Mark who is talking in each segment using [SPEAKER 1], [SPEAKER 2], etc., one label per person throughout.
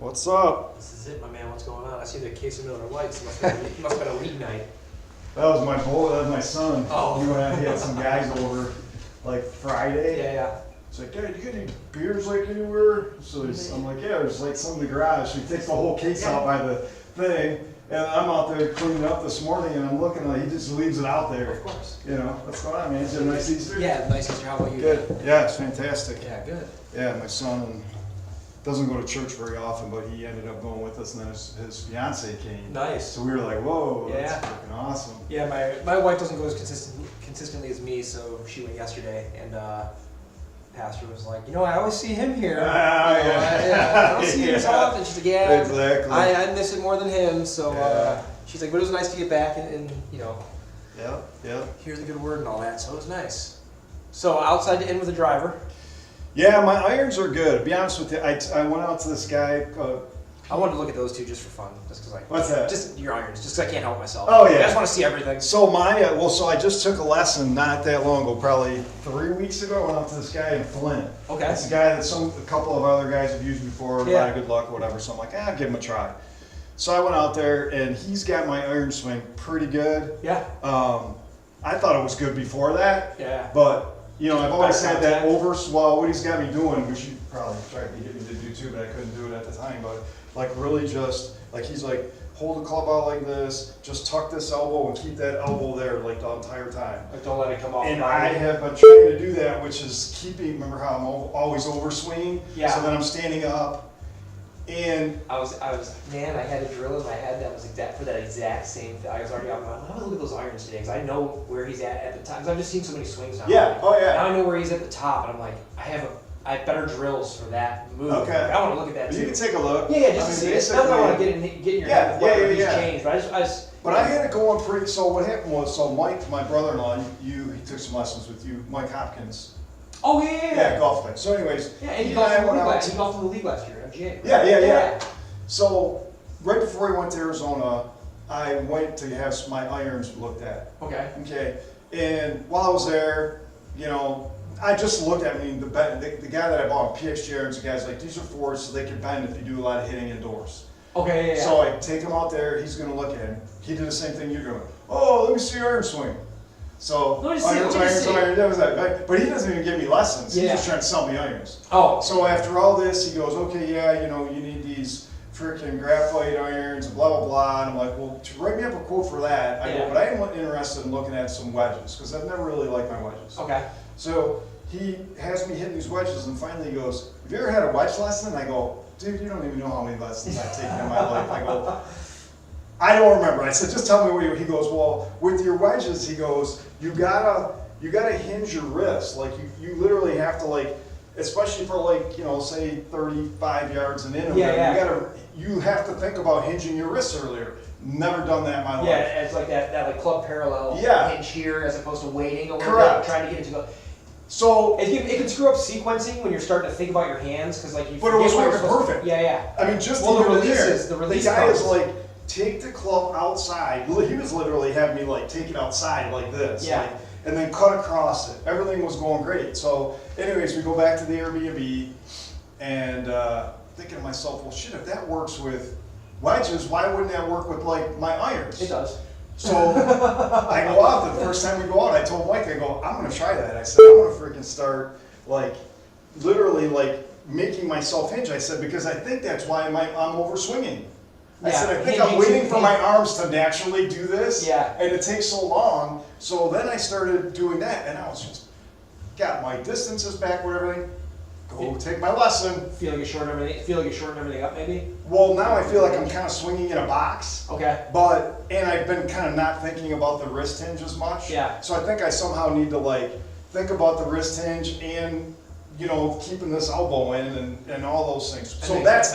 [SPEAKER 1] What's up?
[SPEAKER 2] This is it, my man. What's going on? I see the case of Miller Lights. Must have been a week night.
[SPEAKER 1] That was my boy. That was my son.
[SPEAKER 2] Oh.
[SPEAKER 1] He had some guys over like Friday.
[SPEAKER 2] Yeah.
[SPEAKER 1] It's like, Dad, you get any beers like anywhere? So I'm like, yeah, there's like some in the garage. So he takes the whole case out by the thing, and I'm out there cleaning up this morning, and I'm looking like he just leaves it out there.
[SPEAKER 2] Of course.
[SPEAKER 1] You know, what's going on, man? Is it a nice Easter?
[SPEAKER 2] Yeah, nice Easter. How about you?
[SPEAKER 1] Good. Yeah, it's fantastic.
[SPEAKER 2] Yeah, good.
[SPEAKER 1] Yeah, my son doesn't go to church very often, but he ended up going with us, and then his fiance came.
[SPEAKER 2] Nice.
[SPEAKER 1] So we were like, whoa,
[SPEAKER 2] Yeah.
[SPEAKER 1] that's freaking awesome.
[SPEAKER 2] Yeah, my wife doesn't go as consistently as me, so she went yesterday, and pastor was like, I always see him here. I don't see him so often. She's like, yeah,
[SPEAKER 1] exactly.
[SPEAKER 2] I miss it more than him. So she's like, but it was nice to get back and
[SPEAKER 1] yeah,
[SPEAKER 2] hear the good word and all that. So it was nice. So outside to end with a driver.
[SPEAKER 1] Yeah, my irons are good. To be honest with you, I went out to this guy.
[SPEAKER 2] I wanted to look at those two just for fun, just because
[SPEAKER 1] What's that?
[SPEAKER 2] Just your irons, just because I can't help myself.
[SPEAKER 1] Oh yeah.
[SPEAKER 2] I just want to see everything.
[SPEAKER 1] So so I just took a lesson not that long ago, probably 3 weeks ago. I went out to this guy in Flint.
[SPEAKER 2] Okay.
[SPEAKER 1] It's a guy that a couple of other guys have used before. A lot of good luck or whatever. So I'm like, I'll give him a try. So I went out there, and he's got my iron swing pretty good.
[SPEAKER 2] Yeah.
[SPEAKER 1] I thought it was good before that.
[SPEAKER 2] Yeah.
[SPEAKER 1] But I've always had that
[SPEAKER 2] contact.
[SPEAKER 1] what he's got me doing, which you probably tried to get me to do too, but I couldn't do it at the time. But like really just, like he's like, hold the club out like this, just tuck this elbow and keep that elbow there like the entire time.
[SPEAKER 2] Like don't let it come off.
[SPEAKER 1] And I have been trying to do that, which is remember how I'm always overswinging?
[SPEAKER 2] Yeah.
[SPEAKER 1] So then I'm standing up and
[SPEAKER 2] man, I had a drill in my head that was for that exact same thing. I was already out. I'm gonna look at those irons today because I know where he's at the time. Because I've just seen so many swings now.
[SPEAKER 1] yeah, oh yeah.
[SPEAKER 2] Now I know where he's at the top, and I'm like, I have better drills for that move.
[SPEAKER 1] Okay.
[SPEAKER 2] I want to look at that too.
[SPEAKER 1] You can take a look.
[SPEAKER 2] Yeah, just to see it. Not that I want to get in your head with what he's changed, but I just.
[SPEAKER 1] But I had it going pretty. So what happened was, Mike, my brother-in-law, he took some lessons with you, Mike Hopkins.
[SPEAKER 2] Oh yeah.
[SPEAKER 1] Yeah, golf thing. So anyways,
[SPEAKER 2] yeah, and he golfed in the league last year, MGA. Right?
[SPEAKER 1] Yeah. So right before he went to Arizona, I went to have my irons looked at.
[SPEAKER 2] Okay.
[SPEAKER 1] And while I was there, I just looked at the guy that I bought PXG irons. The guy's like, these are forwards, so they can bend if you do a lot of hitting indoors.
[SPEAKER 2] Okay. Yeah.
[SPEAKER 1] So I take him out there. He's gonna look at him. He did the same thing you're doing. Oh, let me see your iron swing. So irons. But he doesn't even give me lessons. He's just trying to sell me irons.
[SPEAKER 2] Oh.
[SPEAKER 1] So after all this, he goes, okay, you need these freaking graphite irons, blah blah blah. And I'm like, well, to write me up a quote for that. I go, but I am interested in looking at some wedges because I've never really liked my wedges.
[SPEAKER 2] Okay.
[SPEAKER 1] So he has me hitting these wedges, and finally he goes, have you ever had a wedge lesson? And I go, dude, you don't even know how many lessons I've taken in my life. I go, I don't remember. I said, just tell me what he goes, well, with your wedges, he goes, you gotta hinge your wrist. Like you literally have to especially for say 35 yards and in. You have to think about hinging your wrists earlier. Never done that in my life.
[SPEAKER 2] Yeah, it's like that club parallel hinge here as opposed to waiting a little bit, trying to get into
[SPEAKER 1] So
[SPEAKER 2] it can screw up sequencing when you're starting to think about your hands because you.
[SPEAKER 1] But it was perfect.
[SPEAKER 2] Yeah.
[SPEAKER 1] I mean, just
[SPEAKER 2] the
[SPEAKER 1] release.
[SPEAKER 2] The
[SPEAKER 1] guy is like, take the club outside. He was literally having me take it outside like this.
[SPEAKER 2] Yeah.
[SPEAKER 1] And then cut across it. Everything was going great. So, anyways, we go back to the Airbnb, and thinking to myself, well, shit, if that works with wedges, why wouldn't that work with my irons?
[SPEAKER 2] It does.
[SPEAKER 1] So I go out. The first time we go out, I told Mike, I go, I'm gonna try that. I said, I'm gonna freaking start literally making myself hinge. I said, because I think that's why I'm overswinging. I said, I think I'm waiting for my arms to naturally do this, and it takes so long. So then I started doing that, and I was just got my distances back with everything. Go take my lesson.
[SPEAKER 2] Feel like you shorten everything up, maybe.
[SPEAKER 1] Well, now I feel like I'm kind of swinging in a box.
[SPEAKER 2] Okay.
[SPEAKER 1] And I've been kind of not thinking about the wrist hinge as much.
[SPEAKER 2] Yeah.
[SPEAKER 1] So I think I somehow need to think about the wrist hinge and keeping this elbow in and all those things. So that's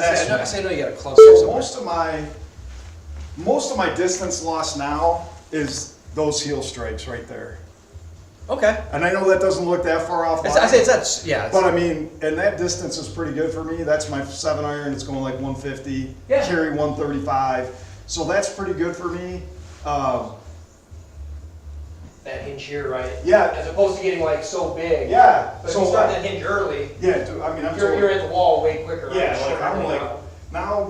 [SPEAKER 2] I know you got a club.
[SPEAKER 1] So most of my distance loss now is those heel strikes right there.
[SPEAKER 2] Okay.
[SPEAKER 1] And I know that doesn't look that far off.
[SPEAKER 2] I say that's
[SPEAKER 1] But I mean, and that distance is pretty good for me. That's my 7 iron. It's going 150.
[SPEAKER 2] Yeah.
[SPEAKER 1] Carry 135. So that's pretty good for me.
[SPEAKER 2] that hinge here, right?
[SPEAKER 1] Yeah.
[SPEAKER 2] As opposed to getting like so big.
[SPEAKER 1] Yeah.
[SPEAKER 2] But
[SPEAKER 1] So
[SPEAKER 2] if you start that hinge early,
[SPEAKER 1] yeah, I mean,
[SPEAKER 2] you're at the wall way quicker.
[SPEAKER 1] Yeah,
[SPEAKER 2] right?
[SPEAKER 1] like I'm like now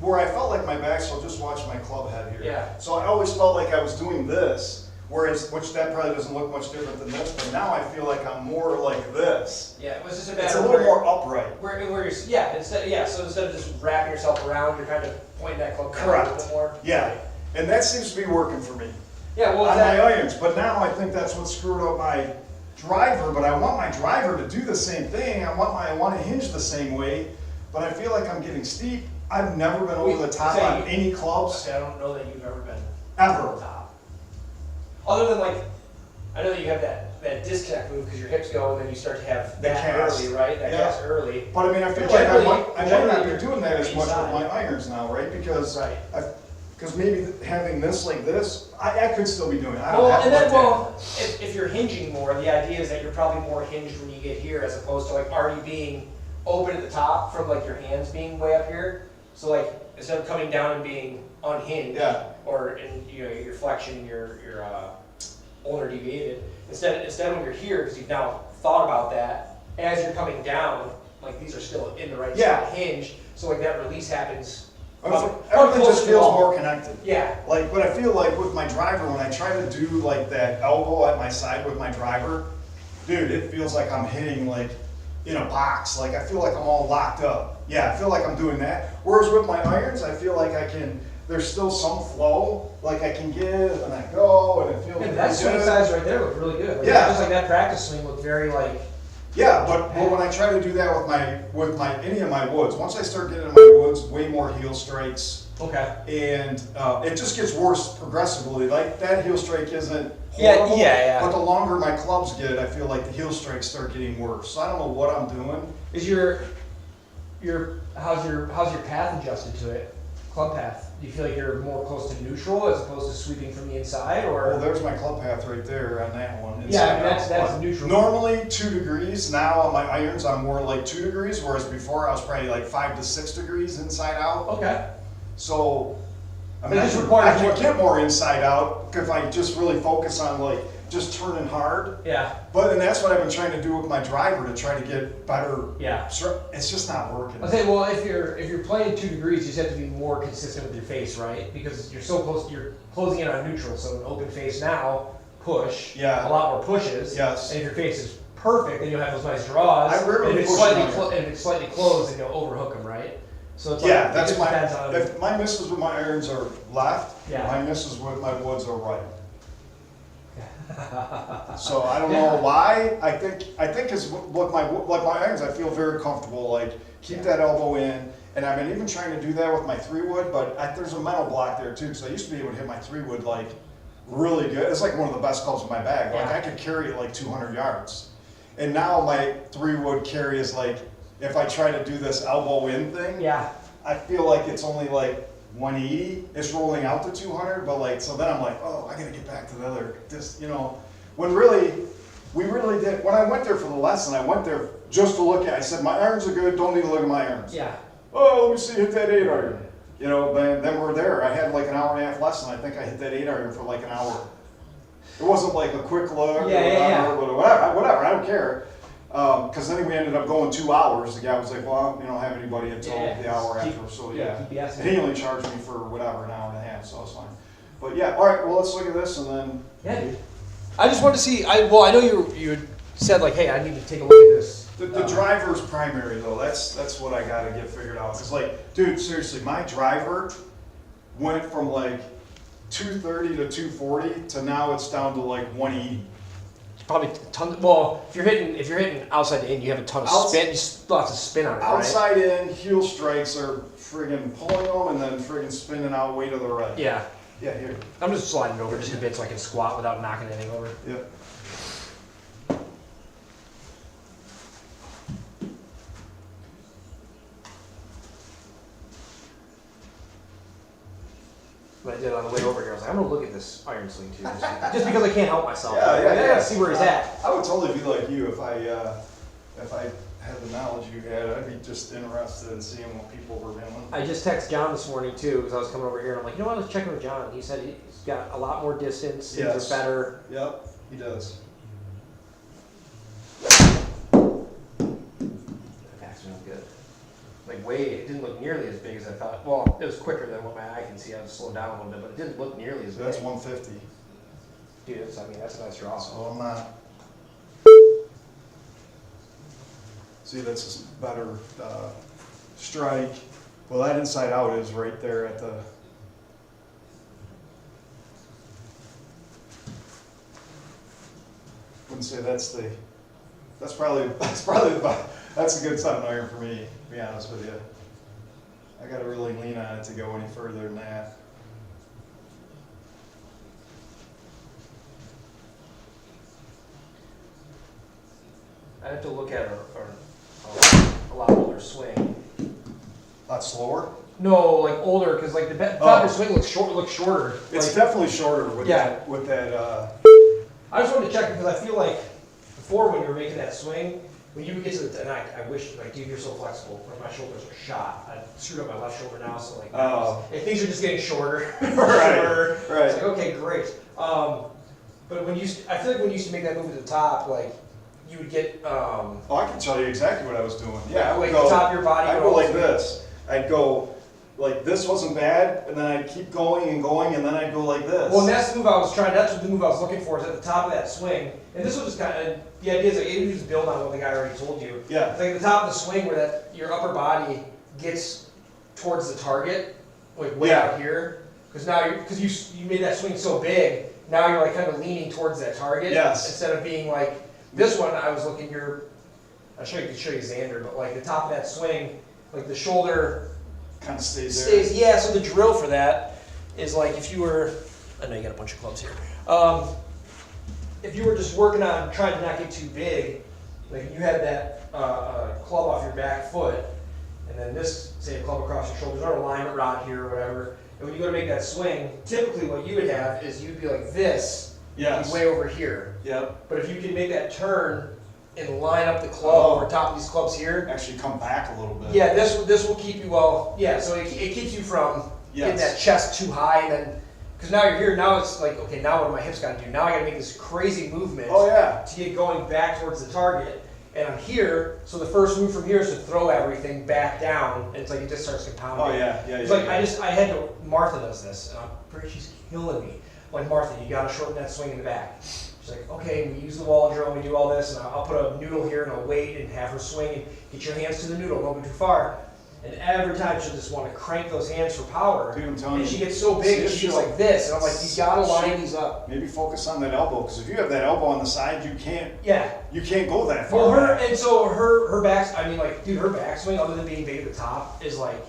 [SPEAKER 1] where I felt like my back, so just watch my club head here.
[SPEAKER 2] Yeah.
[SPEAKER 1] So I always felt like I was doing this, which that probably doesn't look much different than this, but now I feel like I'm more like this.
[SPEAKER 2] Yeah, it was just a matter
[SPEAKER 1] It's a
[SPEAKER 2] of
[SPEAKER 1] little more upright.
[SPEAKER 2] where you're, so instead of just wrapping yourself around, you're kind of pointing that club down a little bit more.
[SPEAKER 1] Yeah, and that seems to be working for me
[SPEAKER 2] Yeah, well,
[SPEAKER 1] on my irons. But now I think that's what screwed up my driver. But I want my driver to do the same thing. I want to hinge the same way. But I feel like I'm getting steep. I've never been over the top on any clubs.
[SPEAKER 2] I don't know that you've ever been
[SPEAKER 1] Ever.
[SPEAKER 2] over the top. Other than like, I know that you have that disconnect move because your hips go and then you start to have
[SPEAKER 1] The
[SPEAKER 2] that
[SPEAKER 1] cast.
[SPEAKER 2] early, right? That
[SPEAKER 1] Yeah.
[SPEAKER 2] cast early.
[SPEAKER 1] But I mean, I feel
[SPEAKER 2] But
[SPEAKER 1] like I might
[SPEAKER 2] generally
[SPEAKER 1] not be
[SPEAKER 2] you're
[SPEAKER 1] doing that as much with
[SPEAKER 2] inside.
[SPEAKER 1] my irons now, right? Because
[SPEAKER 2] Right.
[SPEAKER 1] because maybe having this like this, I could still be doing it. I don't
[SPEAKER 2] Well,
[SPEAKER 1] have to
[SPEAKER 2] and then,
[SPEAKER 1] look at it.
[SPEAKER 2] if you're hinging more, the idea is that you're probably more hinged when you get here as opposed to like already being open at the top from like your hands being way up here. So like instead of coming down and being unhinged,
[SPEAKER 1] Yeah.
[SPEAKER 2] or in your flexion, your ulnar deviated. Instead when you're here, because you've now thought about that, as you're coming down, like these are still in the right
[SPEAKER 1] Yeah.
[SPEAKER 2] spot hinged. So like that release happens.
[SPEAKER 1] Everything
[SPEAKER 2] close
[SPEAKER 1] just
[SPEAKER 2] to the
[SPEAKER 1] feels
[SPEAKER 2] wall.
[SPEAKER 1] more connected.
[SPEAKER 2] Yeah.
[SPEAKER 1] Like, but I feel like with my driver, when I try to do like that elbow at my side with my driver, dude, it feels like I'm hitting like in a box. Like I feel like I'm all locked up. Yeah, I feel like I'm doing that. Whereas with my irons, I feel like there's still some flow. Like I can give and I go and it feels
[SPEAKER 2] Yeah,
[SPEAKER 1] really
[SPEAKER 2] that swing
[SPEAKER 1] good.
[SPEAKER 2] size right there looked really good. Like,
[SPEAKER 1] Yeah.
[SPEAKER 2] Just like that practice swing looked very like.
[SPEAKER 1] Yeah, but when I try to do that with any of my woods, once I start getting in my woods, way more heel strikes.
[SPEAKER 2] Okay.
[SPEAKER 1] And it just gets worse progressively. Like that heel strike isn't
[SPEAKER 2] Yeah,
[SPEAKER 1] horrible,
[SPEAKER 2] yeah.
[SPEAKER 1] but the longer my clubs get, I feel like the heel strikes start getting worse. So I don't know what I'm doing.
[SPEAKER 2] Is how's your path adjusted to it? Club path. Do you feel like you're more close to neutral as opposed to sweeping from the inside, or?
[SPEAKER 1] Well, there's my club path right there on that one.
[SPEAKER 2] Yeah, I mean,
[SPEAKER 1] inside
[SPEAKER 2] that's
[SPEAKER 1] out.
[SPEAKER 2] neutral.
[SPEAKER 1] Normally 2 degrees. Now on my irons, I'm more like 2 degrees, whereas before I was probably like 5 to 6 degrees inside out.
[SPEAKER 2] Okay.
[SPEAKER 1] So I
[SPEAKER 2] But
[SPEAKER 1] mean,
[SPEAKER 2] it just
[SPEAKER 1] I
[SPEAKER 2] requires
[SPEAKER 1] can
[SPEAKER 2] more-
[SPEAKER 1] get more inside out if I just really focus on like just turning hard.
[SPEAKER 2] Yeah.
[SPEAKER 1] And that's what I've been trying to do with my driver to try to get better.
[SPEAKER 2] Yeah.
[SPEAKER 1] It's just not working.
[SPEAKER 2] I say, well, if you're playing 2 degrees, you just have to be more consistent with your face, right? Because you're so close, you're closing in on neutral. So an open face now, push.
[SPEAKER 1] Yeah.
[SPEAKER 2] A lot more pushes.
[SPEAKER 1] Yes.
[SPEAKER 2] And if your face is perfect, then you'll have those nice draws.
[SPEAKER 1] I rarely
[SPEAKER 2] and if it's
[SPEAKER 1] push
[SPEAKER 2] slightly
[SPEAKER 1] on it.
[SPEAKER 2] and if it's slightly closed, then you'll overhook them, right? So it's
[SPEAKER 1] Yeah,
[SPEAKER 2] like, it
[SPEAKER 1] that's
[SPEAKER 2] just depends on.
[SPEAKER 1] if my misses with my irons are left,
[SPEAKER 2] Yeah.
[SPEAKER 1] my misses with my woods are right. So I don't know why. I think it's with my irons. I feel very comfortable. Like keep that elbow in, and I've been even trying to do that with my 3-wood. But there's a mental block there too, because I used to be able to hit my 3-wood like really good. It's like one of the best clubs in my bag. Like
[SPEAKER 2] Yeah.
[SPEAKER 1] I could carry it like 200 yards, and now my 3-wood carry is like if I try to do this elbow in thing,
[SPEAKER 2] Yeah.
[SPEAKER 1] I feel like it's only like 180. It's rolling out to 200, but like, so then I'm like, oh, I gotta get back to the other, when really, we really did, when I went there for the lesson, I went there just to look at, I said, my irons are good, don't need to look at my irons.
[SPEAKER 2] Yeah.
[SPEAKER 1] Oh, let me see, hit that 8 iron. Then we're there. I had like an hour and a half lesson. I think I hit that 8 iron for like an hour. It wasn't like a quick look or whatever, I don't care. Because then we ended up going 2 hours. The guy was like, well, you don't have anybody until the hour after. So
[SPEAKER 2] keep asking.
[SPEAKER 1] and he only charged me for whatever, an hour and a half, so it's fine. But yeah, all right, well, let's look at this and then.
[SPEAKER 2] Yeah, dude. I just wanted to see. I know you had said like, hey, I need to take a look at this.
[SPEAKER 1] The driver's primary though, that's what I gotta get figured out. Cause like, dude, seriously, my driver went from like 230 to 240 to now it's down to like 180.
[SPEAKER 2] Probably a ton. Well, if you're hitting outside the in, you have a ton of spin. Lots of spin on it, right?
[SPEAKER 1] Outside in, heel strikes are friggin' pulling them and then friggin' spinning out way to the right.
[SPEAKER 2] Yeah.
[SPEAKER 1] Yeah, here.
[SPEAKER 2] I'm just sliding it over just a bit so I can squat without knocking anything over.
[SPEAKER 1] Yep.
[SPEAKER 2] When I did it on the way over here, I was like, I'm gonna look at this iron swing too, just because I can't help myself.
[SPEAKER 1] Yeah,
[SPEAKER 2] Like, I gotta see where he's at.
[SPEAKER 1] I would totally be like you if I had the knowledge you had. I'd be just interested in seeing what people were doing.
[SPEAKER 2] I just texted John this morning too because I was coming over here and I'm like, you know what, let's check in with John. He said he's got a lot more distance, things
[SPEAKER 1] Yes.
[SPEAKER 2] are better.
[SPEAKER 1] Yep, he does.
[SPEAKER 2] That pack's real good. like it didn't look nearly as big as I thought. Well, it was quicker than what my eye can see. I was slowed down a little bit, but it didn't look nearly as big.
[SPEAKER 1] That's 150.
[SPEAKER 2] Dude, I mean, that's a nice draw.
[SPEAKER 1] So I'm not. See, that's a better strike. Well, that inside out is right there at the. Wouldn't say that's probably that's a good 7-iron for me, to be honest with you. I gotta really lean on it to go any further than that.
[SPEAKER 2] I have to look at a lot older swing.
[SPEAKER 1] A lot slower?
[SPEAKER 2] No, like older, because like the top of your swing looks shorter.
[SPEAKER 1] It's
[SPEAKER 2] like,
[SPEAKER 1] definitely shorter with
[SPEAKER 2] Yeah.
[SPEAKER 1] that.
[SPEAKER 2] I just wanted to check because I feel like before when you were making that swing, when you would get to the, and I wish, like, dude, you're so flexible. Like, my shoulders are shot. I screwed up my left shoulder now, so like, if things are just getting shorter,
[SPEAKER 1] Right.
[SPEAKER 2] it's like, okay, great. But when I feel like when you used to make that move to the top, like, you would get,
[SPEAKER 1] Oh, I can tell you exactly what I was doing. Yeah, I would
[SPEAKER 2] like
[SPEAKER 1] go,
[SPEAKER 2] the top of your body.
[SPEAKER 1] I'd go like this. I'd go like this wasn't bad, and then I'd keep going, and then I'd go like this.
[SPEAKER 2] Well, and that's the move that's what the move I was looking for, is at the top of that swing. And this was just kind of, the idea is like, you just build on what the guy already told you.
[SPEAKER 1] Yeah.
[SPEAKER 2] It's like at the top of the swing where your upper body gets towards the target, like way out here. Because now because you made that swing so big, now you're like kind of leaning towards that target.
[SPEAKER 1] Yes.
[SPEAKER 2] Instead of being like, this one I was looking, I'll show you Xander, but like the top of that swing, like the shoulder
[SPEAKER 1] kind of stays there.
[SPEAKER 2] yeah, so the drill for that is like if you were, I know you got a bunch of clubs here. If you were just working on trying to not get too big, like you had that club off your back foot, and then this, say a club across your shoulders, or a alignment rod here or whatever, and when you go to make that swing, typically what you would have is you'd be like this,
[SPEAKER 1] Yes.
[SPEAKER 2] way over here.
[SPEAKER 1] Yep.
[SPEAKER 2] But if you can make that turn and line up the club over top of these clubs here,
[SPEAKER 1] Actually come back a little bit.
[SPEAKER 2] yeah, this will keep you so it keeps you from getting that chest too high, and then, because now you're here, now it's like, okay, now what do my hips got to do? Now I got to make this crazy movement to get going back towards the target, and I'm here, so the first move from here is to throw everything back down, and it's like it just starts compounding.
[SPEAKER 1] Oh yeah.
[SPEAKER 2] It's like I had to, Martha does this, and I'm pretty sure she's killing me. Like, Martha, you got to shorten that swing in the back. She's like, okay, we use the wall drill, we do all this, and I'll put a noodle here and I'll wait and have her swing and get your hands to the noodle, don't go too far. And every time she'll just want to crank those hands for power.
[SPEAKER 1] Dude, I'm telling
[SPEAKER 2] and
[SPEAKER 1] you.
[SPEAKER 2] she gets so big and she's like this, and I'm like, you gotta line these up.
[SPEAKER 1] Maybe focus on that elbow, because if you have that elbow on the side, you can't go that far.
[SPEAKER 2] Well,
[SPEAKER 1] back.
[SPEAKER 2] her back, I mean, like, dude, her backswing, other than being big at the top, is like,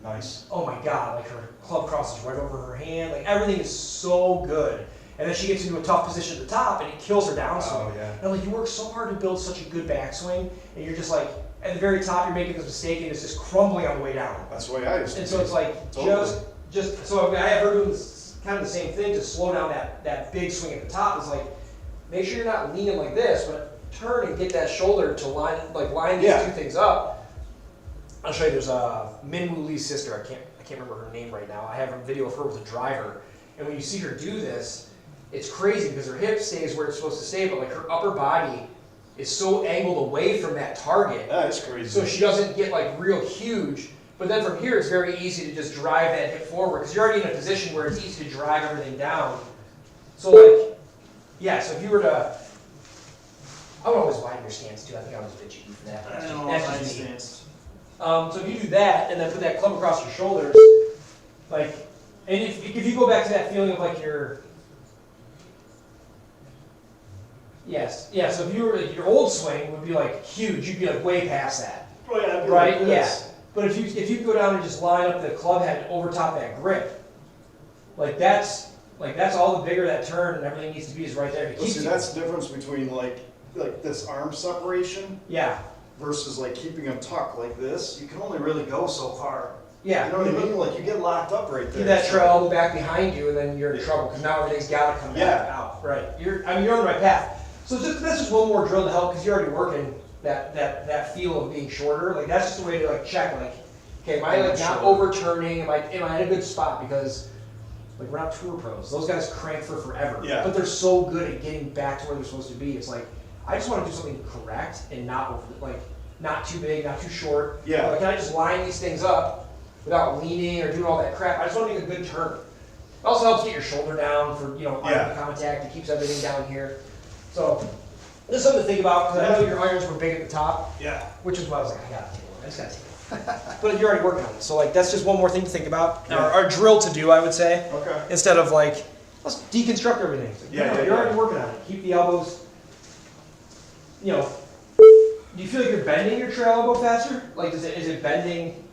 [SPEAKER 1] Nice.
[SPEAKER 2] oh my god, like her club crosses right over her hand, like everything is so good. And then she gets into a tough position at the top and it kills her downswing.
[SPEAKER 1] Oh yeah.
[SPEAKER 2] And like, you work so hard to build such a good backswing, and you're just like, at the very top you're making this mistake and it's just crumbling on the way down.
[SPEAKER 1] That's the way I used to.
[SPEAKER 2] And so it's like,
[SPEAKER 1] Totally.
[SPEAKER 2] just so I mean, I have her doing this, kind of the same thing to slow down that big swing at the top. Is like, make sure you're not leaning like this, but turn and get that shoulder to line these two things up. I'll show you. There's Min Woo Lee's sister. I can't remember her name right now. I have a video of her with a driver, and when you see her do this, it's crazy because her hip stays where it's supposed to stay, but like her upper body is so angled away from that target.
[SPEAKER 1] That's crazy.
[SPEAKER 2] So she doesn't get like real huge. But then from here, it's very easy to just drive that hip forward because you're already in a position where it's easy to drive everything down. So like, yeah. So if you were to, I would always widen your stance too. I think I was a bit cheeky for that. That's just me. So if you do that and then put that club across your shoulders, like, and if you go back to that feeling of like your, so if you were, like, your old swing would be like huge, you'd be like way past that.
[SPEAKER 1] Oh yeah. I'd be
[SPEAKER 2] Right?
[SPEAKER 1] like this.
[SPEAKER 2] Yeah. But if you go down and just line up the club head over top that grip, like that's all the bigger that turn and everything needs to be is right there.
[SPEAKER 1] Well, see, that's the difference between like this arm separation versus like keeping them tucked like this. You can only really go so far.
[SPEAKER 2] Yeah.
[SPEAKER 1] You know what I mean? Like you get locked up right there.
[SPEAKER 2] Keep that trail back behind you, and then you're in trouble because now everything's got to come back out. Right. You're on the right path. So that's just one more drill to help because you're already working that feel of being shorter. Like that's just a way to like check. Like, okay, am I like not overturning? Am I in a good spot? Because like we're not tour pros. Those guys crank for forever.
[SPEAKER 1] Yeah.
[SPEAKER 2] But they're so good at getting back to where they're supposed to be. It's like I just want to do something correct and not over not too big, not too short.
[SPEAKER 1] Yeah.
[SPEAKER 2] Like, can I just line these things up without leaning or doing all that crap? I just want to make a good turn. It also helps get your shoulder down for, you know, iron contact. It keeps everything down here. So, this is something to think about, because I know your irons were big at the top.
[SPEAKER 1] Yeah.
[SPEAKER 2] Which is why I was like, I gotta take one. I just gotta take it. But you're already working on it. So, like, that's just one more thing to think about.
[SPEAKER 1] Yeah.
[SPEAKER 2] Or drill to do, I would say.
[SPEAKER 1] Okay.
[SPEAKER 2] Instead of, like, let's deconstruct everything. Like, you're already working on it. Keep the elbows, you know. Do you feel like you're bending your trail elbow faster? Like, is it bending?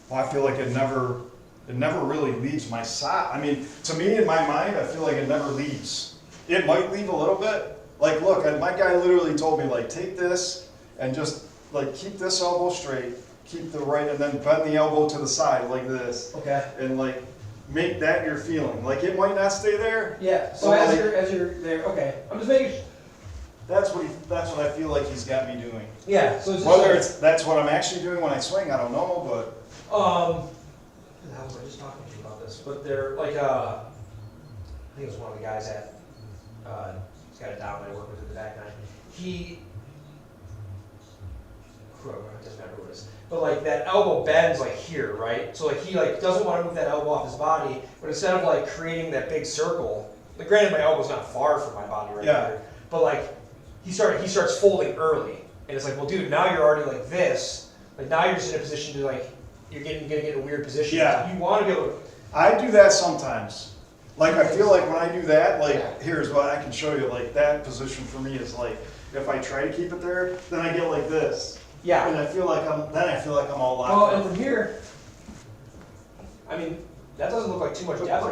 [SPEAKER 1] Well, I feel like it never really leaves my side. I mean, to me, in my mind, I feel like it never leaves. It might leave a little bit. Like, look, my guy literally told me, like, take this and just, like, keep this elbow straight, keep the right, and then bend the elbow to the side like this.
[SPEAKER 2] Okay.
[SPEAKER 1] And, like, make that your feeling. Like, it might not stay there.
[SPEAKER 2] Yeah. So
[SPEAKER 1] Well,
[SPEAKER 2] as you're there, okay. I'm just making.
[SPEAKER 1] That's what I feel like he's got me doing.
[SPEAKER 2] Yeah. So it's
[SPEAKER 1] Whether that's what I'm actually doing when I swing, I don't know, but.
[SPEAKER 2] How was I just talking to you about this? But they're like, I think it was one of the guys at, he's got a down that I work with at the back nine. Whoever, it doesn't matter who it is. But like that elbow bends like here, right? So like he like doesn't want to move that elbow off his body, but instead of like creating that big circle, like granted my elbow's not far from my body right here, but like he starts folding early. And it's like, well dude, now you're already like this. Like now you're just in a position to like, you're gonna get in a weird position.
[SPEAKER 1] Yeah.
[SPEAKER 2] You want to be able to.
[SPEAKER 1] I do that sometimes. Like, I feel like when I do that, like, here's what I can show you, like, that position for me is like, if I try to keep it there, then I get like this.
[SPEAKER 2] Yeah.
[SPEAKER 1] And I feel like I'm all locked
[SPEAKER 2] Well,
[SPEAKER 1] up.
[SPEAKER 2] and from here, I mean, that doesn't look like too much depth.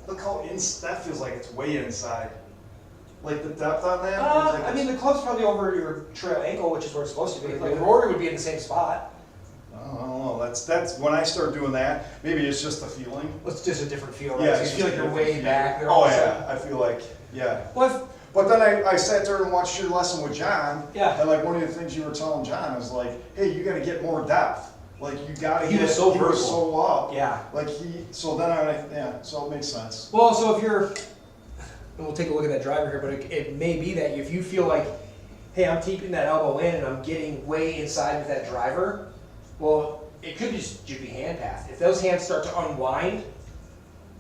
[SPEAKER 1] Look how that feels like it's way inside. Like the depth on that? feels like
[SPEAKER 2] I mean, the club's probably over your trail ankle, which is where it's supposed to be. Like, the rotor would be in the same spot.
[SPEAKER 1] I don't know. That's when I start doing that. Maybe it's just a feeling.
[SPEAKER 2] It's just a different feel, right?
[SPEAKER 1] Yeah,
[SPEAKER 2] So you
[SPEAKER 1] it's
[SPEAKER 2] feel like
[SPEAKER 1] just a
[SPEAKER 2] you're way
[SPEAKER 1] different
[SPEAKER 2] back there.
[SPEAKER 1] Oh
[SPEAKER 2] all of a
[SPEAKER 1] yeah,
[SPEAKER 2] sudden.
[SPEAKER 1] I feel like yeah.
[SPEAKER 2] Well,
[SPEAKER 1] But then I sat there and watched your lesson with John.
[SPEAKER 2] Yeah.
[SPEAKER 1] And like one of the things you were telling John is like, hey, you got to get more depth. Like you got to.
[SPEAKER 2] He was so vertical.
[SPEAKER 1] so up.
[SPEAKER 2] Yeah.
[SPEAKER 1] Like so it makes sense.
[SPEAKER 2] well, so if you're, and we'll take a look at that driver here, but it may be that if you feel like, hey, I'm keeping that elbow in and I'm getting way inside with that driver, well, it could just be hand path. If those hands start to unwind,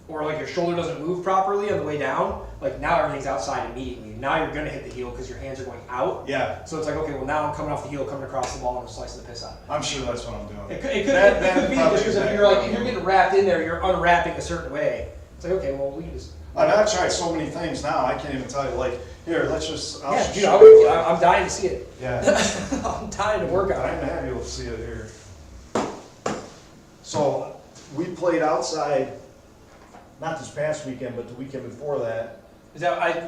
[SPEAKER 2] or like your shoulder doesn't move properly on the way down, like now everything's outside immediately. Now you're gonna hit the heel because your hands are going out.
[SPEAKER 1] Yeah.
[SPEAKER 2] So it's like, okay, well now I'm coming off the heel, coming across the ball, and I'm slicing the piss out.
[SPEAKER 1] I'm sure that's what I'm doing.
[SPEAKER 2] It could be
[SPEAKER 1] That
[SPEAKER 2] just because if you're getting wrapped in there, you're unwrapping a certain way. It's like, okay, well we can just.
[SPEAKER 1] And I've tried so many things now. I can't even tell you. Like here, let's just.
[SPEAKER 2] Yeah, dude,
[SPEAKER 1] show you.
[SPEAKER 2] I'm dying to see it.
[SPEAKER 1] Yeah.
[SPEAKER 2] I'm dying to work on
[SPEAKER 1] I'm
[SPEAKER 2] it.
[SPEAKER 1] happy to see it here. So we played outside, not this past weekend, but the weekend before that.
[SPEAKER 2] Was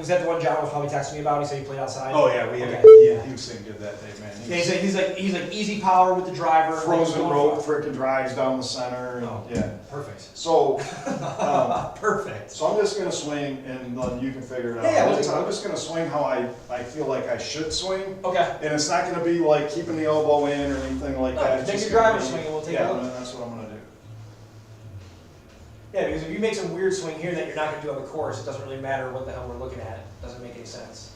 [SPEAKER 2] that the one John was probably texting me about? He said he played outside.
[SPEAKER 1] Oh yeah, we had.
[SPEAKER 2] Okay.
[SPEAKER 1] He was saying good that day, man.
[SPEAKER 2] Yeah, he's like easy power with the driver.
[SPEAKER 1] Frozen
[SPEAKER 2] like,
[SPEAKER 1] rope, freaking drives down the center. And,
[SPEAKER 2] Oh.
[SPEAKER 1] Yeah.
[SPEAKER 2] Perfect.
[SPEAKER 1] So,
[SPEAKER 2] Perfect.
[SPEAKER 1] so I'm just gonna swing, and then you can figure it out.
[SPEAKER 2] Yeah,
[SPEAKER 1] I'm just gonna swing how I feel like I should swing,
[SPEAKER 2] Okay.
[SPEAKER 1] and it's not gonna be like keeping the elbow in or anything like
[SPEAKER 2] No,
[SPEAKER 1] that. It's
[SPEAKER 2] take
[SPEAKER 1] just
[SPEAKER 2] your
[SPEAKER 1] gonna
[SPEAKER 2] driver
[SPEAKER 1] be-
[SPEAKER 2] swing and we'll take a
[SPEAKER 1] yeah,
[SPEAKER 2] look.
[SPEAKER 1] that's what I'm gonna do.
[SPEAKER 2] Yeah, because if you make some weird swing here that you're not going to do on the course, it doesn't really matter what the hell we're looking at. It doesn't make any sense.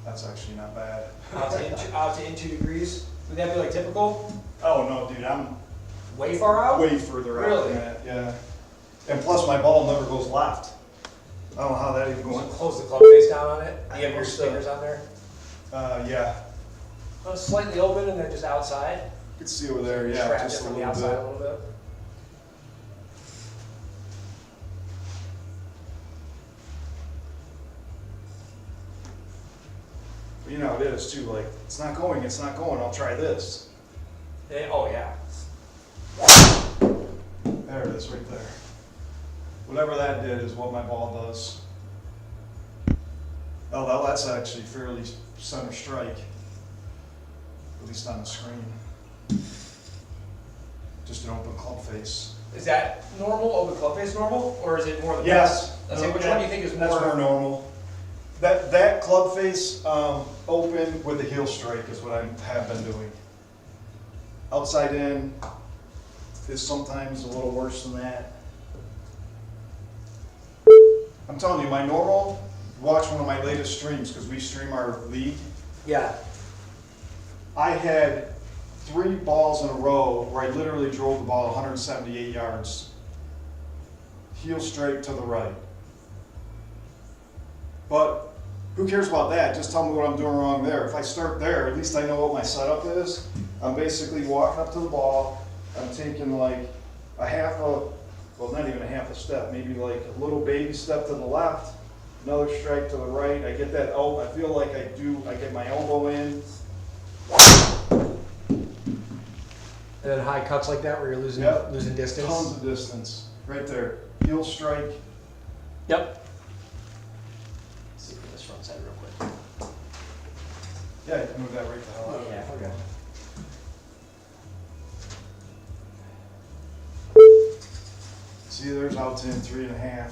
[SPEAKER 1] That's actually not bad.
[SPEAKER 2] Out to in 2 degrees. Would that be like typical?
[SPEAKER 1] Oh no, dude, I'm
[SPEAKER 2] Way far out?
[SPEAKER 1] way further out
[SPEAKER 2] Really?
[SPEAKER 1] than that. Yeah. And plus, my ball never goes left. I don't know how that even
[SPEAKER 2] So
[SPEAKER 1] goes.
[SPEAKER 2] close the club face down on it. Do you have your
[SPEAKER 1] Most,
[SPEAKER 2] fingers on there?
[SPEAKER 1] Yeah.
[SPEAKER 2] Slightly open and then just outside.
[SPEAKER 1] You can see over there. Yeah,
[SPEAKER 2] Trap it
[SPEAKER 1] just a
[SPEAKER 2] from the
[SPEAKER 1] little
[SPEAKER 2] outside
[SPEAKER 1] bit.
[SPEAKER 2] a little bit.
[SPEAKER 1] You know it is too. Like it's not going. It's not going. I'll try this.
[SPEAKER 2] Oh yeah.
[SPEAKER 1] There it is, right there. Whatever that did is what my ball does. Oh, well, that's actually fairly center strike, at least on the screen. Just an open club face.
[SPEAKER 2] Is that normal? Open club face normal, or is it more the
[SPEAKER 1] Yes.
[SPEAKER 2] Let's say which one do you think is
[SPEAKER 1] That's more
[SPEAKER 2] more?
[SPEAKER 1] normal. That club face open with a heel strike is what I have been doing. Outside in is sometimes a little worse than that. I'm telling you, my normal, watch one of my latest streams, because we stream our league.
[SPEAKER 2] Yeah.
[SPEAKER 1] I had 3 balls in a row where I literally drove the ball 178 yards. Heel straight to the right. But who cares about that? Just tell me what I'm doing wrong there. If I start there, at least I know what my setup is. I'm basically walking up to the ball. I'm taking like a half a, well, not even a half a step, maybe like a little baby step to the left, another strike to the right. I get that, I feel like I get my elbow in.
[SPEAKER 2] And then high cuts like that where you're losing
[SPEAKER 1] Yep.
[SPEAKER 2] losing distance.
[SPEAKER 1] Tons of distance, right there. Heel strike.
[SPEAKER 2] Yep. Let's see this front side real quick.
[SPEAKER 1] Yeah, you can move that right the hell out.
[SPEAKER 2] Yeah, okay.
[SPEAKER 1] See, there's out to 3.5.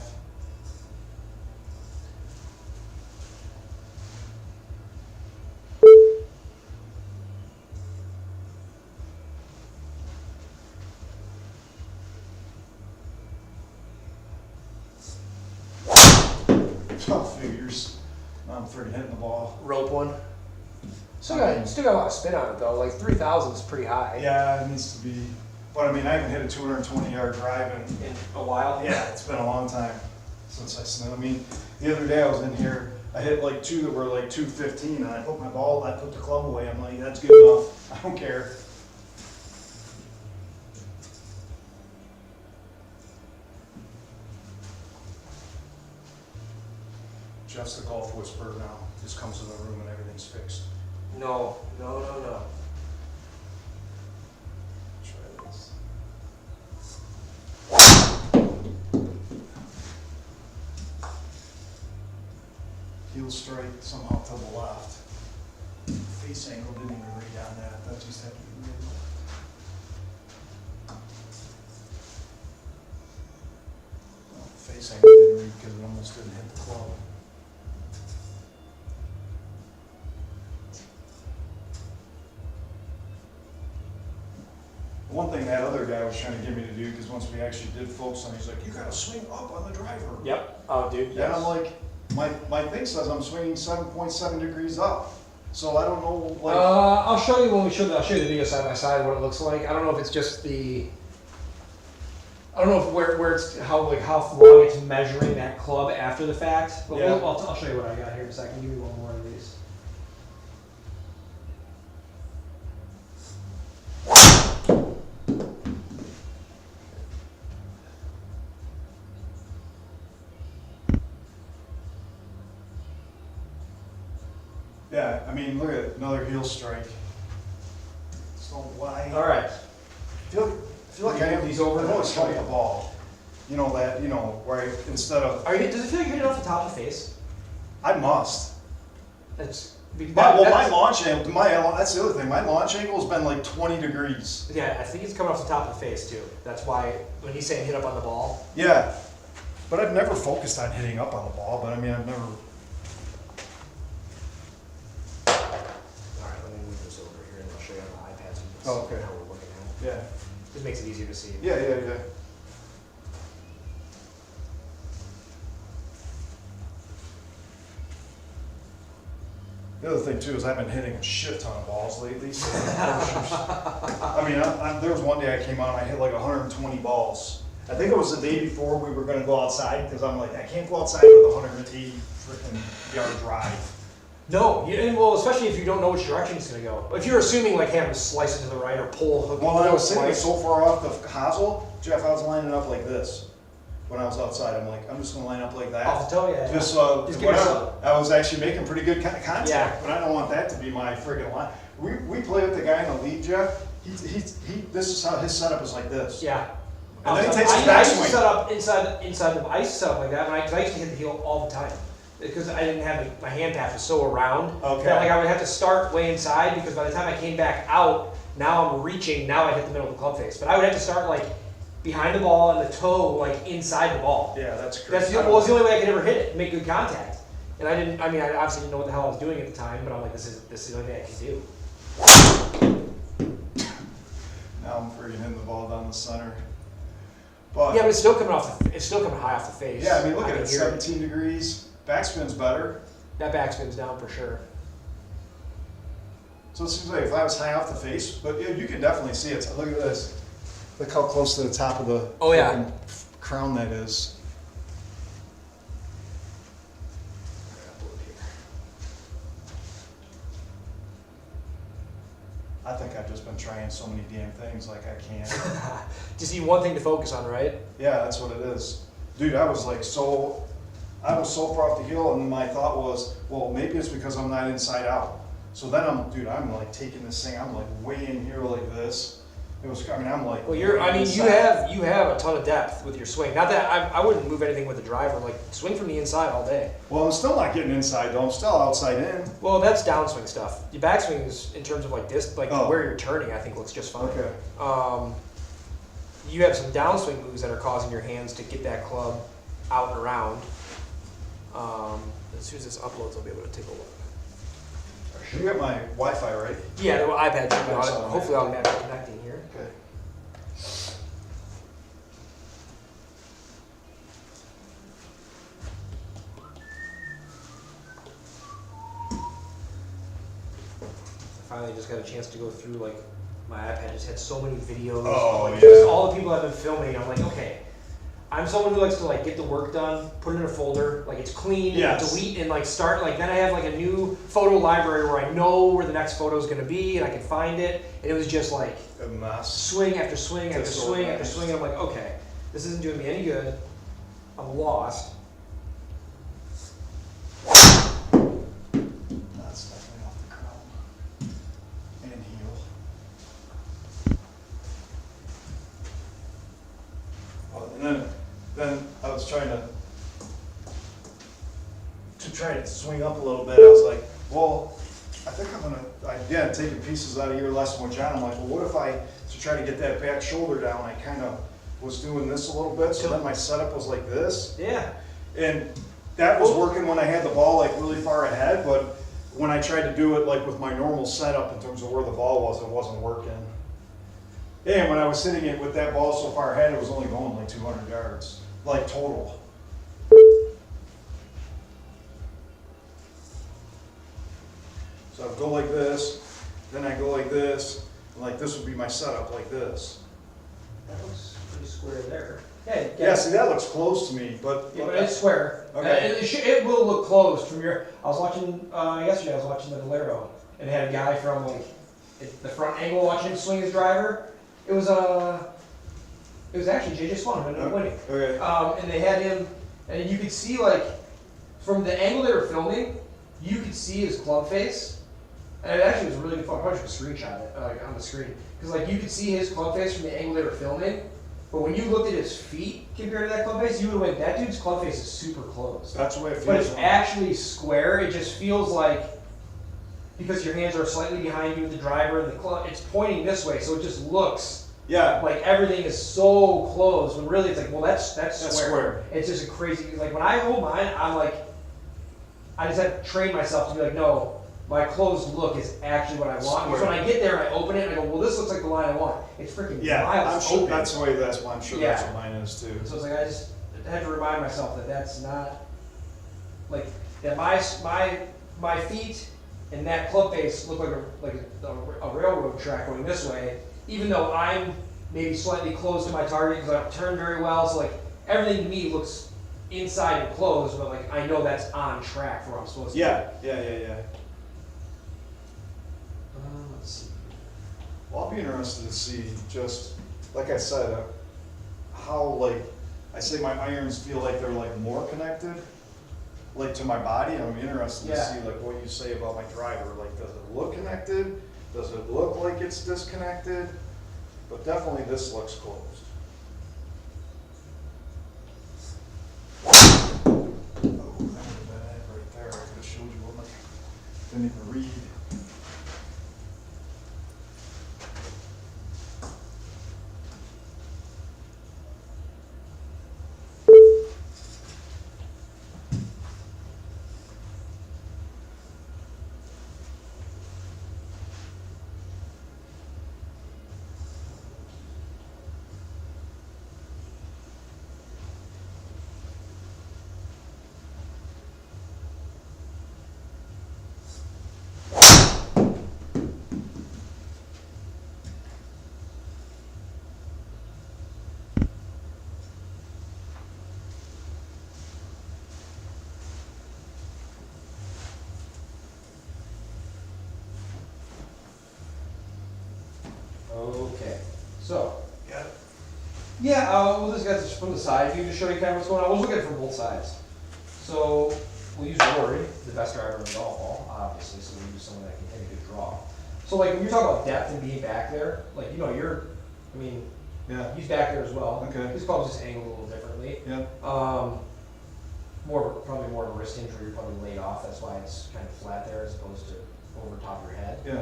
[SPEAKER 1] Oh, figures. I'm freaking hitting the ball.
[SPEAKER 2] Rope one. Still got a lot of spin on it though. Like 3,000 is pretty high.
[SPEAKER 1] Yeah, it needs to be. But I mean, I haven't hit a 220-yard drive
[SPEAKER 2] In a while.
[SPEAKER 1] yeah, it's been a long time since I snowed. I mean, the other day I was in here, I hit like 2 that were like 215, and I put the club away. I'm like, that's good enough. I don't care. Jeff's the golf whisperer now. Just comes in the room and everything's fixed.
[SPEAKER 2] No.
[SPEAKER 1] Try this. Heel strike somehow to the left. Face angle didn't even read on that. That just had to be read. Well, face angle didn't read because it almost didn't hit the club. One thing that other guy was trying to get me to do, because once we actually did focus on it, he's like, you gotta swing up on the driver.
[SPEAKER 2] Yep. Oh, dude.
[SPEAKER 1] And I'm like, my thing says I'm swinging 7.7 degrees up. So I don't know, like.
[SPEAKER 2] I'll show you when we show. I'll show you the video side by side what it looks like. I don't know if it's just the. I don't know if where it's how long it's measuring that club after the fact. But
[SPEAKER 1] Yeah.
[SPEAKER 2] I'll show you what I got here in a second. Give me one more of these.
[SPEAKER 1] Yeah, I mean, look at it, another heel strike. So why?
[SPEAKER 2] All right.
[SPEAKER 1] I feel like I have
[SPEAKER 2] These over?
[SPEAKER 1] I've always held the ball. You know that, where instead of,
[SPEAKER 2] Does it feel like you're hitting off the top of the face?
[SPEAKER 1] I must.
[SPEAKER 2] That's.
[SPEAKER 1] My launch angle, that's the other thing, my launch angle has been like 20 degrees.
[SPEAKER 2] Yeah, I think it's coming off the top of the face too. That's why when he's saying hit up on the ball.
[SPEAKER 1] Yeah, but I've never focused on hitting up on the ball, but I mean, I've never.
[SPEAKER 2] All right, let me move this over here and I'll show you on the iPad so you can see how we're looking at it.
[SPEAKER 1] Yeah.
[SPEAKER 2] Just makes it easier to see.
[SPEAKER 1] Yeah. The other thing too is I've been hitting a shit ton of balls lately. So I mean, there was one day I came out and I hit like 120 balls. I think it was the day before we were going to go outside because I'm like, I can't go outside with a 180 freaking yard drive.
[SPEAKER 2] No, well, especially if you don't know which direction it's going to go. If you're assuming like, hey, I'm going to slice it to the right or pull.
[SPEAKER 1] Well, I was sitting so far off the hosel, Jeff, I was lining up like this. When I was outside, I'm like, I'm just gonna line up like that.
[SPEAKER 2] Off the toe, yeah.
[SPEAKER 1] Just
[SPEAKER 2] give yourself.
[SPEAKER 1] I was actually making pretty good contact,
[SPEAKER 2] Yeah.
[SPEAKER 1] but I don't want that to be my friggin' line. We play with the guy in the lead, Jeff. This is how his setup is like this.
[SPEAKER 2] Yeah.
[SPEAKER 1] And then he takes his
[SPEAKER 2] I used to
[SPEAKER 1] backswing.
[SPEAKER 2] set up inside the. I used to set up like that, because I used to hit the heel all the time. Because I didn't have my hand path was so around
[SPEAKER 1] Okay.
[SPEAKER 2] that like I would have to start way inside because by the time I came back out, now I'm reaching. Now I hit the middle of the club face, but I would have to start like behind the ball and the toe like inside the ball.
[SPEAKER 1] Yeah, that's crazy.
[SPEAKER 2] That's the only way I could ever hit it, make good contact. And I obviously didn't know what the hell I was doing at the time, but I'm like, this is the only thing I can do.
[SPEAKER 1] Now I'm friggin' hitting the ball down the center. But
[SPEAKER 2] Yeah, but it's still coming off. It's still coming high off the face.
[SPEAKER 1] yeah, I mean, look at
[SPEAKER 2] can
[SPEAKER 1] it,
[SPEAKER 2] hear
[SPEAKER 1] 17 degrees. Backspin's better.
[SPEAKER 2] That backspin's down for sure.
[SPEAKER 1] So it seems like if I was high off the face, but yeah, you can definitely see it. Look at this. Look how close to the top of the
[SPEAKER 2] Oh, yeah.
[SPEAKER 1] frickin' crown that is. I think I've just been trying so many damn things like I can't.
[SPEAKER 2] Just need one thing to focus on, right?
[SPEAKER 1] Yeah, that's what it is. Dude, I was so far off the hill, and my thought was, well, maybe it's because I'm not inside out. So then I'm like taking this thing, I'm like way in here like this. It was, I'm like.
[SPEAKER 2] Well, you have a ton of depth with your swing. Not that I wouldn't move anything with the driver. Like swing from the inside all day.
[SPEAKER 1] Well, I'm still not getting inside though. I'm still outside in.
[SPEAKER 2] Well, that's downswing stuff. Your backswing is in terms of like this, like where you're turning. I think looks just fine.
[SPEAKER 1] Okay.
[SPEAKER 2] You have some downswing moves that are causing your hands to get that club out and around. As soon as this uploads, I'll be able to take a look.
[SPEAKER 1] You got my Wi-Fi, right?
[SPEAKER 2] Yeah, the iPad should be
[SPEAKER 1] I saw that.
[SPEAKER 2] hopefully automatically connecting here.
[SPEAKER 1] Okay.
[SPEAKER 2] I finally just got a chance to go through, like, my iPad just had so many videos.
[SPEAKER 1] Oh,
[SPEAKER 2] like,
[SPEAKER 1] yeah.
[SPEAKER 2] just all the people I've been filming. I'm like, okay, I'm someone who likes to like get the work done, put it in a folder, like it's clean,
[SPEAKER 1] Yes.
[SPEAKER 2] delete, and like start, like then I have like a new photo library where I know where the next photo is gonna be and I can find it. And it was just like
[SPEAKER 1] A mess.
[SPEAKER 2] swing after swing after
[SPEAKER 1] Just
[SPEAKER 2] swing after
[SPEAKER 1] organized.
[SPEAKER 2] swing. And I'm like, okay, this isn't doing me any good. I'm lost.
[SPEAKER 1] That's definitely off the crown. And heel. Oh, and then I was trying to try to swing up a little bit. I was like, well, I think I'm gonna, again, taking pieces out of your lesson with John. I'm like, well, what if I, to try to get that back shoulder down, I kind of was doing this a little bit. So then my setup was like this.
[SPEAKER 2] Yeah.
[SPEAKER 1] And that was working when I had the ball like really far ahead, but when I tried to do it like with my normal setup in terms of where the ball was, it wasn't working. And when I was hitting it with that ball so far ahead, it was only going like 200 yards, like total. So I would go like this, then I go like this, and like this would be my setup like this.
[SPEAKER 2] That looks pretty square there.
[SPEAKER 1] Yeah, see, that looks close to me, but.
[SPEAKER 2] Yeah, but it's square.
[SPEAKER 1] Okay.
[SPEAKER 2] It will look closed from your. I was watching yesterday. I was watching the Valero, and it had a guy from like the front angle watching him swing his driver. It was actually JJ Spawn who ended up winning.
[SPEAKER 1] Okay.
[SPEAKER 2] And they had him, and you could see like from the angle they were filming, you could see his club face, and it actually was really good fun. I probably should screenshot it like on the screen because like you could see his club face from the angle they were filming. But when you looked at his feet compared to that club face, you would have went, that dude's club face is super close.
[SPEAKER 1] That's the way it feels.
[SPEAKER 2] But it's actually square. It just feels like, because your hands are slightly behind you with the driver and the club, it's pointing this way, so it just looks
[SPEAKER 1] Yeah.
[SPEAKER 2] like everything is so close. When really it's like, well, that's
[SPEAKER 1] That's
[SPEAKER 2] square.
[SPEAKER 1] square.
[SPEAKER 2] It's just a crazy, like when I hold mine, I'm like, I just have to train myself to be like, no, my closed look is actually what I want. Because when I get there and I open it and I go, well, this looks like the line I want. It's freaking
[SPEAKER 1] Yeah, I'm
[SPEAKER 2] miles
[SPEAKER 1] sure
[SPEAKER 2] open.
[SPEAKER 1] that's the way. That's why I'm sure
[SPEAKER 2] Yeah.
[SPEAKER 1] that's what mine is too.
[SPEAKER 2] So it's like I just had to remind myself that that's not like that. My feet and that club face look like a railroad track going this way. Even though I'm maybe slightly close to my target because I don't turn very well, so like everything to me looks inside and closed, but like I know that's on track for what I'm supposed to.
[SPEAKER 1] Yeah.
[SPEAKER 2] Let's see.
[SPEAKER 1] Well, I'll be interested to see, just like I said, how like I say my irons feel like they're like more connected, like to my body. I'm interested to
[SPEAKER 2] Yeah.
[SPEAKER 1] see like what you say about my driver. Like, does it look connected? Does it look like it's disconnected? But definitely this looks closed. Oh, that would have been it right there. I could have showed you what I didn't even read.
[SPEAKER 2] So,
[SPEAKER 1] Yeah.
[SPEAKER 2] yeah, we'll just get this from the side view to show you kind of what's going on. We'll look at it from both sides. So, we'll use Rory, the best driver in the golf ball, obviously, so we'll use someone that can hit a good draw. So, like, when you talk about depth and being back there, like, you know,
[SPEAKER 1] Yeah.
[SPEAKER 2] he's back there as well.
[SPEAKER 1] Okay.
[SPEAKER 2] His club's just angled a little differently.
[SPEAKER 1] Yeah.
[SPEAKER 2] Probably more of a wrist injury, you're probably laid off, that's why it's kind of flat there as opposed to over top of your head.
[SPEAKER 1] Yeah.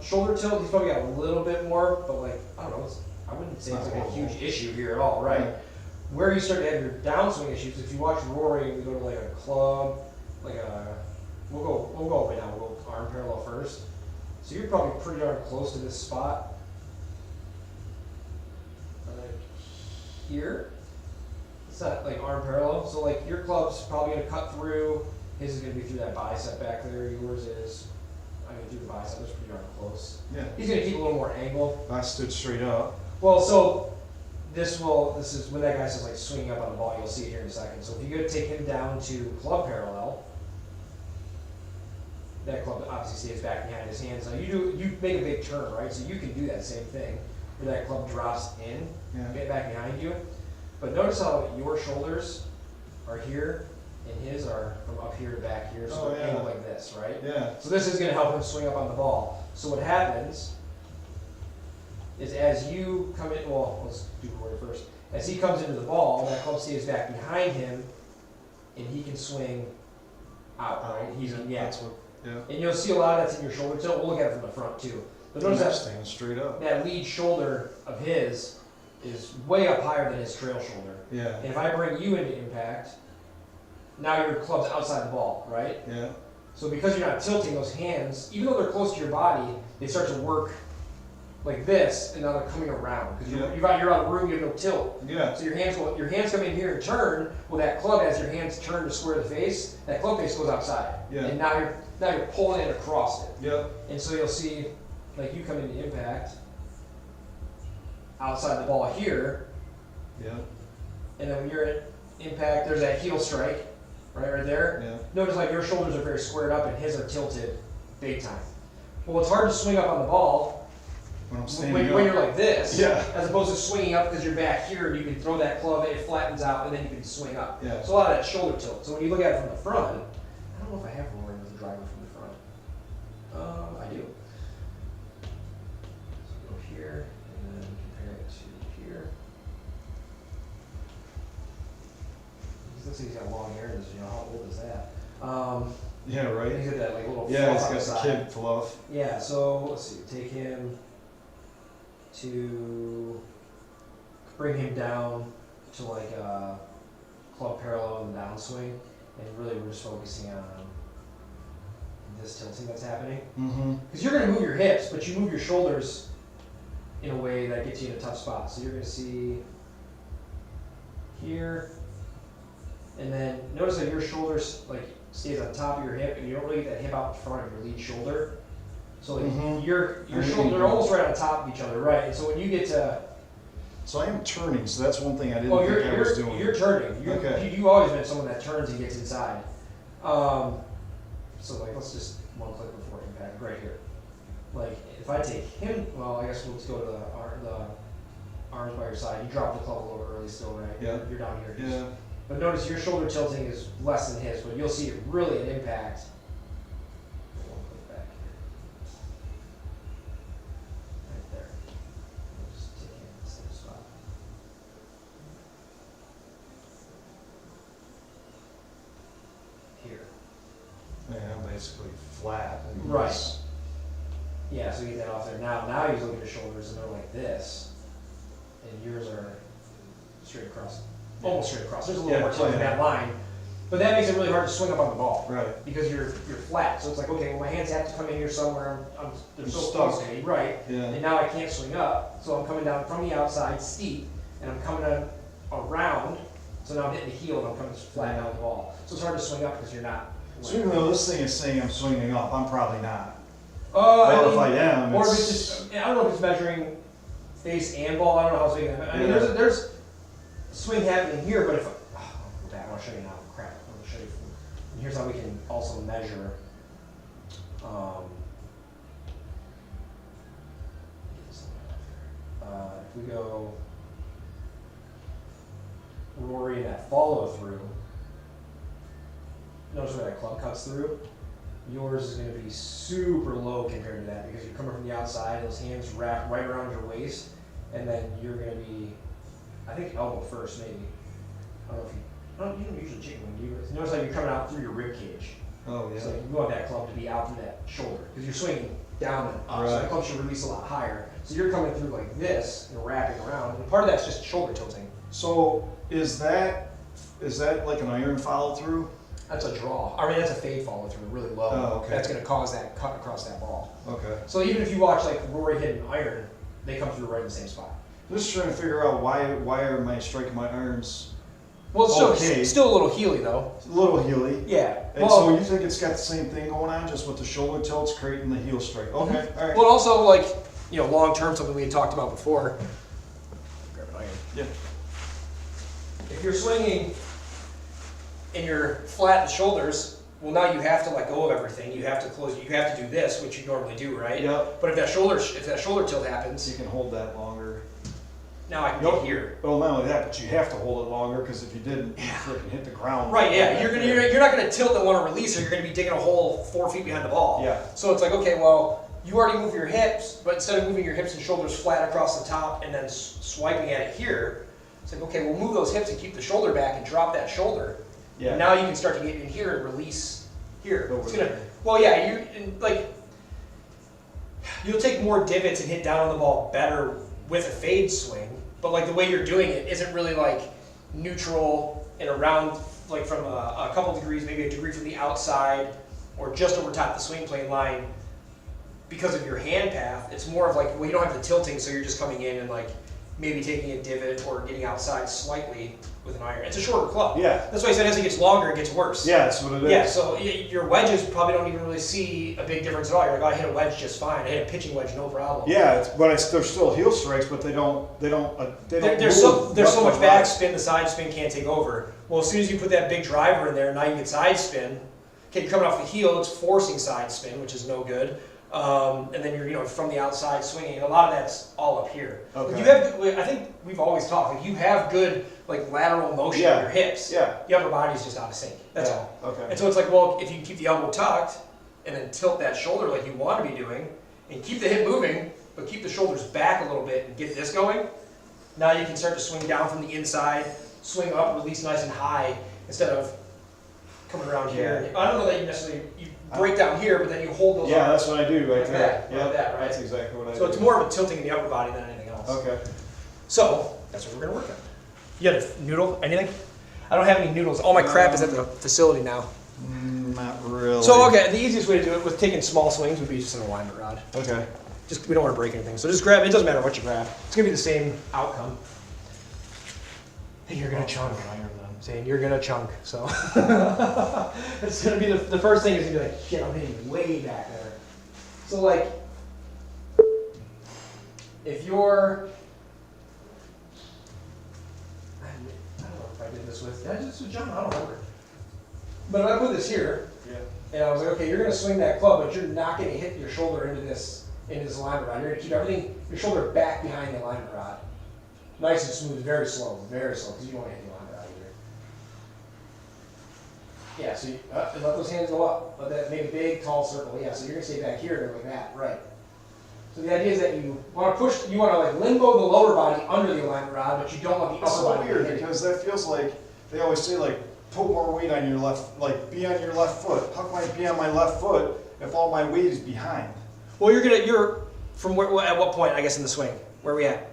[SPEAKER 2] Shoulder tilt, he's probably got a little bit more, but like, I don't know, I wouldn't say it's like a huge issue here at all, right?
[SPEAKER 1] Yeah.
[SPEAKER 2] Where you start to have your downswing issues, if you watch Rory, we go to like a club, we'll go right now, we'll go arm parallel first. So you're probably pretty darn close to this spot. Like here. It's not like arm parallel, so like your club's probably gonna cut through, his is gonna be through that bicep back there, yours is, I'm gonna do the bicep, that's pretty darn close.
[SPEAKER 1] Yeah.
[SPEAKER 2] He's gonna keep a little more angle.
[SPEAKER 1] I stood straight up.
[SPEAKER 2] Well, so this is when that guy says like swinging up on the ball, you'll see it here in a second. So if you go take him down to club parallel, that club obviously stays back behind his hands. Now you make a big turn, right? So you can do that same thing, where that club drops in,
[SPEAKER 1] Yeah.
[SPEAKER 2] get back behind you. But notice how your shoulders are here and his are from up here to back here, so
[SPEAKER 1] Oh,
[SPEAKER 2] they're
[SPEAKER 1] yeah.
[SPEAKER 2] angled like this, right?
[SPEAKER 1] Yeah.
[SPEAKER 2] So this is gonna help him swing up on the ball. So what happens is as you come in, well, let's do Rory first. As he comes into the ball, that club stays back behind him and he can swing out, right?
[SPEAKER 1] That's what, yeah.
[SPEAKER 2] And you'll see a lot of that's in your shoulder tilt. We'll look at it from the front too. But notice
[SPEAKER 1] I'm
[SPEAKER 2] that
[SPEAKER 1] standing straight up.
[SPEAKER 2] that lead shoulder of his is way up higher than his trail shoulder.
[SPEAKER 1] Yeah.
[SPEAKER 2] And if I bring you into impact, now your club's outside the ball, right?
[SPEAKER 1] Yeah.
[SPEAKER 2] So because you're not tilting those hands, even though they're close to your body, they start to work like this, and now they're coming around because
[SPEAKER 1] Yeah.
[SPEAKER 2] you're out of room, you have no tilt.
[SPEAKER 1] Yeah.
[SPEAKER 2] So your hands come in here and turn. Well, that club, as your hands turn to square the face, that club face goes outside.
[SPEAKER 1] Yeah.
[SPEAKER 2] And now you're pulling it across it.
[SPEAKER 1] Yep.
[SPEAKER 2] And so you'll see, like you come into impact outside the ball here,
[SPEAKER 1] Yeah.
[SPEAKER 2] and then when you're at impact, there's that heel strike, right there.
[SPEAKER 1] Yeah.
[SPEAKER 2] Notice like your shoulders are very squared up and his are tilted big time. Well, it's hard to swing up on the ball
[SPEAKER 1] When I'm
[SPEAKER 2] when,
[SPEAKER 1] standing
[SPEAKER 2] when
[SPEAKER 1] up.
[SPEAKER 2] you're like this,
[SPEAKER 1] Yeah.
[SPEAKER 2] as opposed to swinging up because you're back here and you can throw that club, it flattens out, and then you can swing up.
[SPEAKER 1] Yeah.
[SPEAKER 2] So a lot of that shoulder tilt. So when you look at it from the front, I don't know if I have Rory with the driver from the front. I do. So go here and then compare it to here. He looks like he's got long hair. You know, how old is that?
[SPEAKER 1] Yeah, right?
[SPEAKER 2] He's got that like little
[SPEAKER 1] Yeah,
[SPEAKER 2] fluff
[SPEAKER 1] he's got
[SPEAKER 2] on
[SPEAKER 1] the
[SPEAKER 2] side.
[SPEAKER 1] kid fluff.
[SPEAKER 2] Yeah, so let's see, take him to bring him down to like club parallel in the downswing, and really we're just focusing on this tilting that's happening.
[SPEAKER 1] Mm-hmm.
[SPEAKER 2] Because you're going to move your hips, but you move your shoulders in a way that gets you in a tough spot. So you're going to see here, and then notice that your shoulders like stays on top of your hip, and you don't really get that hip out in front of your lead shoulder. So like
[SPEAKER 1] Mhm.
[SPEAKER 2] your shoulders are almost right on top of each other, right? And so when you get to
[SPEAKER 1] So I am turning, so that's one thing I didn't
[SPEAKER 2] oh,
[SPEAKER 1] think I was doing.
[SPEAKER 2] you're turning.
[SPEAKER 1] Okay.
[SPEAKER 2] You've always been someone that turns and gets inside. So like let's just one click before impact right here. Like if I take him, well I guess we'll just go to the arms by your side. You dropped the club a little early still, right?
[SPEAKER 1] Yeah.
[SPEAKER 2] You're down here.
[SPEAKER 1] Yeah.
[SPEAKER 2] But notice your shoulder tilting is less than his, but you'll see it really at impact. One click back here. Right there. We'll just take him in the same spot. Here.
[SPEAKER 1] Yeah, I'm basically flat. and
[SPEAKER 2] Right.
[SPEAKER 1] it's-
[SPEAKER 2] Yeah, so you get that off there. Now you look at your shoulders and they're like this, and yours are straight across, almost straight across. There's a little
[SPEAKER 1] Yeah,
[SPEAKER 2] more tilt in
[SPEAKER 1] yeah.
[SPEAKER 2] that line, but that makes it really hard to swing up on the ball.
[SPEAKER 1] Right.
[SPEAKER 2] Because you're flat. So it's like, okay, well my hands have to come in here somewhere. They're
[SPEAKER 1] I'm
[SPEAKER 2] so
[SPEAKER 1] stuck.
[SPEAKER 2] close to me, right?
[SPEAKER 1] Yeah.
[SPEAKER 2] And now I can't swing up, so I'm coming down from the outside steep, and I'm coming around. So now I'm hitting the heel and I'm coming flat down the ball. So it's hard to swing up because you're not.
[SPEAKER 1] So even though this thing is saying I'm swinging up, I'm probably not.
[SPEAKER 2] I
[SPEAKER 1] Or
[SPEAKER 2] mean,
[SPEAKER 1] if I am,
[SPEAKER 2] or if
[SPEAKER 1] it's...
[SPEAKER 2] it's just, I don't know if it's measuring face and ball. I don't know how swinging. I mean,
[SPEAKER 1] Yeah.
[SPEAKER 2] there's swing happening here, but if go back, I'll show you now. Crap, I'll show you. And here's how we can also measure. If we go Rory and that follow through, notice where that club cuts through? Yours is going to be super low compared to that because you're coming from the outside, those hands wrap right around your waist, and then you're going to be, I think, elbow first maybe. I don't know if you don't usually chicken wing, do you? Notice how you're coming out through your rib cage.
[SPEAKER 1] Oh, yeah.
[SPEAKER 2] So you want that club to be out through that shoulder because you're swinging down and up. So
[SPEAKER 1] Right.
[SPEAKER 2] that club should release a lot higher. So you're coming through like this and wrapping around. And part of that's just shoulder tilting.
[SPEAKER 1] So is that like an iron follow through?
[SPEAKER 2] That's a draw. I mean, that's a fade follow through, really low.
[SPEAKER 1] Oh, okay.
[SPEAKER 2] That's going to cause that cut across that ball.
[SPEAKER 1] Okay.
[SPEAKER 2] So even if you watch like Rory hit an iron, they come through right in the same spot.
[SPEAKER 1] Just trying to figure out why are my striking my irons
[SPEAKER 2] Well, it's
[SPEAKER 1] Okay.
[SPEAKER 2] still a little heely though.
[SPEAKER 1] a little heely?
[SPEAKER 2] Yeah.
[SPEAKER 1] And
[SPEAKER 2] Well,
[SPEAKER 1] so you think it's got the same thing going on, just with the shoulder tilts creating the heel strike? Okay, all right.
[SPEAKER 2] well, also like, you know, long term, something we had talked about before. Grab an iron.
[SPEAKER 1] Yeah.
[SPEAKER 2] If you're swinging and you're flat at the shoulders, well, now you have to let go of everything. You have to close. You have to do this, which you normally do, right?
[SPEAKER 1] Yep.
[SPEAKER 2] But if that shoulder tilt happens,
[SPEAKER 1] You can hold that longer.
[SPEAKER 2] now I can get here.
[SPEAKER 1] Well, not only that, but you have to hold it longer because if you didn't, you freaking hit the ground.
[SPEAKER 2] Right, yeah. You're not gonna tilt and want to release, or you're gonna be digging a hole 4 feet behind the ball.
[SPEAKER 1] Yeah.
[SPEAKER 2] So it's like, okay, well, you already move your hips, but instead of moving your hips and shoulders flat across the top and then swiping at it here, it's like, okay, we'll move those hips and keep the shoulder back and drop that shoulder.
[SPEAKER 1] Yeah.
[SPEAKER 2] And now you can start to get in here and release here.
[SPEAKER 1] Over
[SPEAKER 2] It's gonna,
[SPEAKER 1] there.
[SPEAKER 2] well, yeah, you'll take more divots and hit down on the ball better with a fade swing, but like the way you're doing it isn't really like neutral and around, like from a couple degrees, maybe a degree from the outside or just over top the swing plane line because of your hand path. It's more of like, well, you don't have the tilting, so you're just coming in and like maybe taking a divot or getting outside slightly with an iron. It's a shorter club.
[SPEAKER 1] Yeah.
[SPEAKER 2] That's why I said as it gets longer, it gets worse.
[SPEAKER 1] Yeah, that's what it is.
[SPEAKER 2] Yeah, so your wedges probably don't even really see a big difference at all. You're like, oh, I hit a wedge just fine. I hit a pitching wedge, no problem.
[SPEAKER 1] Yeah, but they're still heel strikes, but they don't
[SPEAKER 2] There's so much backspin, the side spin can't take over. Well, as soon as you put that big driver in there, now you get side spin. Okay, you're coming off the heel, it's forcing side spin, which is no good. And then you're from the outside swinging. And a lot of that's all up here.
[SPEAKER 1] Okay.
[SPEAKER 2] You have, I think we've always talked. Like you have good like lateral motion in your hips.
[SPEAKER 1] Yeah.
[SPEAKER 2] The upper body's just out of sync. That's all.
[SPEAKER 1] Okay.
[SPEAKER 2] And so it's like, well, if you can keep the elbow tucked and then tilt that shoulder like you want to be doing, and keep the hip moving, but keep the shoulders back a little bit and get this going, now you can start to swing down from the inside, swing up, release nice and high instead of coming around here. I don't know that you necessarily you break down here, but then you hold those.
[SPEAKER 1] Yeah,
[SPEAKER 2] arms
[SPEAKER 1] that's what I do right
[SPEAKER 2] like
[SPEAKER 1] there.
[SPEAKER 2] that,
[SPEAKER 1] Yeah,
[SPEAKER 2] like that, right?
[SPEAKER 1] That's exactly what I do.
[SPEAKER 2] So it's more of a tilting in the upper body than anything else.
[SPEAKER 1] Okay.
[SPEAKER 2] So that's what we're gonna work on. You got a noodle? Anything? I don't have any noodles. All my crap is at the facility now.
[SPEAKER 1] Not really.
[SPEAKER 2] So okay, the easiest way to do it with taking small swings would be just an alignment rod.
[SPEAKER 1] Okay.
[SPEAKER 2] Just we don't want to break anything, so just grab. It doesn't matter what you grab. It's gonna be the same outcome. And you're gonna chunk. I'm saying you're gonna chunk. So it's gonna be the first thing is gonna be like, shit, I'm hitting way back there. So like, if you're, I don't know if I did this with. Did I do this with John? I don't remember. But if I put this here.
[SPEAKER 1] Yeah.
[SPEAKER 2] And I was like, okay, you're going to swing that club, but you're not going to hit your shoulder into this alignment rod. You're going to keep everything, your shoulder back behind the alignment rod. Nice and smooth, very slow, because you don't want to hit the alignment rod either. Yeah, so you, and let those hands go up. Let that make a big, tall circle. Yeah, so you're going to stay back here like that, right. So the idea is that you want to push, you want to like limbo the lower body under the alignment rod, but you don't want the
[SPEAKER 1] It's
[SPEAKER 2] upper
[SPEAKER 1] so
[SPEAKER 2] body
[SPEAKER 1] weird
[SPEAKER 2] to hit it.
[SPEAKER 1] because that feels like they always say like put more weight on your left, like be on your left foot. How can I be on my left foot if all my weight is behind?
[SPEAKER 2] Well, you're from where, at what point, I guess, in the swing? Where are we at?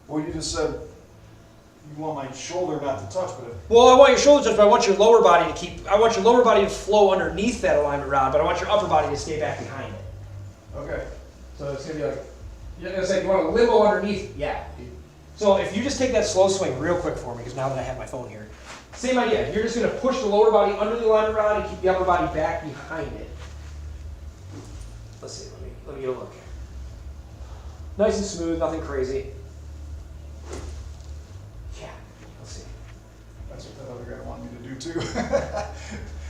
[SPEAKER 1] Well, you just said you want my shoulder not to touch, but
[SPEAKER 2] Well, I want your shoulder touch, but I want your lower body to keep. I want your lower body to flow underneath that alignment rod, but I want your upper body to stay back behind it.
[SPEAKER 1] okay.
[SPEAKER 2] So it's gonna be like, you're gonna say you want to limbo underneath. Yeah. So if you just take that slow swing real quick for me, because now that I have my phone here, same idea. You're just gonna push the lower body under the alignment rod and keep the upper body back behind it. Let's see. Let me get a look. Nice and smooth, nothing crazy. Yeah. Let's see.
[SPEAKER 1] That's what that other guy wanted me to do too.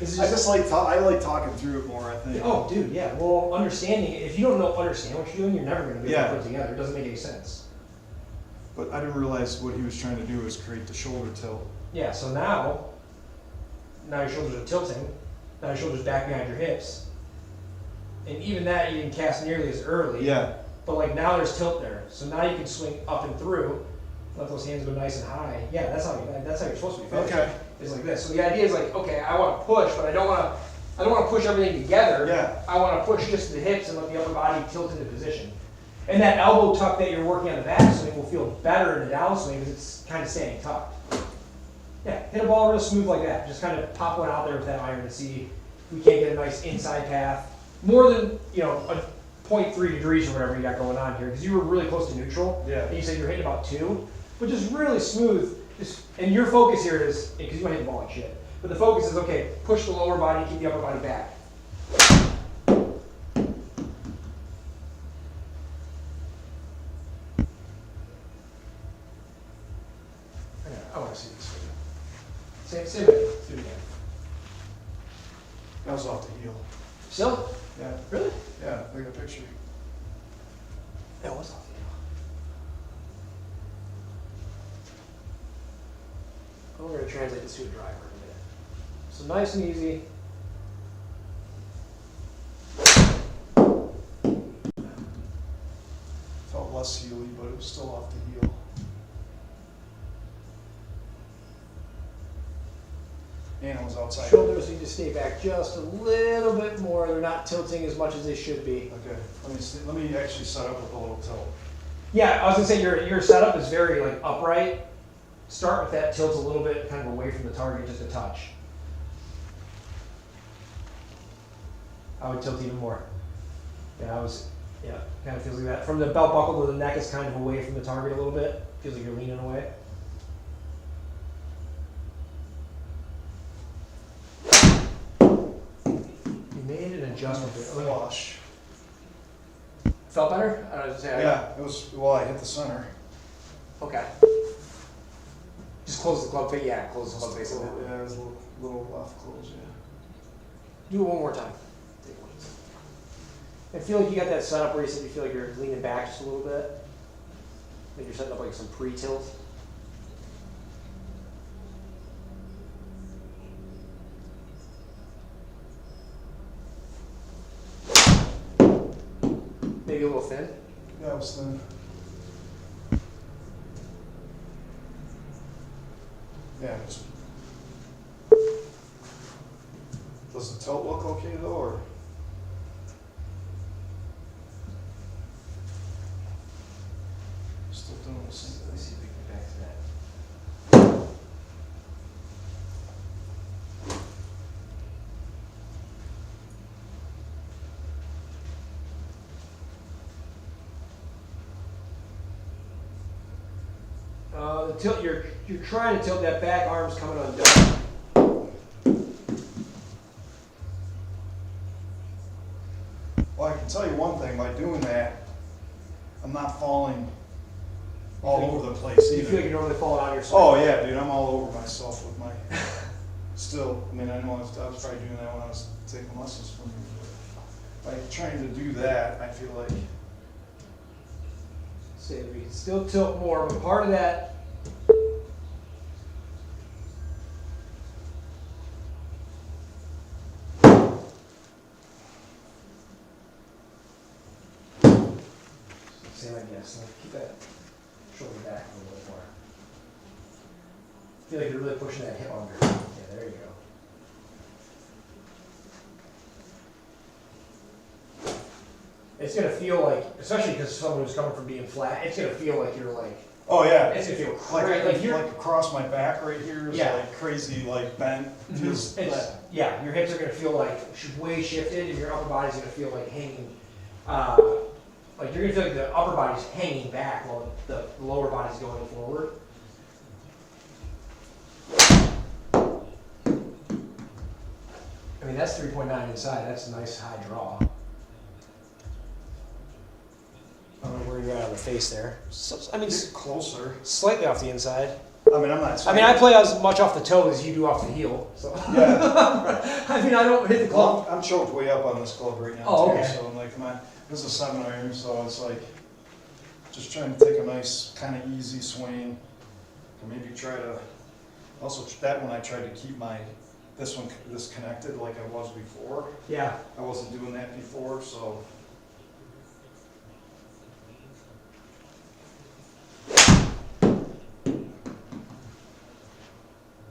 [SPEAKER 2] This is
[SPEAKER 1] I just like I like talking through it more. I think.
[SPEAKER 2] Oh, dude, yeah. Well, understanding it. If you don't understand what you're doing, you're never going to be able to put it together. It doesn't make any sense.
[SPEAKER 1] But I didn't realize what he was trying to do was create the shoulder tilt.
[SPEAKER 2] Yeah, so now your shoulders are tilting. Now your shoulders back behind your hips. And even that you didn't cast nearly as early.
[SPEAKER 1] Yeah.
[SPEAKER 2] But like now there's tilt there. So now you can swing up and through. Let those hands go nice and high. Yeah, that's how you're supposed to be finishing.
[SPEAKER 1] Okay.
[SPEAKER 2] It's like this. So the idea is like, okay, I want to push, but I don't want to push everything together.
[SPEAKER 1] Yeah.
[SPEAKER 2] I want to push just the hips and let the upper body tilt into position. And that elbow tuck that you're working on the back swing will feel better in the downswing because it's kind of staying tucked. Yeah, hit a ball real smooth like that. Just kind of pop one out there with that iron to see if we can't get a nice inside path. More than, a 0.3 degrees or whatever you got going on here, because you were really close to neutral.
[SPEAKER 1] Yeah.
[SPEAKER 2] And you said you're hitting about 2, but just really smooth. And your focus here is, because you want to hit the ball like shit, but the focus is, okay, push the lower body, keep the upper body back. I want to see this video. Same video. Do it again.
[SPEAKER 1] That was off the heel.
[SPEAKER 2] Still?
[SPEAKER 1] Yeah.
[SPEAKER 2] Really?
[SPEAKER 1] Yeah, look at the picture.
[SPEAKER 2] That was off the heel. We're going to translate this to a driver in a minute. So nice and easy.
[SPEAKER 1] Felt less heely, but it was still off the heel. And it was outside.
[SPEAKER 2] Shoulders need to stay back just a little bit more. They're not tilting as much as they should be.
[SPEAKER 1] Okay, let me see. Let me actually set up with a little tilt.
[SPEAKER 2] Yeah, I was gonna say your setup is very like upright. Start with that tilt a little bit, kind of away from the target, just a touch. I would tilt even more. Yeah, kind of feels like that. From the belt buckle to the neck is kind of away from the target a little bit. Feels like you're leaning away. You made an adjustment there.
[SPEAKER 1] Flush.
[SPEAKER 2] Felt better? I don't know.
[SPEAKER 1] Yeah, it was, well, I hit the center.
[SPEAKER 2] Okay. Just close the club face. Yeah, close the club face a little bit.
[SPEAKER 1] Yeah, it was a little off close, yeah.
[SPEAKER 2] Do it one more time. I feel like you got that setup where you said you feel like you're leaning back just a little bit. Like you're setting up like some pre-tilt. Maybe a little thin.
[SPEAKER 1] Yeah, it was thin. Yeah, just. Does the tilt look okay though, or? Still doing the same
[SPEAKER 2] Let's see
[SPEAKER 1] thing.
[SPEAKER 2] if we can get back to that. The tilt, you're trying to tilt that back arm's coming undone.
[SPEAKER 1] Well, I can tell you one thing, by doing that, I'm not falling all over the place
[SPEAKER 2] You
[SPEAKER 1] either.
[SPEAKER 2] feel like you're normally falling on your side.
[SPEAKER 1] Oh yeah, dude, I'm all over myself with my, still, I mean, I know I was probably doing that when I was taking lessons from you, but by trying to do that, I feel like,
[SPEAKER 2] Say we can still tilt more, but part of that. Same idea, so keep that shoulder back a little bit more. Feel like you're really pushing that hip under. Yeah, there you go. It's gonna feel like, especially because someone who's coming from being flat, it's gonna feel like you're like,
[SPEAKER 1] oh yeah.
[SPEAKER 2] it's gonna feel
[SPEAKER 1] Like,
[SPEAKER 2] crazy. Like you're,
[SPEAKER 1] like across my back right here is
[SPEAKER 2] Yeah.
[SPEAKER 1] like crazy, like bent. Feels
[SPEAKER 2] yeah, your hips are gonna feel like way shifted, and your upper body's gonna feel like hanging. Like you're gonna feel like the upper body's hanging back while the lower body's going forward. I mean, that's 3.9 inside. That's a nice high draw. I don't know where you're at on the face there. So, I mean,
[SPEAKER 1] Get closer.
[SPEAKER 2] slightly off the inside.
[SPEAKER 1] I mean, I'm not.
[SPEAKER 2] I mean, I play as much off the toe as you do off the heel. So
[SPEAKER 1] Yeah.
[SPEAKER 2] I mean, I don't hit the club.
[SPEAKER 1] Well, I'm choked way up on this club right now
[SPEAKER 2] Oh,
[SPEAKER 1] too.
[SPEAKER 2] okay.
[SPEAKER 1] So I'm like, come on, this is a 7 iron, so it's like, Just trying to take a nice, kind of easy swing, and maybe try to, also that one I tried to keep this connected like I was before.
[SPEAKER 2] Yeah.
[SPEAKER 1] I wasn't doing that before, so.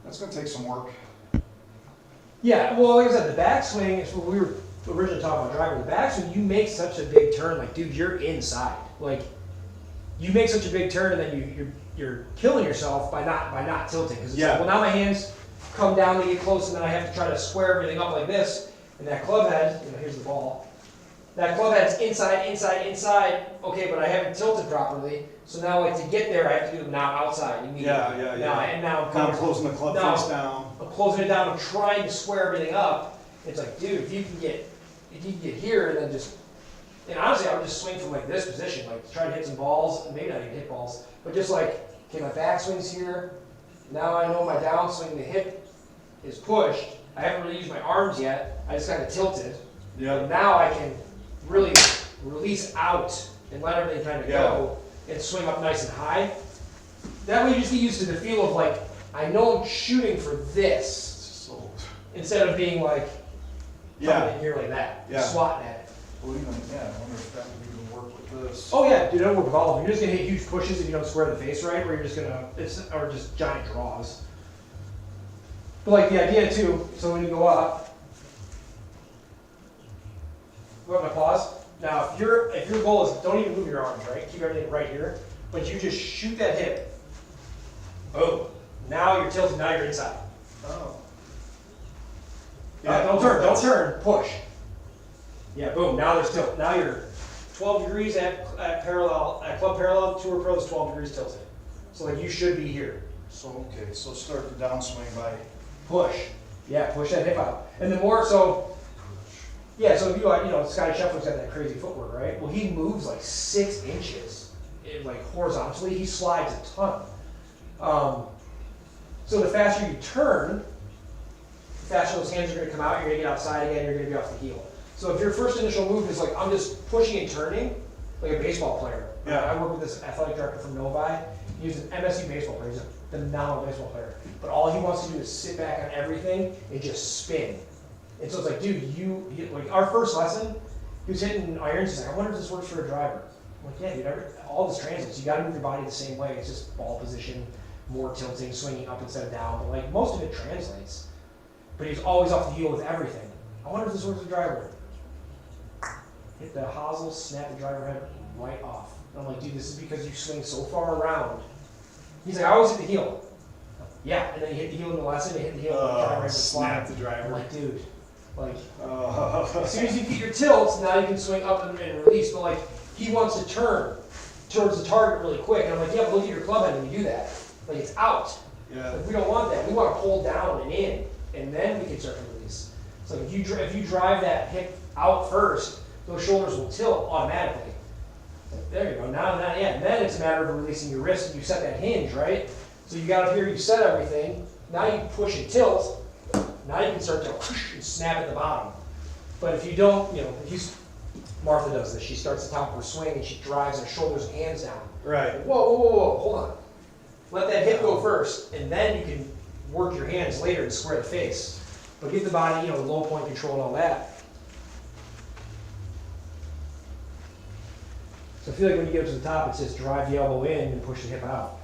[SPEAKER 1] That's gonna take some work.
[SPEAKER 2] Yeah, well, like I said, the backswing is what we were originally talking about driving. The backswing, you make such a big turn, like, dude, you're inside. Like, you make such a big turn, and then you're killing yourself by not tilting. Because it's like, well, now my hands come down to get close, and then I have to try to square everything up like this. And that club head, here's the ball. That club head's inside, inside, inside. Okay, but I haven't tilted properly. So now, like, to get there, I have to do it now outside immediately.
[SPEAKER 1] Yeah.
[SPEAKER 2] Now
[SPEAKER 1] I'm closing the club face down.
[SPEAKER 2] I'm closing it down. I'm trying to square everything up. It's like, dude, if you can get here and then just, and honestly, I would just swing from like this position, like try to hit some balls, and maybe not even hit balls, but just like, okay, my backswing's here. Now I know my downswing, the hip is pushed. I haven't really used my arms yet. I just kind of tilted.
[SPEAKER 1] Yeah.
[SPEAKER 2] And now I can really release out and let everything kind of go and swing up nice and high. That way you just get used to the feel of like, I know I'm shooting for this, instead of being like, coming in here like that, swatting at it.
[SPEAKER 1] Well, even, I wonder if that would even work with this.
[SPEAKER 2] Oh yeah, dude, that'll work with all of them. You're just gonna hit huge pushes if you don't square the face right, or you're just gonna, or just giant draws. But like the idea too, so when you go up, my pause. Now, if your goal is, don't even move your arms, right? Keep everything right here, but you just shoot that hip. Boom. Now you're tilted, now you're inside.
[SPEAKER 1] Oh.
[SPEAKER 2] Don't turn, push. Yeah, boom, now there's tilt. Now you're 12 degrees at club parallel, tour pros 12 degrees tilted. So like you should be here.
[SPEAKER 1] So, okay, so start the downswing by.
[SPEAKER 2] Push. Yeah, push that hip out. And the more, so if you, Scotty Scheffler's got that crazy footwork, right? Well, he moves like 6 inches, like horizontally. He slides a ton. So the faster you turn, the faster those hands are going to come out. You're going to get outside again. You're going to be off the heel. So if your first initial move is like, I'm just pushing and turning, like a baseball player.
[SPEAKER 1] Yeah.
[SPEAKER 2] I work with this athletic director from Novi. He's an MSU baseball player. He's a phenomenal baseball player. But all he wants to do is sit back on everything and just spin. And so it's like, dude, like our first lesson, he was hitting irons. He's like, I wonder if this works for a driver. I'm like, yeah, dude, all this translates. You got to move your body the same way. It's just ball position, more tilting, swinging up instead of down. But like most of it translates. But he's always off the heel with everything. I wonder if this works for a driver. Hit the hosel, snap the driver head right off. And I'm like, dude, this is because you swing so far around. He's like, I always hit the heel. Yeah, and then you hit the heel in the lesson, you hit the heel in the driver head
[SPEAKER 1] snap the driver.
[SPEAKER 2] I'm like, dude, like, as soon as you get your tilts, now you can swing up and release. But like, he wants to turn towards the target really quick. And I'm like, yeah, but look at your club head when you do that. Like, it's out.
[SPEAKER 1] Yeah.
[SPEAKER 2] Like, we don't want that. We want to pull down and in, and then we can start to release. So like, if you drive that hip out first, those shoulders will tilt automatically. There you go. And then it's a matter of releasing your wrist, and you set that hinge, right? So you got up here, you set everything. Now you push and tilt. Now you can start to whoosh and snap at the bottom. But if you don't, Martha does this. She starts the top of her swing and she drives her shoulders and hands down.
[SPEAKER 1] Right.
[SPEAKER 2] Whoa, hold on. Let that hip go first, and then you can work your hands later and square the face. But get the body, the low point control and all that. So I feel like when you get up to the top, it says drive the elbow in and push the hip out.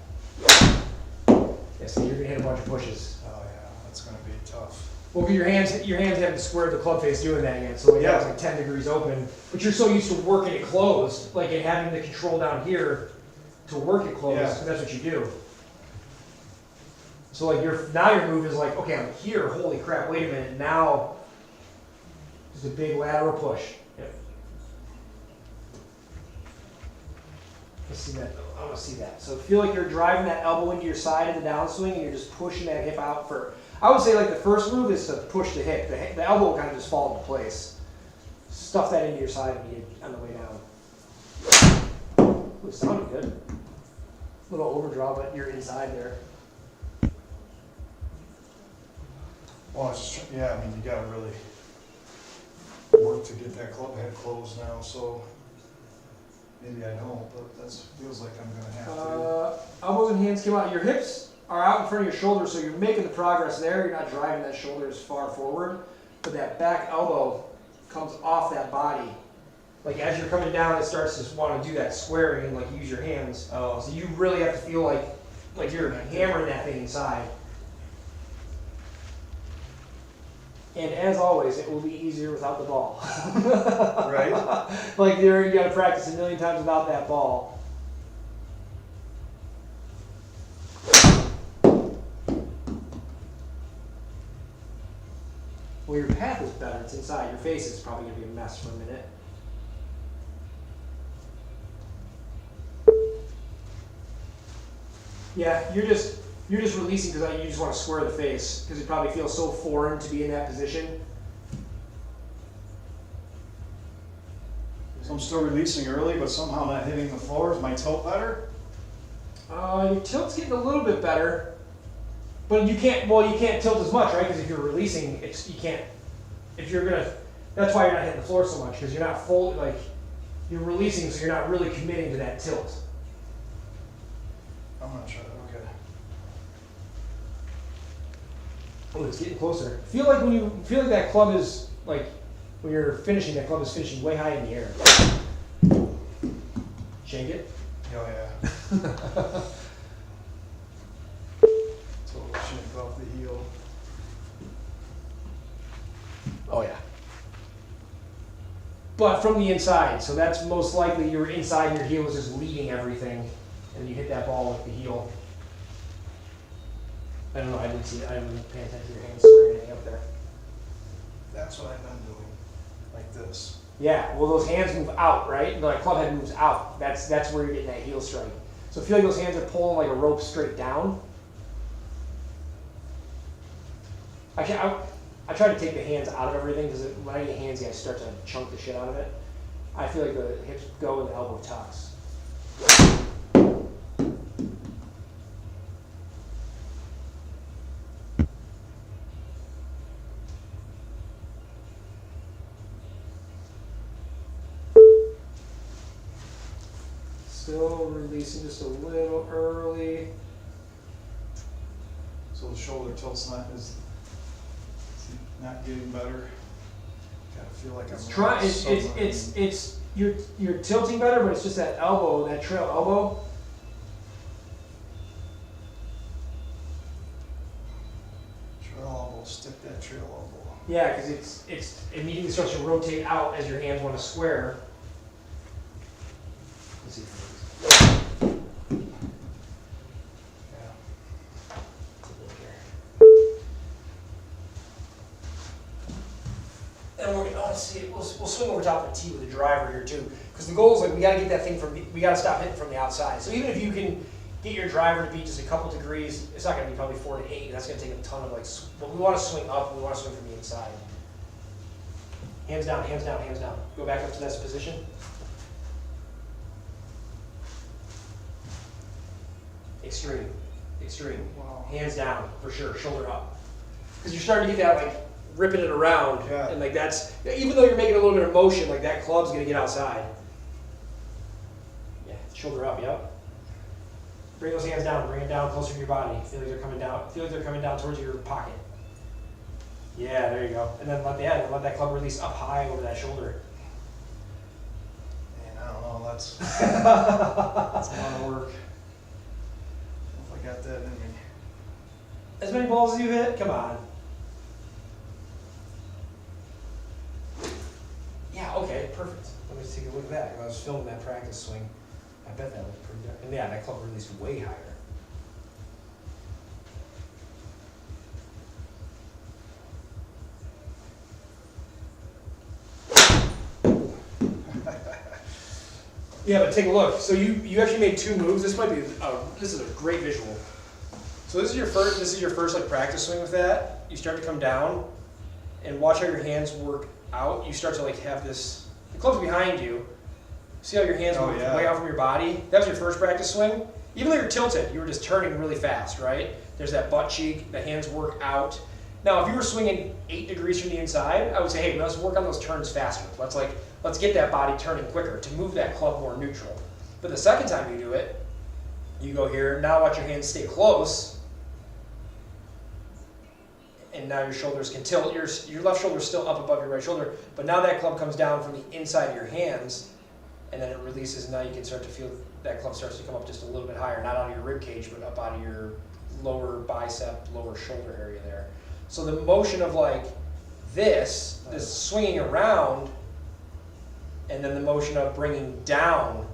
[SPEAKER 2] Yeah, so you're gonna hit a bunch of pushes.
[SPEAKER 1] Oh yeah, that's gonna be tough.
[SPEAKER 2] Well, but your hands haven't squared the club face doing that yet, so it's like 10 degrees open. But you're so used to working it closed, like and having the control down here to work it closed, because that's what you do. So like now your move is like, okay, I'm here, holy crap, wait a minute, now there's a big lateral push. Yep. Let's see that though. I want to see that. So feel like you're driving that elbow into your side of the downswing and you're just pushing that hip out for, I would say like the first move is to push the hip. The elbow will kind of just fall into place. Stuff that into your side on the way down. Ooh, it sounded good. A little overdraw, but you're inside there.
[SPEAKER 1] Well, you gotta really work to get that club head closed now, so. Maybe I don't, but that feels like I'm gonna have to.
[SPEAKER 2] Elbows and hands came out. Your hips are out in front of your shoulders, so you're making the progress there. You're not driving that shoulder as far forward, but that back elbow comes off that body. Like as you're coming down, it starts to want to do that squaring and like use your hands.
[SPEAKER 1] Oh.
[SPEAKER 2] So you really have to feel like you're hammering that thing inside. And as always, it will be easier without the ball.
[SPEAKER 1] Right?
[SPEAKER 2] Like you got to practice a million times without that ball. Well, your path is better. It's inside. Your face is probably going to be a mess for a minute. Yeah, you're just releasing because you just want to square the face because it probably feels so foreign to be in that position.
[SPEAKER 1] So I'm still releasing early, but somehow not hitting the floor. Is my tilt better?
[SPEAKER 2] Your tilt's getting a little bit better, but you can't. Well, you can't tilt as much, right? Because if you're releasing, you can't. If you're gonna, that's why you're not hitting the floor so much because you're not full. Like you're releasing, so you're not really committing to that tilt.
[SPEAKER 1] I'm gonna try that. Okay.
[SPEAKER 2] Oh, it's getting closer. Feel like that club is like when you're finishing. That club is finishing way high in the air. Shake it.
[SPEAKER 1] Oh yeah. Total shake off the heel.
[SPEAKER 2] Oh yeah. But from the inside, so that's most likely you're inside and your heel is just leading everything, and you hit that ball with the heel. I don't know, I didn't see it. I haven't been paying attention to your hands or anything up there.
[SPEAKER 1] That's what I've been doing. Like this.
[SPEAKER 2] Yeah, well those hands move out, right? The club head moves out. That's where you're getting that heel strike. So feel like those hands are pulling like a rope straight down. I try to take the hands out of everything because when I get handsy, I start to chunk the shit out of it. I feel like the hips go and the elbow tucks. Still releasing just a little early.
[SPEAKER 1] So the shoulder tilt's not getting better. Gotta feel like I'm
[SPEAKER 2] You're tilting better, but it's just that elbow, that trail elbow.
[SPEAKER 1] Trail elbow, stick that trail elbow.
[SPEAKER 2] Yeah, because it's immediately starts to rotate out as your hands want to square. Let's see. And we're gonna see. We'll swing over top of the tee with a driver here too, because the goal is like we gotta get that thing we gotta stop hitting from the outside. So even if you can get your driver to be just a couple degrees, it's not gonna be probably 4 to 8. That's gonna take a ton of but we want to swing up. We want to swing from the inside. Hands down, hands down, hands down. Go back up to that position. Extreme, extreme.
[SPEAKER 1] Wow.
[SPEAKER 2] Hands down for sure. Shoulder up, because you're starting to get that like ripping it around,
[SPEAKER 1] yeah.
[SPEAKER 2] And like that's even though you're making a little bit of motion, like that club's gonna get outside. Yeah, shoulder up. Yep. Bring those hands down. Bring it down closer to your body. Feel like they're coming down. Feel like they're coming down towards your pocket. Yeah, there you go. And then let that club release up high over that shoulder.
[SPEAKER 1] Man, I don't know. That's that's a lot of work. If I got that in me.
[SPEAKER 2] As many balls as you hit? Come on. Yeah, okay, perfect. Let me take a look at that. I was filming that practice swing. I bet that looked pretty good. And yeah, that club released way higher. Yeah, but take a look. So you actually made 2 moves. This might be this is a great visual. So this is your first like practice swing with that. You start to come down, and watch how your hands work out. You start to like have this. The club's behind you. See how your hands move way out from your body. That was your first practice swing. Even though you're tilted, you were just turning really fast, right? There's that butt cheek. The hands work out. Now, if you were swinging 8 degrees from the inside, I would say, hey, let's work on those turns faster. Let's get that body turning quicker to move that club more neutral. But the second time you do it, you go here, now watch your hands stay close, and now your shoulders can tilt. Your left shoulder is still up above your right shoulder, but now that club comes down from the inside of your hands, and then it releases, and now you can start to feel that club starts to come up just a little bit higher, not out of your rib cage, but up out of your lower bicep, lower shoulder area there. So the motion of like this swinging around, and then the motion of bringing down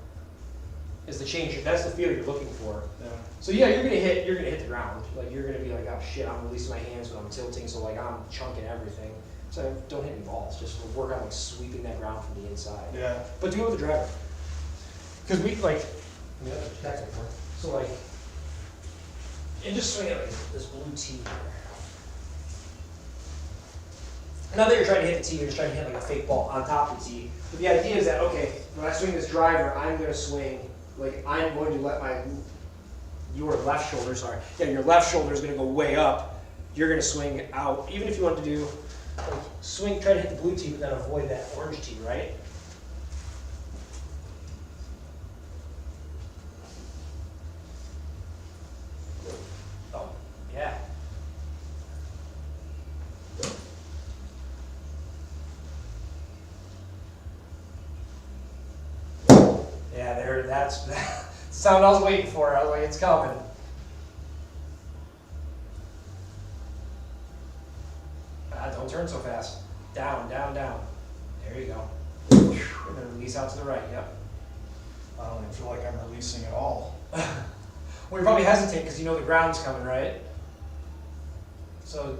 [SPEAKER 2] is the change. That's the feel you're looking for.
[SPEAKER 1] Yeah.
[SPEAKER 2] So yeah, you're gonna hit the ground. Like you're gonna be like, oh shit, I'm releasing my hands when I'm tilting, so like I'm chunking everything. So don't hit any balls. Just work on like sweeping that ground from the inside.
[SPEAKER 1] Yeah.
[SPEAKER 2] But do it with the driver. Because we like, so like, and just swing it like this blue tee here. Not that you're trying to hit the tee, you're just trying to hit like a fake ball on top of the tee. But the idea is that, okay, when I swing this driver, I'm going to swing, like I'm going to let your left shoulder is going to go way up. You're going to swing out. Even if you want to do, like, swing, try to hit the blue tee, but then avoid that orange tee, right? Oh, yeah. Yeah, that's the sound I was waiting for. I was like, it's coming. Don't turn so fast. Down, down, down. There you go. And then release out to the right, yep.
[SPEAKER 1] I don't even feel like I'm releasing at all.
[SPEAKER 2] Well, you're probably hesitating because you know the ground's coming, right? So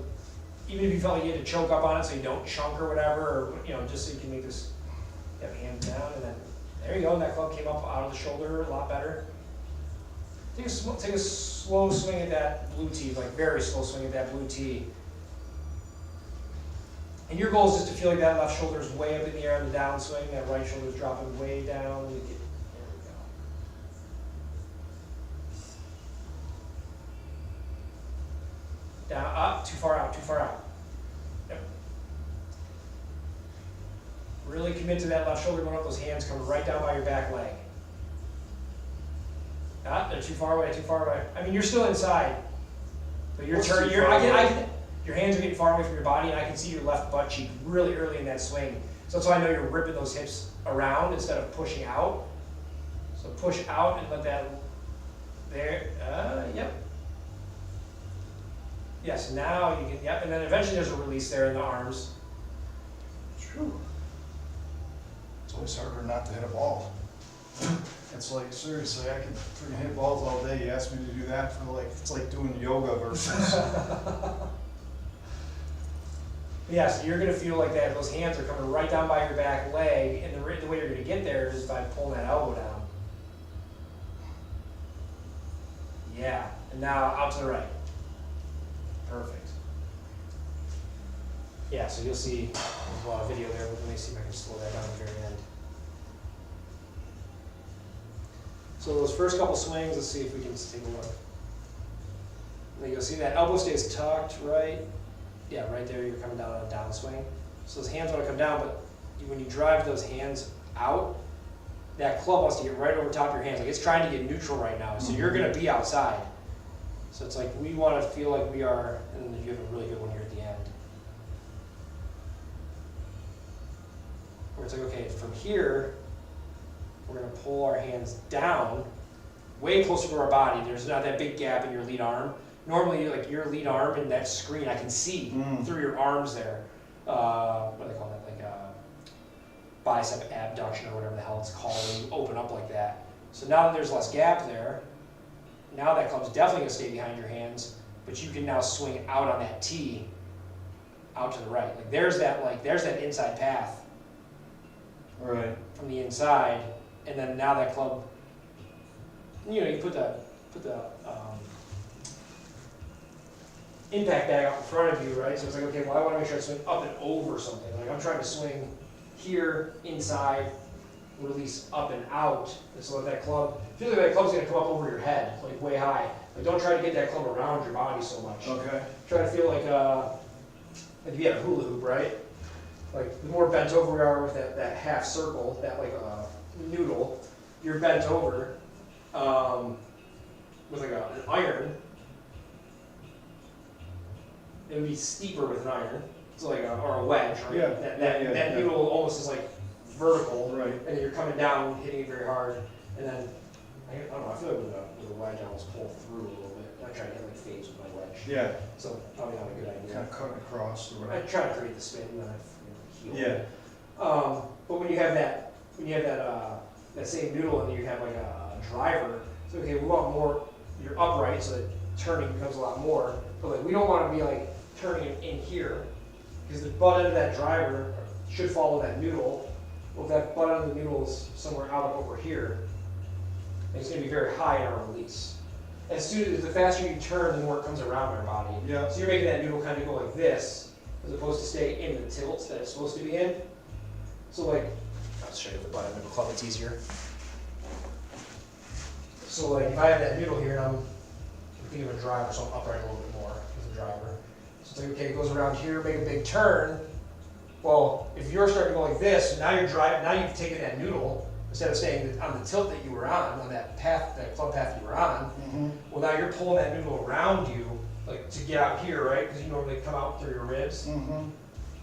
[SPEAKER 2] even if you felt like you had to choke up on it so you don't chunk or whatever, or just so you can make this, hands down, and then there you go. That club came up out of the shoulder a lot better. Take a slow swing at that blue tee, like very slow swing at that blue tee. And your goal is just to feel like that left shoulder is way up in the air on the downswing, that right shoulder is dropping way down. There we go. Down, up, too far out, too far out. Yep. Really commit to that left shoulder going up, those hands coming right down by your back leg. Ah, they're too far away, too far away. I mean, you're still inside, but your hands are getting far away from your body, and I can see your left butt cheek really early in that swing. So that's why I know you're ripping those hips around instead of pushing out. So push out and let that, there, yep. Yes, now you can, yep, and then eventually there's a release there in the arms.
[SPEAKER 1] True. It's always harder not to hit a ball. It's like, seriously, I can freaking hit balls all day. You ask me to do that for like, it's like doing yoga versus.
[SPEAKER 2] Yeah, so you're going to feel like that. Those hands are coming right down by your back leg, and the way you're going to get there is by pulling that elbow down. Yeah, and now out to the right. Perfect. Yeah, so you'll see there's a lot of video there, but let me see if I can slow that down at the very end. So those first couple swings, let's see if we can just take a look. There you go, see that elbow stays tucked, right? Yeah, right there, you're coming down on a downswing. So those hands want to come down, but when you drive those hands out, that club wants to get right over top of your hands. Like it's trying to get neutral right now, so you're going to be outside. So it's like we want to feel like we are, and then you have a really good one here at the end. Where it's like, okay, from here, we're going to pull our hands down, way closer to our body. There's not that big gap in your lead arm. Normally, like your lead arm in that screen, I can see through your arms there. What do they call that? Like bicep abduction or whatever the hell it's called when you open up like that. So now that there's less gap there, now that club's definitely going to stay behind your hands, but you can now swing out on that tee, out to the right. Like there's that inside path.
[SPEAKER 1] Right.
[SPEAKER 2] From the inside, and then now that club, you put the impact bag out in front of you, right? So it's like, okay, well, I want to make sure I swing up and over something. Like I'm trying to swing here, inside, release up and out. And so that club, feel like that club's going to come up over your head, like way high. Like don't try to get that club around your body so much.
[SPEAKER 1] Okay.
[SPEAKER 2] Try to feel like like if you had a hula hoop, right? Like the more bent over we are with that half circle, that like noodle, you're bent over with like an iron. It would be steeper with an iron, so like or a wedge, right?
[SPEAKER 1] Yeah,
[SPEAKER 2] That noodle almost is like vertical,
[SPEAKER 1] Right.
[SPEAKER 2] and then you're coming down, hitting it very hard, and then I don't know. I feel like with a wedge, I almost pull through a little bit. I try to hit like fades with my wedge.
[SPEAKER 1] Yeah,
[SPEAKER 2] So probably not a good idea.
[SPEAKER 1] kind of cutting across or
[SPEAKER 2] I
[SPEAKER 1] whatever.
[SPEAKER 2] try to create the spin, and then I heel.
[SPEAKER 1] Yeah,
[SPEAKER 2] But when you have that same noodle, and you have like a driver, so okay, we want more. You're upright, so that turning becomes a lot more. But like we don't want to be like turning it in here, because the butt end of that driver should follow that noodle. Well, if that butt end of the noodle is somewhere out over here, it's going to be very high in our release. The faster you turn, the more it comes around our body.
[SPEAKER 1] Yeah.
[SPEAKER 2] So you're making that noodle kind of go like this, as opposed to stay in the tilt that it's supposed to be in. So like, I'll show you the butt end of the club, it's easier. So like, if I have that noodle here, and I'm thinking of a driver, so I'm upright a little bit more with the driver. So it's like, okay, it goes around here, make a big turn. Well, if you're starting to go like this, now you've taken that noodle, instead of staying on the tilt that you were on that path, that club path you were on, well now you're pulling that noodle around you, like to get out here, right? Because you normally come out through your ribs.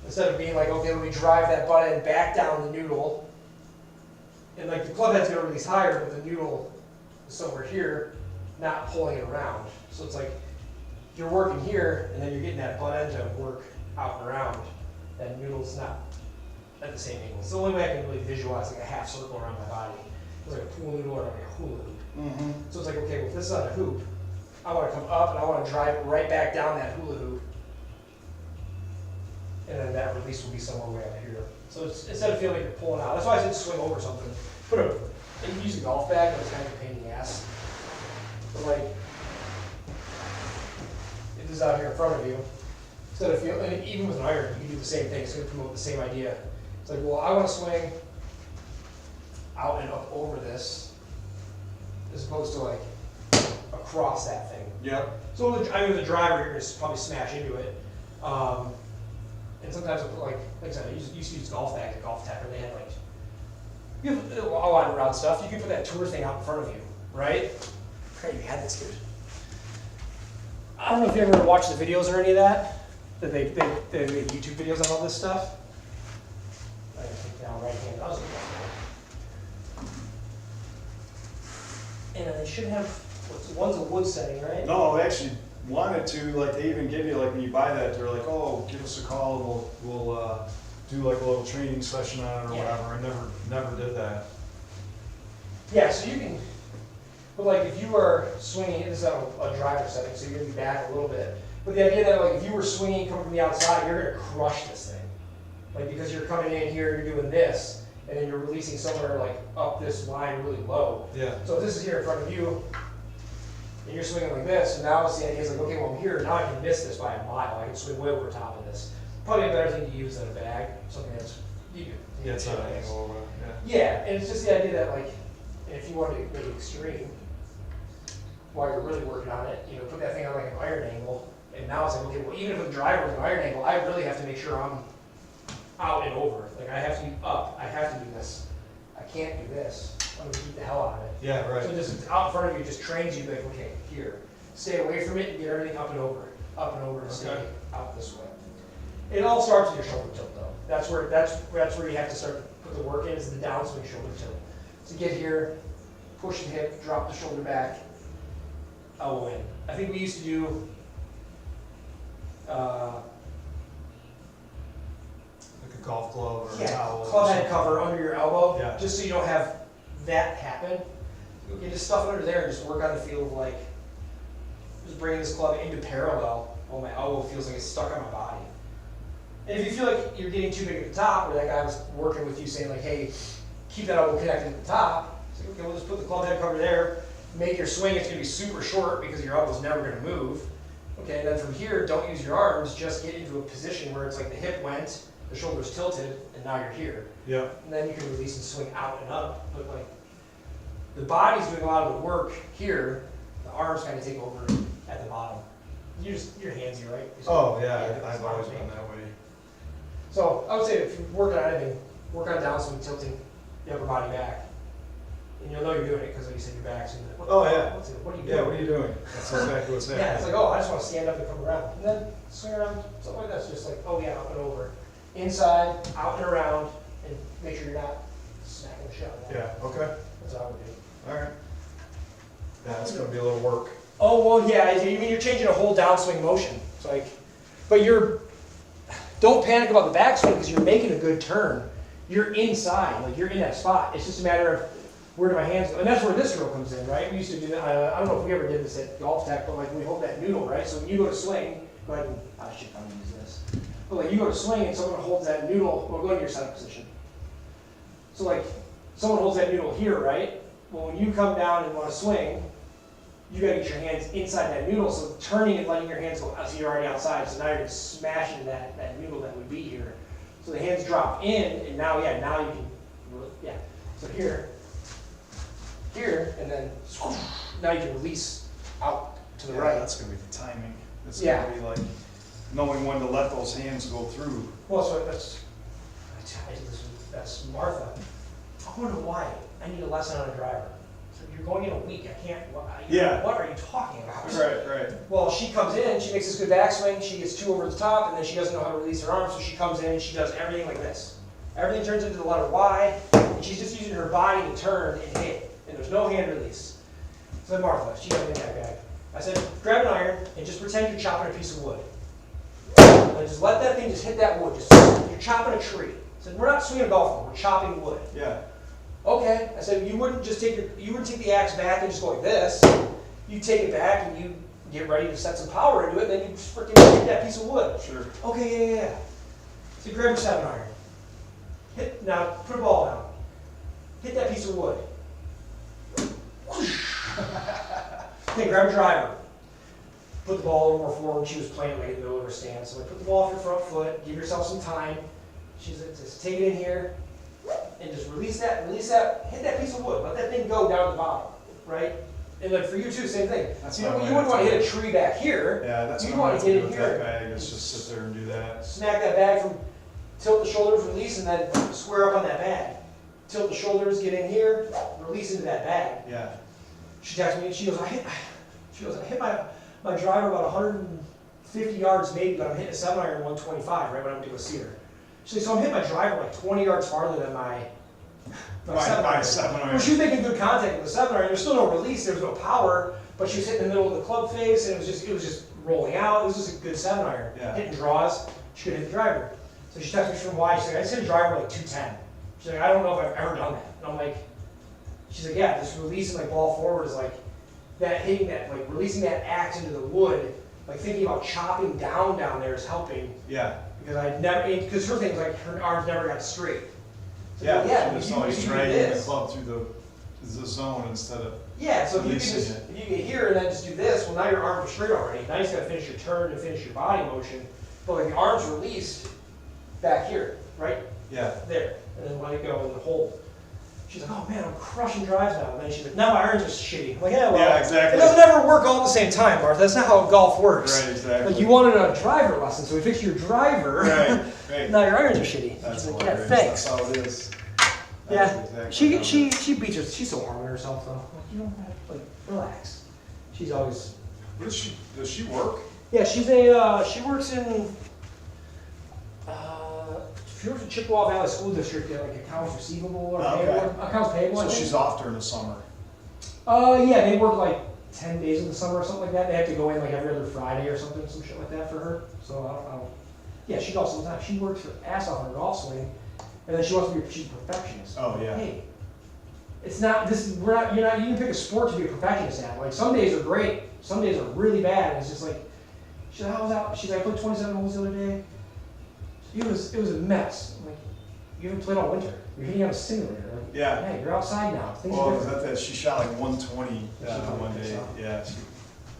[SPEAKER 2] Instead of being like, okay, let me drive that butt end back down the noodle, and like the club head's gonna release higher, but the noodle is somewhere here, not pulling it around. So it's like, you're working here, and then you're getting that butt end to work out and around. That noodle's not at the same angle. It's the only way I can really visualize like a half circle around my body. It's like a pool noodle or like a hula hoop. So it's like, okay, well if this is on a hoop, I want to come up and I want to drive it right back down that hula hoop. And then that release will be somewhere way up here. So it's, instead of feeling like you're pulling out, that's why I said swing over something. You can use a golf bag, but it's kind of a pain in the ass. But like, if this is out here in front of you, instead of feeling, and even with an iron, you can do the same thing. It's going to promote the same idea. It's like, well, I want to swing out and up over this, as opposed to like across that thing.
[SPEAKER 1] Yep.
[SPEAKER 2] So with the driver, you're going to probably smash into it. And sometimes, like I said, I used to use golf bags at Golf Tech, where they had like, you have a lot of round stuff. You can put that tour thing out in front of you, right? I forgot you had this, dude. I don't know if you ever watched the videos or any of that. That they make YouTube videos on all this stuff. I can take down right hand. That was a good one. And they should have, one's a wood setting, right?
[SPEAKER 1] No, I actually wanted to, like, they even give you, like, when you buy that, they're like, oh, give us a call and we'll do like a little training session on it or whatever. I never did that.
[SPEAKER 2] Yeah, so you can, but like if you are swinging, this is a driver setting, so you're gonna be back a little bit. But the idea that like if you were swinging coming from the outside, you're gonna crush this thing. Like because you're coming in here, you're doing this, and then you're releasing somewhere like up this line really low.
[SPEAKER 1] Yeah.
[SPEAKER 2] So if this is here in front of you, and you're swinging like this, and now the idea is like, okay, well I'm here, now I can miss this by a mile. I can swing way over top of this. Probably a better thing to use than a bag, something that's, you do.
[SPEAKER 1] Yeah, it's not an angle.
[SPEAKER 2] Yeah, and it's just the idea that like, and if you want to make it extreme, while you're really working on it, put that thing on like an iron angle, and now it's like, okay, well even if the driver is an iron angle, I really have to make sure I'm out and over. Like I have to be up, I have to do this. I can't do this. I'm gonna beat the hell out of it.
[SPEAKER 1] Yeah, right.
[SPEAKER 2] So just out in front of you just trains you like, okay, here. Stay away from it and get everything up and over, and stay out this way. It all starts with your shoulder tilt though. That's where you have to start to put the work in, is the downswing shoulder tilt. So get here, push the hip, drop the shoulder back, elbow in. I think we used to do
[SPEAKER 1] Like a golf glove or a towel.
[SPEAKER 2] club head cover under your elbow,
[SPEAKER 1] Yeah.
[SPEAKER 2] just so you don't have that happen. You can just stuff it under there and just work on the feel of like, just bringing this club into parallel while my elbow feels like it's stuck on my body. And if you feel like you're getting too big at the top, or that guy was working with you saying like, hey, keep that elbow connected at the top, it's like, okay, we'll just put the club head cover there, make your swing, it's gonna be super short because your elbow's never gonna move. Okay, and then from here, don't use your arms, just get into a position where it's like the hip went, the shoulder's tilted, and now you're here.
[SPEAKER 1] Yeah.
[SPEAKER 2] And then you can release and swing out and up, but like, the body's doing a lot of the work here, the arms kind of take over at the bottom. you're handsy, right?
[SPEAKER 1] Oh, yeah,
[SPEAKER 2] Yeah,
[SPEAKER 1] I've always been that way.
[SPEAKER 2] So I would say if you're working on anything, work on downswing, tilting the upper body back. And you'll know you're doing it because like you said, your back's in the,
[SPEAKER 1] Oh, yeah.
[SPEAKER 2] what are you doing?
[SPEAKER 1] Yeah, what are you doing? That's exactly what's happening.
[SPEAKER 2] Yeah, it's like, oh, I just want to stand up and come around. And then swing around, something like that. It's just like, oh yeah, up and over. Inside, out and around, and make sure you're not smacking the shit out of that.
[SPEAKER 1] Yeah, okay,
[SPEAKER 2] That's what I would do.
[SPEAKER 1] all right. Yeah, that's gonna be a little work.
[SPEAKER 2] Oh, well, yeah, I mean, you're changing a whole downswing motion. It's like, but don't panic about the backswing because you're making a good turn. You're inside, like you're in that spot. It's just a matter of where do my hands go? And that's where this drill comes in, right? We used to do that. I don't know if we ever did this at Golf Tech, but like we hold that noodle, right? So when you go to swing, go ahead and, I should probably use this. But like you go to swing and someone holds that noodle, well, go into your setup position. So like someone holds that noodle here, right? Well, when you come down and want to swing, you gotta get your hands inside that noodle. So turning and letting your hands go out, so you're already outside. So now you're just smashing that noodle that would be here. So the hands drop in, and now, yeah, now you can, yeah. So here, and then now you can release out to the
[SPEAKER 1] Yeah,
[SPEAKER 2] right.
[SPEAKER 1] that's gonna be the timing. It's
[SPEAKER 2] Yeah.
[SPEAKER 1] gonna be like knowing when to let those hands go through.
[SPEAKER 2] Well, so that's Martha. I wonder why. I need a lesson on a driver. So you're going in a week. I can't.
[SPEAKER 1] Yeah.
[SPEAKER 2] What are you talking about?
[SPEAKER 1] Right.
[SPEAKER 2] Well, she comes in, she makes this good backswing, she gets two over the top, and then she doesn't know how to release her arms, so she comes in and she does everything like this. Everything turns into the letter Y, and she's just using her body to turn and hit, and there's no hand release. So then Martha, she got me in that bag. I said, grab an iron and just pretend you're chopping a piece of wood. And just let that thing just hit that wood. You're chopping a tree. I said, we're not swinging a golf ball, we're chopping wood.
[SPEAKER 1] Yeah.
[SPEAKER 2] Okay. I said, you wouldn't take the axe back and just go like this. You take it back and you get ready to set some power into it, and then you just freaking hit that piece of wood.
[SPEAKER 1] Sure.
[SPEAKER 2] Okay, yeah. So grab your 7-iron. Now put a ball down. Hit that piece of wood. Okay, grab a driver. Put the ball a little more forward. She was playing right in the middle of her stance. So I put the ball off your front foot. Give yourself some time. She said, just take it in here and just release that. Hit that piece of wood. Let that thing go down the bottom, right? And then for you too, same thing. You wouldn't want to hit a tree back here.
[SPEAKER 1] Yeah, that's
[SPEAKER 2] You'd
[SPEAKER 1] what
[SPEAKER 2] want
[SPEAKER 1] I
[SPEAKER 2] to
[SPEAKER 1] do
[SPEAKER 2] get in
[SPEAKER 1] with
[SPEAKER 2] here.
[SPEAKER 1] that bag, is just sit there and do that.
[SPEAKER 2] Smack that bag from, tilt the shoulders, release, and then square up on that bag. Tilt the shoulders, get in here, release into that bag.
[SPEAKER 1] Yeah.
[SPEAKER 2] She texted me, she goes, I hit my driver about 150 yards maybe, but I'm hitting a 7-iron 125 right when I'm doing a sear. She said, so I'm hitting my driver like 20 yards farther than my 7-iron.
[SPEAKER 1] 7-iron.
[SPEAKER 2] Well, she was making good contact with the 7-iron. There's still no release, there was no power, but she was hitting in the middle of the club face, and it was just rolling out. It was just a good 7-iron.
[SPEAKER 1] Yeah.
[SPEAKER 2] Hitting draws, she could hit the driver. So she texted me from why. She's like, I just hit a driver like 210. She's like, I don't know if I've ever done that. And I'm like, she's like, yeah, this releasing like ball forward is like that, hitting that, like releasing that axe into the wood, like thinking about chopping down there is helping.
[SPEAKER 1] Yeah.
[SPEAKER 2] Because her thing's like her arms never got straight. So
[SPEAKER 1] Yeah,
[SPEAKER 2] yeah,
[SPEAKER 1] just
[SPEAKER 2] if
[SPEAKER 1] always
[SPEAKER 2] you do
[SPEAKER 1] dragging the
[SPEAKER 2] this.
[SPEAKER 1] club through the zone instead of.
[SPEAKER 2] Yeah, so if you
[SPEAKER 1] releasing it.
[SPEAKER 2] get here and then just do this, well now your arms are straight already. Now you just gotta finish your turn and finish your body motion. But like the arms released back here, right?
[SPEAKER 1] Yeah.
[SPEAKER 2] There. And then let it go in the hold. She's like, oh man, I'm crushing drives now. And then she's like, now my irons are shitty. I'm like, yeah, well,
[SPEAKER 1] Yeah, exactly.
[SPEAKER 2] it doesn't ever work all at the same time, Martha. That's not how golf works.
[SPEAKER 1] Right, exactly.
[SPEAKER 2] Like you wanted a driver lesson, so we fixed your driver.
[SPEAKER 1] Right.
[SPEAKER 2] Now your irons are shitty.
[SPEAKER 1] That's
[SPEAKER 2] She's like, yeah,
[SPEAKER 1] hilarious.
[SPEAKER 2] thanks.
[SPEAKER 1] That's how it is.
[SPEAKER 2] Yeah,
[SPEAKER 1] That's exactly
[SPEAKER 2] she beats her. She's so hard on herself though. Like, you don't have, like, relax. She's always.
[SPEAKER 1] Does she work?
[SPEAKER 2] Yeah, she works in. She works at Chippewa Valley School District at like accounts receivable or payable. Accounts payable. I
[SPEAKER 1] So
[SPEAKER 2] think.
[SPEAKER 1] she's off during the summer.
[SPEAKER 2] Yeah, they work like 10 days in the summer or something like that. They have to go in like every other Friday or something, some shit like that for her. So I don't. Yeah, she golfs all the time. She works her ass off on her golf swing, and then she wants to be she's a perfectionist.
[SPEAKER 1] Oh yeah.
[SPEAKER 2] Hey, it's not this. We're not. You're not. You can pick a sport to be a perfectionist at. Like some days are great, some days are really bad. And it's just like she's like, I was out. She's like, I played 27 holes the other day. It was a mess. I'm like, you haven't played all winter. You're hitting on a simulator. Like,
[SPEAKER 1] Yeah.
[SPEAKER 2] Hey, you're outside now. Things
[SPEAKER 1] Well,
[SPEAKER 2] are
[SPEAKER 1] is
[SPEAKER 2] different.
[SPEAKER 1] that she shot like 120 one day. Yeah.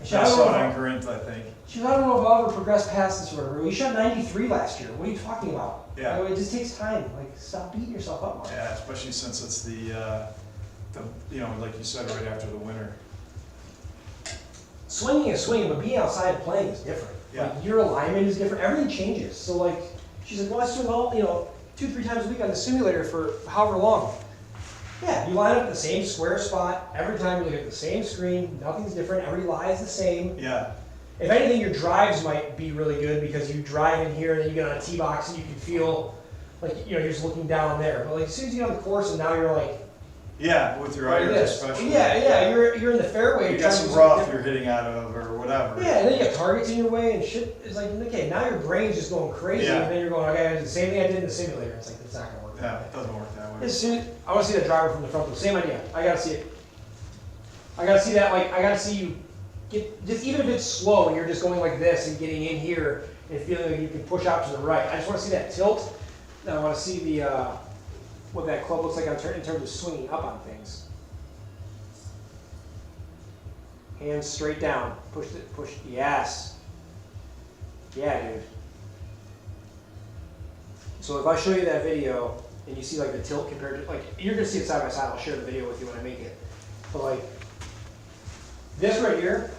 [SPEAKER 2] She,
[SPEAKER 1] I
[SPEAKER 2] I don't
[SPEAKER 1] saw
[SPEAKER 2] know
[SPEAKER 1] it
[SPEAKER 2] if
[SPEAKER 1] on Grint, I think.
[SPEAKER 2] She's I don't know if I'll ever progress past this or whatever. You shot 93 last year. What are you talking about?
[SPEAKER 1] Yeah.
[SPEAKER 2] You know, it just takes time. Like, stop beating yourself up, Mark.
[SPEAKER 1] Yeah, especially since it's the like you said, right after the winter.
[SPEAKER 2] swinging is swinging, but being outside and playing is different.
[SPEAKER 1] Yeah.
[SPEAKER 2] Like your alignment is different. Everything changes. So like, she's like, well, I swing all, 2-3 times a week on the simulator for however long. Yeah, you line up the same square spot every time. You look at the same screen. Nothing's different. Every lie is the same.
[SPEAKER 1] Yeah.
[SPEAKER 2] If anything, your drives might be really good because you drive in here and then you get on a tee box and you can feel like you're just looking down there. But like as soon as you get on the course and now you're like,
[SPEAKER 1] Yeah, with your
[SPEAKER 2] like
[SPEAKER 1] irons
[SPEAKER 2] this.
[SPEAKER 1] especially.
[SPEAKER 2] Yeah, you're in the fairway.
[SPEAKER 1] You
[SPEAKER 2] You're
[SPEAKER 1] got
[SPEAKER 2] trying to
[SPEAKER 1] some
[SPEAKER 2] do
[SPEAKER 1] rough
[SPEAKER 2] something
[SPEAKER 1] you're hitting out of or whatever.
[SPEAKER 2] Yeah, and then you got targets in your way and shit. It's like, okay, now your brain's just going crazy,
[SPEAKER 1] Yeah.
[SPEAKER 2] and then you're going, okay, I did the same thing I did in the simulator. It's like, it's not gonna work.
[SPEAKER 1] Yeah, it doesn't work that way.
[SPEAKER 2] As soon, I want to see that driver from the front. Though. Same idea. I gotta see it. I gotta see that. Like, I gotta see you get just even if it's slow and you're just going like this and getting in here and feeling like you can push out to the right. I just want to see that tilt. Then I want to see the what that club looks like in terms of swinging up on things. Hands straight down. Push it. Push. Yes. Yeah, dude. So if I show you that video and you see like the tilt compared to like you're gonna see it side by side. I'll share the video with you when I make it. But like this right here,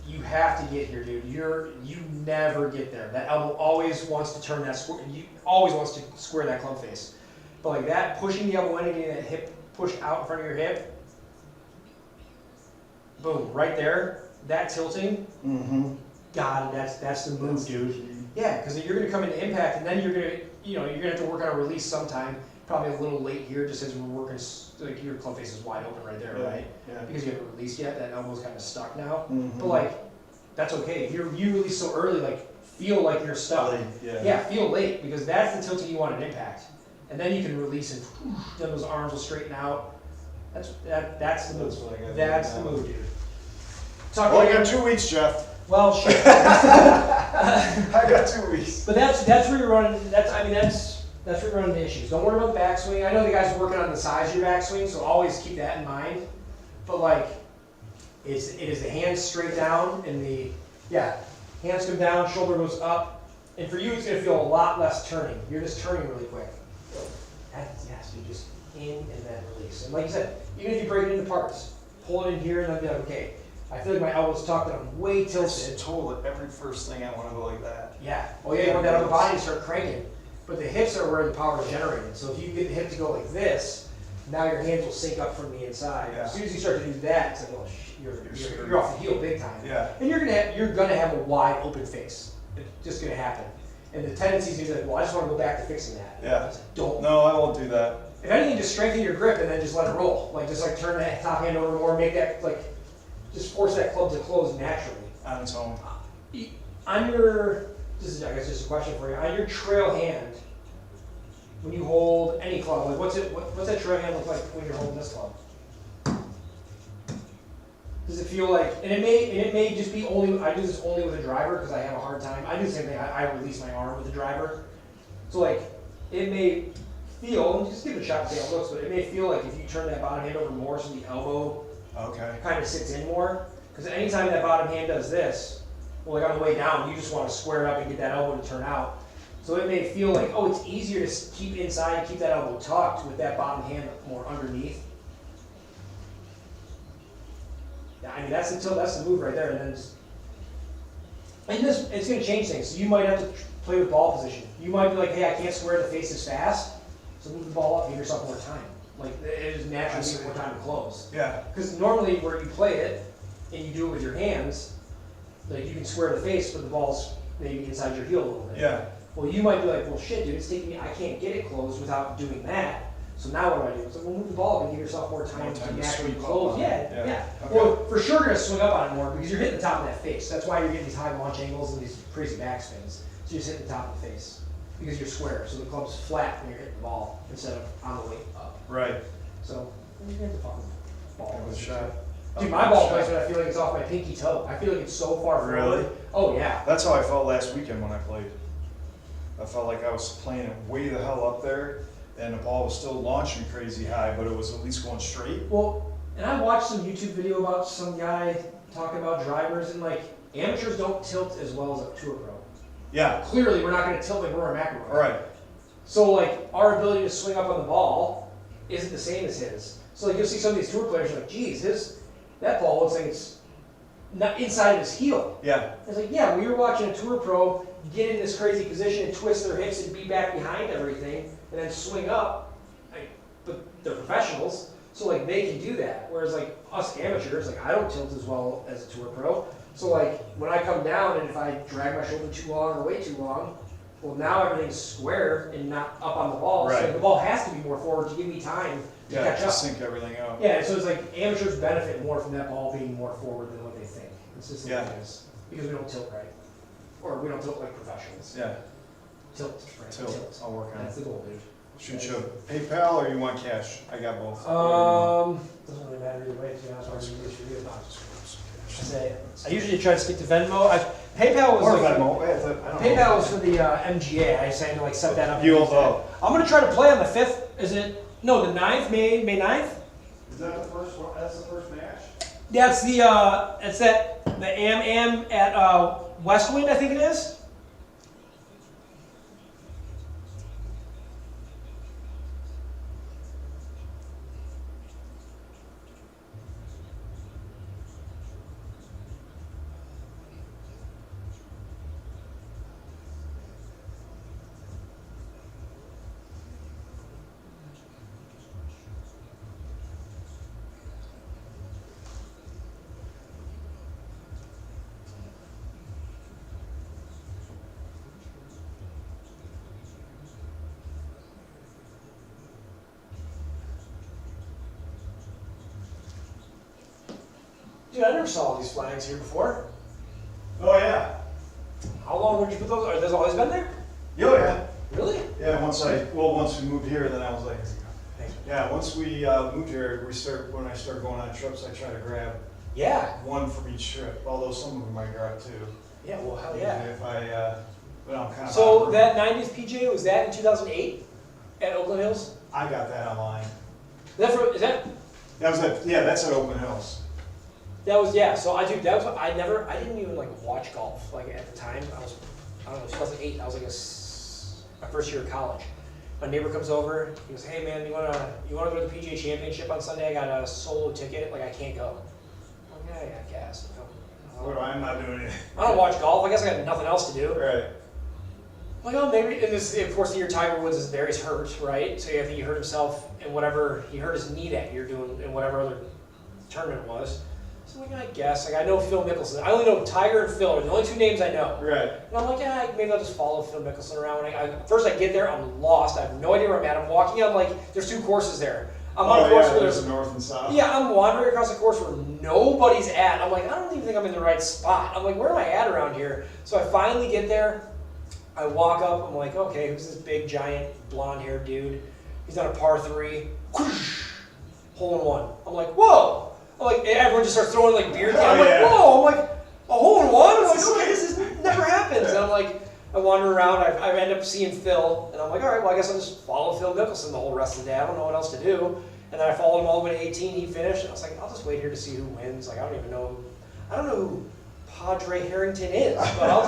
[SPEAKER 2] you have to get here, dude. You never get there. That elbow always wants to turn that square. You always wants to square that club face. But like that, pushing the elbow in and getting that hip push out in front of your hip. Boom, right there. That tilting.
[SPEAKER 1] Mm-hmm.
[SPEAKER 2] God, that's the move, dude. Yeah, because you're gonna come into impact, and then you're gonna have to work on a release sometime. Probably a little late here, just as we're working. Like your club face is wide open right there, right?
[SPEAKER 1] Yeah.
[SPEAKER 2] Because you haven't released yet. That elbow's kind of stuck now.
[SPEAKER 1] Mm-hmm.
[SPEAKER 2] But like, that's okay. If you release so early, like feel like you're stuck.
[SPEAKER 1] Yeah.
[SPEAKER 2] Feel late because that's the tilting you want at impact, and then you can release and then those arms will straighten out. That's the move.
[SPEAKER 1] what I gotta do
[SPEAKER 2] That's the
[SPEAKER 1] now.
[SPEAKER 2] move, dude.
[SPEAKER 1] Well, you got 2 weeks, Jeff.
[SPEAKER 2] Well, shit.
[SPEAKER 1] I got 2 weeks.
[SPEAKER 2] But that's where you're running. That's where you're running the issues. Don't worry about the backswing. I know the guys are working on the size of your backswing, so always keep that in mind. But like, it is the hands straight down and hands come down, shoulder goes up, and for you it's gonna feel a lot less turning. You're just turning really quick. Yes, you just in and then release. And like you said, even if you break it into parts, pull it in here and then be like, okay, I feel like my elbow's tucked and I'm way tilted.
[SPEAKER 1] Total every first thing I want to go like that.
[SPEAKER 2] Yeah. Oh yeah, you want that upper body to start cranking. But the hips are where the power is generated. So if you get the hip to go like this, now your hands will sync up from the inside.
[SPEAKER 1] Yeah.
[SPEAKER 2] As soon as you start to do that, it's like, oh, you're off the heel big time.
[SPEAKER 1] Yeah.
[SPEAKER 2] And you're gonna have a wide open face. It's just gonna happen. And the tendency is to be like, well, I just want to go back to fixing that.
[SPEAKER 1] Yeah.
[SPEAKER 2] It's like, don't.
[SPEAKER 1] No, I won't do that.
[SPEAKER 2] If anything, just strengthen your grip and then just let it roll. Like just like turn that top hand over more, make that like, just force that club to close naturally.
[SPEAKER 1] On its own.
[SPEAKER 2] On your, this is I guess just a question for you. On your trail hand, when you hold any club, like what's that trail hand look like when you're holding this club? Does it feel like, and it may just be only, I do this only with a driver because I have a hard time. I do the same thing, I release my arm with a driver. So like, it may feel, and just give it a shot to see how it looks, but it may feel like if you turn that bottom hand over more so the elbow kind of sits in more. Because anytime that bottom hand does this, well, like on the way down, you just want to square it up and get that elbow to turn out. So it may feel like, oh, it's easier to keep inside and keep that elbow tucked with that bottom hand more underneath. Yeah, I mean, that's the tilt, that's the move right there. And then it's going to change things. So you might have to play with ball position. You might be like, hey, I can't square the face as fast, so move the ball up, give yourself more time. Like, it is naturally give more time to close.
[SPEAKER 1] Yeah.
[SPEAKER 2] Because normally where you play it, and you do it with your hands, like you can square the face, but the ball's maybe inside your heel a little bit.
[SPEAKER 1] Yeah.
[SPEAKER 2] Well, you might be like, well, shit, dude, it's taking me, I can't get it closed without doing that. So now what do? It's like, well, move the ball up and give yourself more time to naturally close. Yeah.
[SPEAKER 1] Okay.
[SPEAKER 2] Well, for sure, you're gonna swing up on it more because you're hitting the top of that face. That's why you're getting these high launch angles and these crazy backspins. So you're just hitting the top of the face because you're square. So the club's flat when you're hitting the ball instead of on the way up.
[SPEAKER 1] Right.
[SPEAKER 2] So you hit the fucking ball.
[SPEAKER 1] That was a shot.
[SPEAKER 2] Dude, my ball placement, I feel like it's off my pinky toe. I feel like it's so far forward.
[SPEAKER 1] Really?
[SPEAKER 2] Oh yeah.
[SPEAKER 1] That's how I felt last weekend when I played. I felt like I was playing it way the hell up there, and the ball was still launching crazy high, but it was at least going straight.
[SPEAKER 2] Well, and I watched some YouTube video about some guy talking about drivers, and like amateurs don't tilt as well as a tour pro.
[SPEAKER 1] Yeah.
[SPEAKER 2] Clearly, we're not going to tilt like Rory McIlroy.
[SPEAKER 1] All right.
[SPEAKER 2] So like our ability to swing up on the ball isn't the same as his. So like you'll see some of these tour players, you're like, geez, that ball looks like it's not inside of his heel.
[SPEAKER 1] Yeah,
[SPEAKER 2] It's like, yeah, we were watching a tour pro get in this crazy position and twist their hips and be back behind everything, and then swing up. But they're professionals, so like they can do that. Whereas like us amateurs, like I don't tilt as well as a tour pro. So like when I come down and if I drag my shoulder too long or way too long, well now everything's square and not up on the ball. So
[SPEAKER 1] Right.
[SPEAKER 2] like, the ball has to be more forward to give me time to
[SPEAKER 1] yeah,
[SPEAKER 2] catch up.
[SPEAKER 1] just sync everything out.
[SPEAKER 2] Yeah, so it's like amateurs benefit more from that ball being more forward than what they think. It's just the
[SPEAKER 1] Yeah.
[SPEAKER 2] way it is. Because we don't tilt right. Or we don't tilt like professionals.
[SPEAKER 1] Yeah,
[SPEAKER 2] Tilt, right?
[SPEAKER 1] tilt, I'll work on
[SPEAKER 2] That's
[SPEAKER 1] it.
[SPEAKER 2] the goal, dude.
[SPEAKER 1] Shoot you PayPal or you want cash? I got both.
[SPEAKER 2] Doesn't really matter either way, to be honest with you. I say, I usually try to stick to Venmo. PayPal was
[SPEAKER 1] Or
[SPEAKER 2] like,
[SPEAKER 1] Venmo, I don't know.
[SPEAKER 2] PayPal was for the MGA. I decided to like set that up.
[SPEAKER 1] You also.
[SPEAKER 2] I'm gonna try to play on the 5th. Is it? No, the 9th, May 9th?
[SPEAKER 1] Is that the first one? That's the first match?
[SPEAKER 2] That's the it's that the Am at Westwind, I think it is. Dude, I never saw all these flags here before.
[SPEAKER 1] Oh, yeah.
[SPEAKER 2] How long would you put those? Are those always been there?
[SPEAKER 1] Oh, yeah.
[SPEAKER 2] Really?
[SPEAKER 1] Yeah, once we moved here, then I was like,
[SPEAKER 2] Thanks.
[SPEAKER 1] yeah, once we moved here, when I started going on trips, I try to grab
[SPEAKER 2] Yeah.
[SPEAKER 1] one from each trip, although some of them I grab two.
[SPEAKER 2] Yeah, well, hell
[SPEAKER 1] Even
[SPEAKER 2] yeah.
[SPEAKER 1] if I, but I'm kind of.
[SPEAKER 2] So that 90th PGA, was that in 2008 at Oakland Hills?
[SPEAKER 1] I got that online.
[SPEAKER 2] Is that,
[SPEAKER 1] That was that's at Oakland Hills.
[SPEAKER 2] yeah, so I didn't even like watch golf, like at the time, I don't know, 2008, I was like my first year of college. My neighbor comes over, he goes, hey man, you wanna go to the PGA Championship on Sunday? I got a solo ticket, like I can't go. I'm like, yeah, I guess.
[SPEAKER 1] I'm not doing it.
[SPEAKER 2] I don't watch golf, I guess I got nothing else to do.
[SPEAKER 1] Right.
[SPEAKER 2] Like, oh, maybe, and this, of course, the year Tiger Woods is there, he's hurt, right? So I think he hurt himself in whatever, he hurt his knee that year doing, in whatever other tournament it was. So like, I guess, like I know Phil Mickelson. I only know Tiger and Phil are the only two names I know.
[SPEAKER 1] Right.
[SPEAKER 2] And I'm like, yeah, maybe I'll just follow Phil Mickelson around. First I get there, I'm lost, I have no idea where I'm at. I'm walking on like, there's two courses there. I'm on a course where
[SPEAKER 1] there's a north and south.
[SPEAKER 2] yeah, I'm wandering across a course where nobody's at. I'm like, I don't even think I'm in the right spot. I'm like, where am I at around here? So I finally get there. I walk up, I'm like, okay, who's this big, giant, blonde-haired dude? He's on a par 3, whoosh, hole in one. I'm like, whoa! I'm like, everyone just starts throwing like beer cans. I'm like, whoa! I'm like, a hole in one? I'm like, okay, this never happens. And I'm like, I wander around, I end up seeing Phil, and I'm like, all right, well, I guess I'll just follow Phil Mickelson the whole rest of the day. I don't know what else to do. And then I followed him all the way to 18, he finished, and I was like, I'll just wait here to see who wins. Like, I don't know who Padre Harrington is, but I'll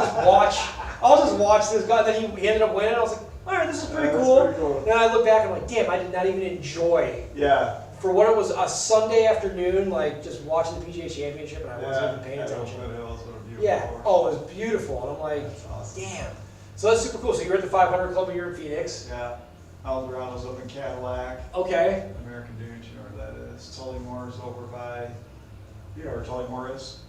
[SPEAKER 2] just watch this guy. Then he ended up winning. I was like, all right, this is pretty cool.
[SPEAKER 1] Pretty cool.
[SPEAKER 2] Then I look back and I'm like, damn, I did not even enjoy.
[SPEAKER 1] Yeah.
[SPEAKER 2] For what it was, a Sunday afternoon, like just watching the PGA Championship, and I wasn't even paying attention. Yeah. Oh, it was beautiful, and I'm like,
[SPEAKER 1] awesome.
[SPEAKER 2] damn. So that's super cool. So you're at the 500 Club, you're in Phoenix.
[SPEAKER 1] Yeah. Eldorado's up in Cadillac.
[SPEAKER 2] Okay.
[SPEAKER 1] American Dunes, you know where that is. Tullymore's over by. You know where Tullymore is?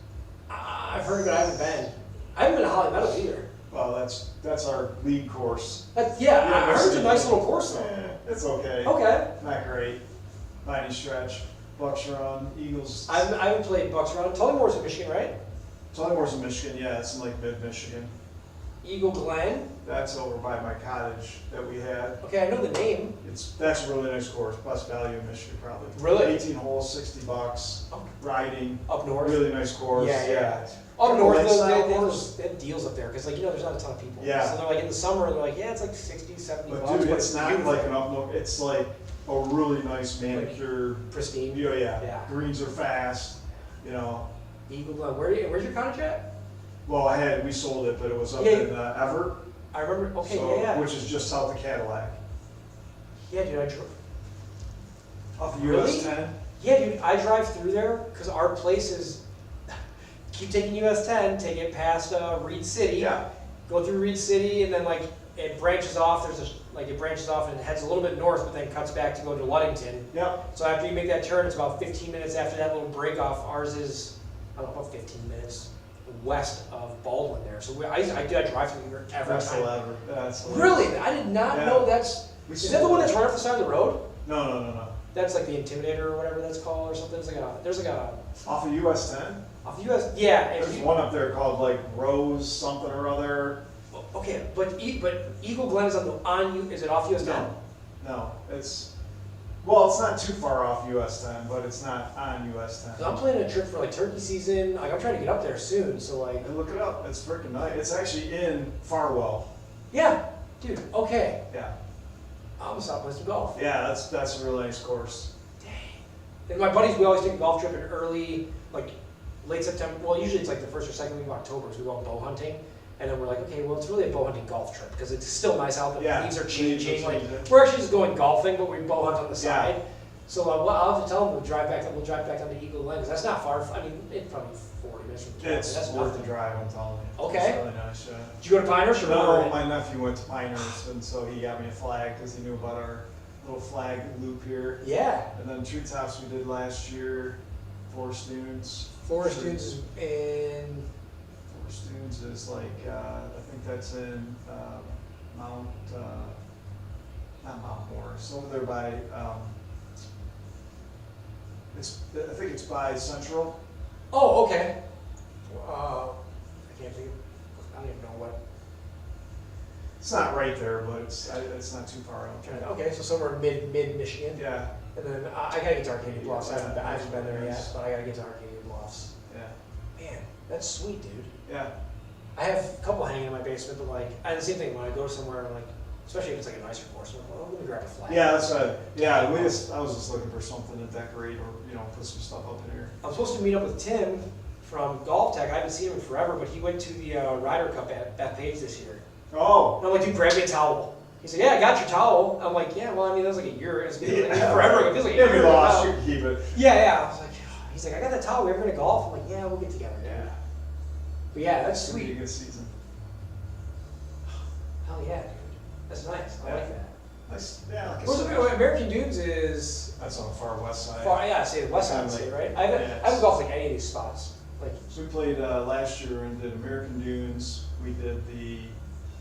[SPEAKER 2] I've heard of it. I haven't been. I haven't been to Holly Meadows either.
[SPEAKER 1] Well, that's our league course.
[SPEAKER 2] I heard it's a nice little course though.
[SPEAKER 1] Yeah, it's okay.
[SPEAKER 2] Okay.
[SPEAKER 1] Not great. 90 stretch. Bucks Run, Eagles.
[SPEAKER 2] I haven't played Bucks Run. Tullymore's in Michigan, right?
[SPEAKER 1] Tullymore's in Michigan, yeah, it's in like mid-Michigan.
[SPEAKER 2] Eagle Glen.
[SPEAKER 1] That's over by my cottage that we had.
[SPEAKER 2] Okay, I know the name.
[SPEAKER 1] That's a really nice course, best value in Michigan probably.
[SPEAKER 2] Really?
[SPEAKER 1] 18 holes, $60, riding.
[SPEAKER 2] Up north.
[SPEAKER 1] Really nice course.
[SPEAKER 2] Yeah. Up north,
[SPEAKER 1] Lakeside
[SPEAKER 2] they have deals up there because, like, there's not a ton of people.
[SPEAKER 1] Yeah.
[SPEAKER 2] So they're like in the summer, they're like, yeah, it's like 60, 70
[SPEAKER 1] But
[SPEAKER 2] bucks.
[SPEAKER 1] dude, it's not
[SPEAKER 2] beautiful.
[SPEAKER 1] like an up north. It's like a really nice manicured.
[SPEAKER 2] Pristine.
[SPEAKER 1] Yeah. Greens are fast.
[SPEAKER 2] Eagle Glen. Where's your cottage at?
[SPEAKER 1] Well, we sold it, but it was up
[SPEAKER 2] Yeah.
[SPEAKER 1] in Everett.
[SPEAKER 2] I remember. Okay,
[SPEAKER 1] so,
[SPEAKER 2] yeah.
[SPEAKER 1] Which is just south of Cadillac.
[SPEAKER 2] Yeah, dude, I drove.
[SPEAKER 1] Off of
[SPEAKER 2] Really?
[SPEAKER 1] US 10.
[SPEAKER 2] Yeah, dude, I drive through there because our place is. keep taking US 10, take it past Reed City,
[SPEAKER 1] Yeah.
[SPEAKER 2] go through Reed City, and then like it branches off. It branches off and heads a little bit north, but then cuts back to go to Ludington.
[SPEAKER 1] Yep.
[SPEAKER 2] So after you make that turn, it's about 15 minutes after that little break off. Ours is, I don't know, about 15 minutes west of Baldwin there. So I drive through here every
[SPEAKER 1] That's the
[SPEAKER 2] time.
[SPEAKER 1] lever. That's the lever.
[SPEAKER 2] Really? I did not
[SPEAKER 1] Yeah.
[SPEAKER 2] know that's.
[SPEAKER 1] We
[SPEAKER 2] Is that the one that's right off the side of the road?
[SPEAKER 1] No.
[SPEAKER 2] That's like the Intimidator or whatever that's called or something. There's like a
[SPEAKER 1] Off of US 10?
[SPEAKER 2] off the US. Yeah. if
[SPEAKER 1] There's
[SPEAKER 2] you-
[SPEAKER 1] one up there called like Rose something or other.
[SPEAKER 2] Okay, but Eagle Glen is on you. Is it off US 10?
[SPEAKER 1] No, it's not too far off US 10, but it's not on US 10.
[SPEAKER 2] 'Cause I'm planning a trip for like turkey season. Like I'm trying to get up there soon. So like,
[SPEAKER 1] And look it up. It's freaking nice. It's actually in Farwell.
[SPEAKER 2] yeah, dude. Okay,
[SPEAKER 1] Yeah.
[SPEAKER 2] I'm gonna stop playing some golf.
[SPEAKER 1] Yeah, that's a really nice course.
[SPEAKER 2] Dang. And my buddies, we always take a golf trip in early, like late September. Well, usually it's like the first or second week of October. So we go bow hunting. And then we're like, okay, well, it's really a bow hunting golf trip because it's still nice out. The
[SPEAKER 1] Yeah,
[SPEAKER 2] leaves are
[SPEAKER 1] leaves are
[SPEAKER 2] changing. Like
[SPEAKER 1] changing.
[SPEAKER 2] we're actually just going golfing, but we bow hunt on the
[SPEAKER 1] Yeah.
[SPEAKER 2] side. So I'll have to tell them we'll drive back down to Eagle Glen because that's not far. I mean, it's probably 40 minutes from the
[SPEAKER 1] It's
[SPEAKER 2] That's
[SPEAKER 1] worth
[SPEAKER 2] nothing.
[SPEAKER 1] the drive, I'm telling you.
[SPEAKER 2] Okay.
[SPEAKER 1] It's really nice, yeah.
[SPEAKER 2] Did you go to Pinehurst or
[SPEAKER 1] No,
[SPEAKER 2] Monterey?
[SPEAKER 1] my nephew went to Pinehurst, and so he got me a flag because he knew about our little flag loop here.
[SPEAKER 2] Yeah.
[SPEAKER 1] And then treetops we did last year, Forest Dunes.
[SPEAKER 2] Forest Dunes is in.
[SPEAKER 1] Forest Dunes is like, I think that's in Mount, not Mount Morris, over there by, I think it's by Central.
[SPEAKER 2] Oh, okay. I can't think. I don't even know what.
[SPEAKER 1] It's not right there, but it's not too far out.
[SPEAKER 2] Okay, so somewhere mid Michigan.
[SPEAKER 1] Yeah,
[SPEAKER 2] And then I gotta get to Arcadia Bluffs. I haven't been there yet, but I gotta get to Arcadia Bluffs.
[SPEAKER 1] yeah,
[SPEAKER 2] Man, that's sweet, dude.
[SPEAKER 1] yeah.
[SPEAKER 2] I have a couple hanging in my basement, but like, I have the same thing when I go somewhere, like, especially if it's like a nicer course, I'm like, well, let me grab a flag.
[SPEAKER 1] Yeah, that's right. Yeah, I was just looking for something to decorate or, put some stuff up in here.
[SPEAKER 2] I'm supposed to meet up with Tim from Golf Tech. I haven't seen him in forever, but he went to the Ryder Cup at Bethpage this year.
[SPEAKER 1] Oh,
[SPEAKER 2] And I'm like, dude, grab me a towel. He said, yeah, I got your towel. I'm like, yeah, well, I mean, that was like a year. It was forever ago. It feels like a
[SPEAKER 1] if
[SPEAKER 2] year
[SPEAKER 1] you
[SPEAKER 2] ago
[SPEAKER 1] lost,
[SPEAKER 2] now.
[SPEAKER 1] you can keep it.
[SPEAKER 2] Yeah. I was like, he's like, I got that towel. We ever gonna golf? I'm like, yeah, we'll get together. Dude.
[SPEAKER 1] Yeah,
[SPEAKER 2] But yeah, that's
[SPEAKER 1] it's gonna be a
[SPEAKER 2] sweet.
[SPEAKER 1] good season.
[SPEAKER 2] Hell yeah, dude. That's nice. I
[SPEAKER 1] Yeah.
[SPEAKER 2] like that.
[SPEAKER 1] Nice. Yeah, like I
[SPEAKER 2] Where's
[SPEAKER 1] said,
[SPEAKER 2] American Dunes is
[SPEAKER 1] that's on the far west side.
[SPEAKER 2] far. Yeah, I say the west side,
[SPEAKER 1] Kinda like-
[SPEAKER 2] right? I haven't golfed like any of these spots. Like,
[SPEAKER 1] So we played last year and did American Dunes. We did the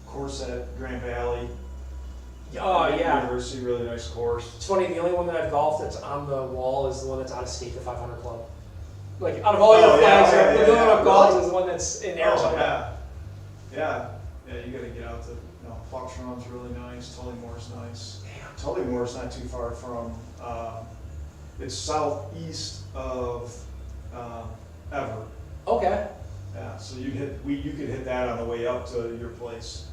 [SPEAKER 1] course at Grand Valley.
[SPEAKER 2] oh yeah.
[SPEAKER 1] University, really nice course.
[SPEAKER 2] It's funny. The only one that I've golfed that's on the wall is the one that's out of state, the 500 Club. Like out of all your
[SPEAKER 1] Oh, yeah,
[SPEAKER 2] flags,
[SPEAKER 1] yeah,
[SPEAKER 2] the only
[SPEAKER 1] yeah,
[SPEAKER 2] one I've golfed
[SPEAKER 1] really?
[SPEAKER 2] is the one that's in
[SPEAKER 1] Oh,
[SPEAKER 2] Arizona.
[SPEAKER 1] yeah. You gotta get out to, Fox Run's really nice, Tullymore's nice.
[SPEAKER 2] Damn.
[SPEAKER 1] Tullymore's not too far from, it's southeast of Everett.
[SPEAKER 2] Okay.
[SPEAKER 1] Yeah, so you could hit that on the way up to your place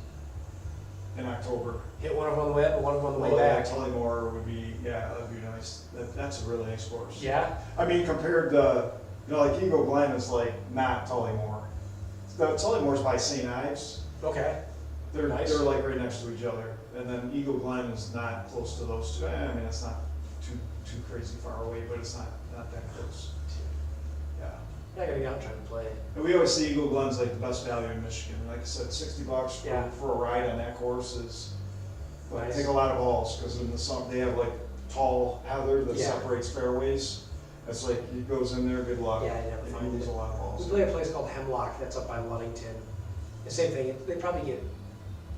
[SPEAKER 1] in October.
[SPEAKER 2] Hit one of them on the way up and one of them on the way
[SPEAKER 1] Well, yeah,
[SPEAKER 2] back.
[SPEAKER 1] Tullymore would be, that'd be nice. That's a really nice course.
[SPEAKER 2] Yeah.
[SPEAKER 1] I mean, compared to, like Eagle Glen is like not Tullymore. Tullymore's by St. Ives.
[SPEAKER 2] Okay.
[SPEAKER 1] They're
[SPEAKER 2] Nice.
[SPEAKER 1] they're like right next to each other. And then Eagle Glen is not close to those two. I mean, it's not too crazy far away, but it's not that close. Yeah.
[SPEAKER 2] I gotta get out and try to play.
[SPEAKER 1] And we always see Eagle Glen's like the best value in Michigan. Like I said, $60
[SPEAKER 2] Yeah.
[SPEAKER 1] for a ride on that course is, but
[SPEAKER 2] Nice.
[SPEAKER 1] take a lot of balls, because in the summer, they have like tall heather that
[SPEAKER 2] Yeah.
[SPEAKER 1] separates fairways. It's like, it goes in there, good luck.
[SPEAKER 2] Yeah, I never
[SPEAKER 1] You
[SPEAKER 2] find
[SPEAKER 1] lose
[SPEAKER 2] it.
[SPEAKER 1] a lot of
[SPEAKER 2] We
[SPEAKER 1] balls.
[SPEAKER 2] play a place called Hemlock that's up by Ludington. The same thing. They probably get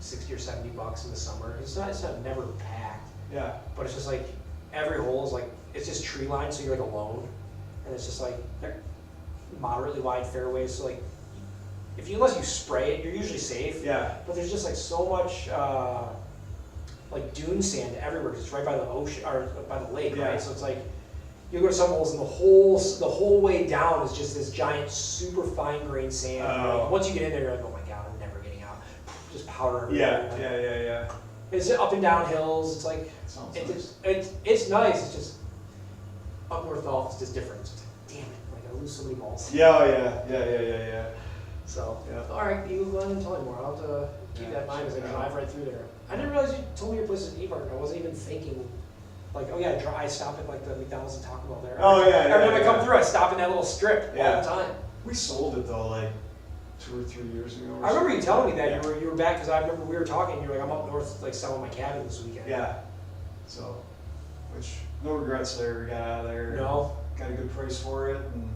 [SPEAKER 2] $60 or $70 in the summer. It's not never packed,
[SPEAKER 1] Yeah,
[SPEAKER 2] but it's just like every hole is like it's just tree lined, so you're like alone, and it's just like they're moderately wide fairways. So like unless you spray it, you're usually safe.
[SPEAKER 1] yeah,
[SPEAKER 2] But there's just like so much like dune sand everywhere because it's right by the ocean or by the lake,
[SPEAKER 1] Yeah.
[SPEAKER 2] right? So it's like you go to some holes and the whole way down is just this giant, super fine grained sand.
[SPEAKER 1] Oh.
[SPEAKER 2] Like, once you get in there, you're like, oh my god, I'm never getting out. Just powder.
[SPEAKER 1] yeah,
[SPEAKER 2] everywhere.
[SPEAKER 1] yeah.
[SPEAKER 2] It's up and down hills. It's like
[SPEAKER 1] Sounds nice.
[SPEAKER 2] it's nice. It's just up north golf is just different. It's just, damn it, like I lose so many balls.
[SPEAKER 1] Yeah, oh, yeah.
[SPEAKER 2] So
[SPEAKER 1] Yeah.
[SPEAKER 2] all right, Eagle Glen and Tullymore. I'll have to keep
[SPEAKER 1] Yeah,
[SPEAKER 2] that in mind as I
[SPEAKER 1] check it
[SPEAKER 2] drive
[SPEAKER 1] out.
[SPEAKER 2] right through there. I didn't realize you told me your place is in Ebark. I wasn't even thinking. Like, oh yeah, I stop at like the McDonald's and Taco Bell there.
[SPEAKER 1] Oh, yeah,
[SPEAKER 2] Every time I
[SPEAKER 1] yeah.
[SPEAKER 2] come through, I stop in that little strip all
[SPEAKER 1] Yeah.
[SPEAKER 2] the time.
[SPEAKER 1] We sold it though, like 2 or 3 years ago. Or
[SPEAKER 2] I remember you telling me that
[SPEAKER 1] Yeah.
[SPEAKER 2] you were back, because I remember we were talking, you're like, I'm up north, like, selling my cabin this weekend.
[SPEAKER 1] Yeah. So, which, no regrets there, we got out of there.
[SPEAKER 2] No?
[SPEAKER 1] Got a good price for it, and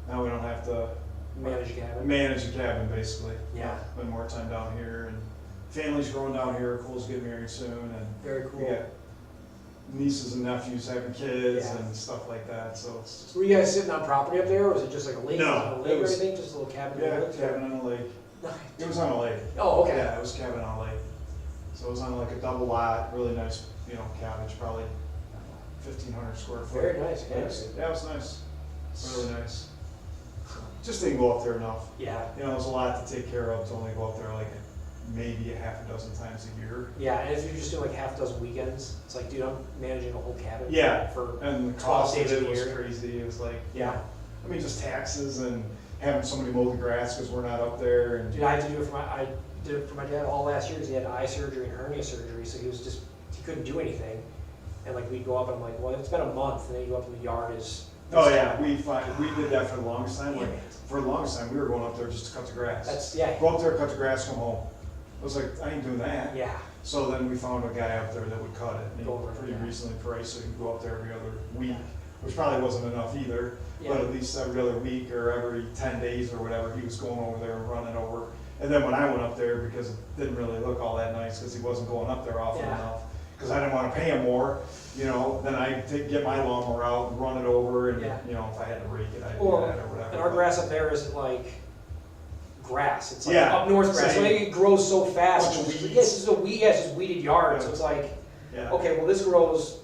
[SPEAKER 1] now we don't have to
[SPEAKER 2] Manage a cabin.
[SPEAKER 1] manage a cabin, basically.
[SPEAKER 2] Yeah.
[SPEAKER 1] Spend more time down here, and family's growing down here, Cole's getting married soon, and
[SPEAKER 2] Very
[SPEAKER 1] we
[SPEAKER 2] cool.
[SPEAKER 1] got nieces and nephews having kids
[SPEAKER 2] Yeah.
[SPEAKER 1] and stuff like that, so it's just.
[SPEAKER 2] Were you guys sitting on property up there, or was it just like a lake?
[SPEAKER 1] No,
[SPEAKER 2] Was it a lake
[SPEAKER 1] it
[SPEAKER 2] or
[SPEAKER 1] was-
[SPEAKER 2] anything? Just a little cabin? in
[SPEAKER 1] Yeah,
[SPEAKER 2] the woods?
[SPEAKER 1] cabin on a lake.
[SPEAKER 2] Nice.
[SPEAKER 1] It was on a lake.
[SPEAKER 2] Oh, okay.
[SPEAKER 1] Yeah, it was cabin on a lake. So it was on like a double lot, really nice, cottage, probably 1,500 square foot.
[SPEAKER 2] Very nice,
[SPEAKER 1] Yeah,
[SPEAKER 2] yes.
[SPEAKER 1] it was nice, really nice. Just didn't go up there enough.
[SPEAKER 2] Yeah.
[SPEAKER 1] There's a lot to take care of to only go up there like maybe a half a dozen times a year.
[SPEAKER 2] Yeah, and if you're just doing like half a dozen weekends, it's like, dude, I'm managing a whole cabin.
[SPEAKER 1] Yeah,
[SPEAKER 2] For,
[SPEAKER 1] and the
[SPEAKER 2] 12
[SPEAKER 1] cost of
[SPEAKER 2] days a
[SPEAKER 1] it was
[SPEAKER 2] year.
[SPEAKER 1] crazy. It was like,
[SPEAKER 2] yeah.
[SPEAKER 1] I mean, just taxes and having somebody mow the grass because we're not up there. And
[SPEAKER 2] Dude, I had to do it I did it for my dad all last year because he had eye surgery and hernia surgery, so he couldn't do anything. And like, we'd go up and I'm like, well, it's been a month, and then you go up and the yard is.
[SPEAKER 1] oh yeah, we did that for the longest time.
[SPEAKER 2] Damn
[SPEAKER 1] Like,
[SPEAKER 2] it.
[SPEAKER 1] for the longest time, we were going up there just to cut the grass.
[SPEAKER 2] That's, yeah.
[SPEAKER 1] Go up there, cut the grass, come home. I was like, I ain't doing that.
[SPEAKER 2] Yeah.
[SPEAKER 1] So then we found a guy up there that would cut it. And
[SPEAKER 2] Go over
[SPEAKER 1] he
[SPEAKER 2] it,
[SPEAKER 1] pretty
[SPEAKER 2] yeah.
[SPEAKER 1] recently priced, so he could go up there every other week, which probably wasn't enough either.
[SPEAKER 2] Yeah.
[SPEAKER 1] But at least every other week or every 10 days or whatever, he was going over there and running over. And then when I went up there, because it didn't really look all that nice, because he wasn't going up there often
[SPEAKER 2] Yeah.
[SPEAKER 1] enough, because I didn't want to pay him more, then I get my lawnmower out and run it over, and
[SPEAKER 2] Yeah.
[SPEAKER 1] if I had to rake it, I'd do
[SPEAKER 2] Or,
[SPEAKER 1] that or whatever.
[SPEAKER 2] and our
[SPEAKER 1] But-
[SPEAKER 2] grass up there isn't like grass, it's like
[SPEAKER 1] Yeah,
[SPEAKER 2] up north grass, so
[SPEAKER 1] same.
[SPEAKER 2] it grows so fast.
[SPEAKER 1] Bunch of
[SPEAKER 2] It's just-
[SPEAKER 1] weeds.
[SPEAKER 2] Yeah, it's just a weed, yeah, it's just weeded yard, so
[SPEAKER 1] Yeah.
[SPEAKER 2] it's like,
[SPEAKER 1] Yeah.
[SPEAKER 2] okay, well, this grows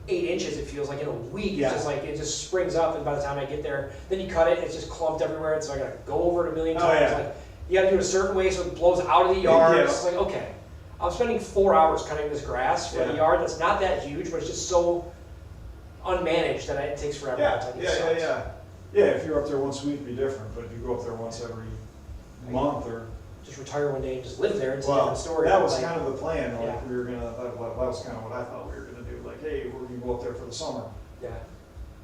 [SPEAKER 2] 8 inches, it feels like in a week,
[SPEAKER 1] Yeah.
[SPEAKER 2] it's just like, it just springs up, and by the time I get there, then you cut it, it's just clumped everywhere, and so I gotta go over it a million
[SPEAKER 1] Oh,
[SPEAKER 2] times,
[SPEAKER 1] yeah.
[SPEAKER 2] like, you gotta do it a certain way so it blows out of the yard,
[SPEAKER 1] Yeah.
[SPEAKER 2] it's like, okay. I'm spending 4 hours cutting this grass for the
[SPEAKER 1] Yeah.
[SPEAKER 2] yard that's not that huge, but it's just so unmanaged that it takes forever.
[SPEAKER 1] Yeah,
[SPEAKER 2] It's like, it
[SPEAKER 1] yeah, yeah,
[SPEAKER 2] sucks.
[SPEAKER 1] yeah. Yeah, if you're up there once a week, it'd be different, but if you go up there once every month or.
[SPEAKER 2] Just retire one day and just live there, it's a
[SPEAKER 1] Well,
[SPEAKER 2] different story.
[SPEAKER 1] that was
[SPEAKER 2] Like,
[SPEAKER 1] kind of the plan,
[SPEAKER 2] Yeah.
[SPEAKER 1] like we were gonna, that was kind of what I thought we were gonna do, like, hey, we're gonna go up there for the summer.
[SPEAKER 2] Yeah,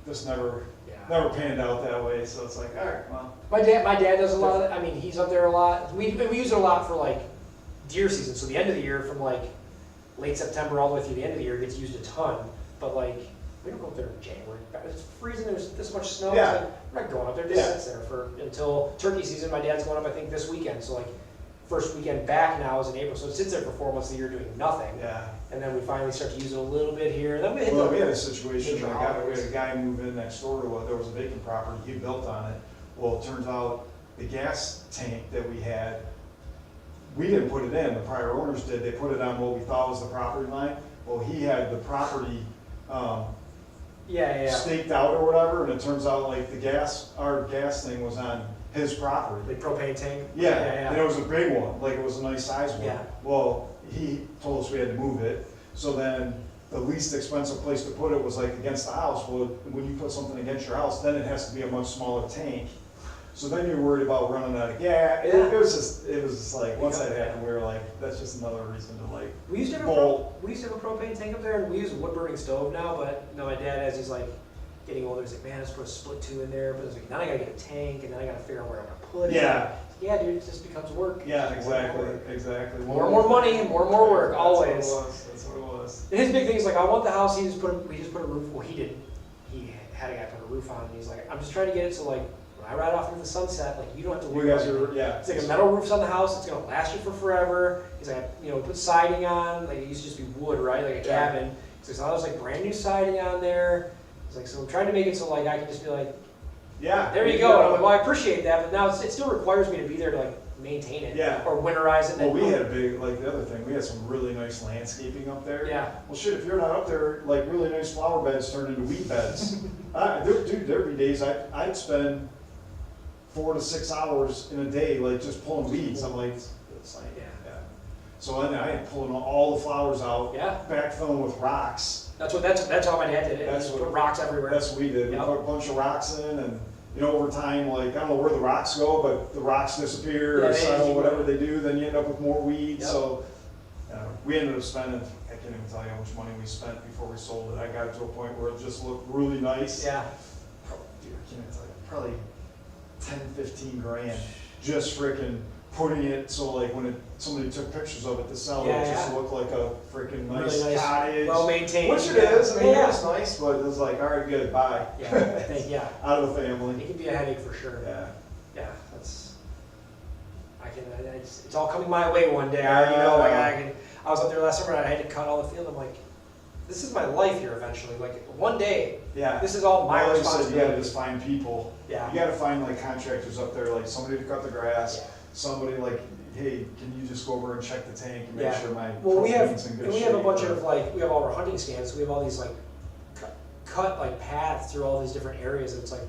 [SPEAKER 1] This never
[SPEAKER 2] yeah.
[SPEAKER 1] panned out that way, so it's like, all right, well.
[SPEAKER 2] My dad does a lot of, I mean, he's up there a lot. We use it a lot for like deer season, so the end of the year from like late September all the way through the end of the year gets used a ton, but like, we don't go up there in January. It's freezing, there's this much snow,
[SPEAKER 1] Yeah.
[SPEAKER 2] it's like, we're not going up there, it just
[SPEAKER 1] Yeah.
[SPEAKER 2] sits there until turkey season. My dad's going up, I think, this weekend, so like, first weekend back now is in April, so it sits there for 4 months of the year doing nothing.
[SPEAKER 1] Yeah.
[SPEAKER 2] And then we finally start to use it a little bit here, and then we hit
[SPEAKER 1] Well,
[SPEAKER 2] the.
[SPEAKER 1] we had a situation,
[SPEAKER 2] major
[SPEAKER 1] we had
[SPEAKER 2] holidays.
[SPEAKER 1] a guy move in next door to there was a vacant property, he built on it. Well, it turns out the gas tank that we had, we didn't put it in, the prior owners did, they put it on what we thought was the property line. Well, he had the property,
[SPEAKER 2] Yeah.
[SPEAKER 1] staked out or whatever, and it turns out like our gas thing was on his property.
[SPEAKER 2] Like propane tank?
[SPEAKER 1] Yeah,
[SPEAKER 2] Yeah.
[SPEAKER 1] and it was a big one, like it was a nice size one.
[SPEAKER 2] Yeah.
[SPEAKER 1] Well, he told us we had to move it, so then the least expensive place to put it was like against the house. Well, when you put something against your house, then it has to be a much smaller tank. So then you're worried about running out of gas.
[SPEAKER 2] Yeah.
[SPEAKER 1] It was just like, once that happened, we were like, that's just another reason to like,
[SPEAKER 2] We used to have we used to have a propane tank up there, and we use a wood burning stove now. But my dad, as he's like getting older, he's like, man, let's put a split 2 in there. But it's like, now I gotta get a tank, and then I gotta figure out where I'm gonna put it.
[SPEAKER 1] Yeah.
[SPEAKER 2] Yeah, dude, it just becomes work.
[SPEAKER 1] yeah, exactly.
[SPEAKER 2] More and more money, more and more work, always.
[SPEAKER 1] That's what it was.
[SPEAKER 2] And his big thing is like, I want the house. We just put a roof. Well, he didn't. He had a guy put a roof on, and he's like, I'm just trying to get it so like when I ride off into the sunset, like you don't have to
[SPEAKER 1] You
[SPEAKER 2] worry.
[SPEAKER 1] guys
[SPEAKER 2] about
[SPEAKER 1] are,
[SPEAKER 2] it.
[SPEAKER 1] yeah.
[SPEAKER 2] It's like a metal roof's on the house. It's gonna last you for forever. He's like, put siding on. Like it used to just be wood, right? Like a
[SPEAKER 1] Yeah.
[SPEAKER 2] cabin. So there's like brand new siding on there. He's like, so I'm trying to make it so like I can just be like,
[SPEAKER 1] Yeah.
[SPEAKER 2] there you go. And I'm like, well, I appreciate that, but now it still requires me to be there to like maintain it.
[SPEAKER 1] Yeah.
[SPEAKER 2] Or winterize it.
[SPEAKER 1] Well, we had a big, like the other thing, we had some really nice landscaping up there.
[SPEAKER 2] Yeah.
[SPEAKER 1] Well, shit, if you're not up there, like really nice flower beds turn into weed beds. There'd be days I'd spend 4 to 6 hours in a day, like just pulling weeds. I'm like, it's like,
[SPEAKER 2] Yeah.
[SPEAKER 1] yeah. So then I had pulling all the flowers out,
[SPEAKER 2] Yeah.
[SPEAKER 1] backfilling with rocks.
[SPEAKER 2] That's how my dad did it.
[SPEAKER 1] That's
[SPEAKER 2] He
[SPEAKER 1] what-
[SPEAKER 2] put rocks everywhere.
[SPEAKER 1] That's what we did. We
[SPEAKER 2] Yep.
[SPEAKER 1] put a bunch of rocks in, and over time, like I don't know where the rocks go, but the rocks disappear
[SPEAKER 2] Yeah,
[SPEAKER 1] or
[SPEAKER 2] they
[SPEAKER 1] settle,
[SPEAKER 2] keep
[SPEAKER 1] whatever
[SPEAKER 2] going.
[SPEAKER 1] they do. Then you end up with more weeds.
[SPEAKER 2] Yep.
[SPEAKER 1] So we ended up spending. I can't even tell you how much money we spent before we sold it. I got it to a point where it just looked really nice.
[SPEAKER 2] Yeah.
[SPEAKER 1] Dude, I can't even tell you. Probably 10, 15 grand. Just freaking putting it so like when somebody took pictures of it to sell it,
[SPEAKER 2] Yeah,
[SPEAKER 1] it just
[SPEAKER 2] yeah.
[SPEAKER 1] looked like a freaking
[SPEAKER 2] Really
[SPEAKER 1] nice cottage.
[SPEAKER 2] well maintained.
[SPEAKER 1] Which it is, I mean,
[SPEAKER 2] Yeah.
[SPEAKER 1] it's nice, but it's like, all right, good, bye.
[SPEAKER 2] Yeah, I think, yeah.
[SPEAKER 1] Out of the family.
[SPEAKER 2] It can be a headache for sure.
[SPEAKER 1] Yeah.
[SPEAKER 2] Yeah, it's all coming my way one day. I already know, like, I was up there last summer and I had to cut all the field. I'm like, this is my life here eventually. Like, one day,
[SPEAKER 1] Yeah.
[SPEAKER 2] this is all my
[SPEAKER 1] Well, like you said, you
[SPEAKER 2] responsibility.
[SPEAKER 1] gotta just find people.
[SPEAKER 2] Yeah.
[SPEAKER 1] You gotta find like contractors up there, like somebody to cut the grass,
[SPEAKER 2] Yeah.
[SPEAKER 1] somebody like, hey, can you just go over and check the tank and make
[SPEAKER 2] Yeah.
[SPEAKER 1] sure my
[SPEAKER 2] Well, we have,
[SPEAKER 1] propane's in good
[SPEAKER 2] and we
[SPEAKER 1] shape?
[SPEAKER 2] have a bunch
[SPEAKER 1] or-
[SPEAKER 2] of like, we have all our hunting stands, so we have all these like cut like paths through all these different areas. It's like,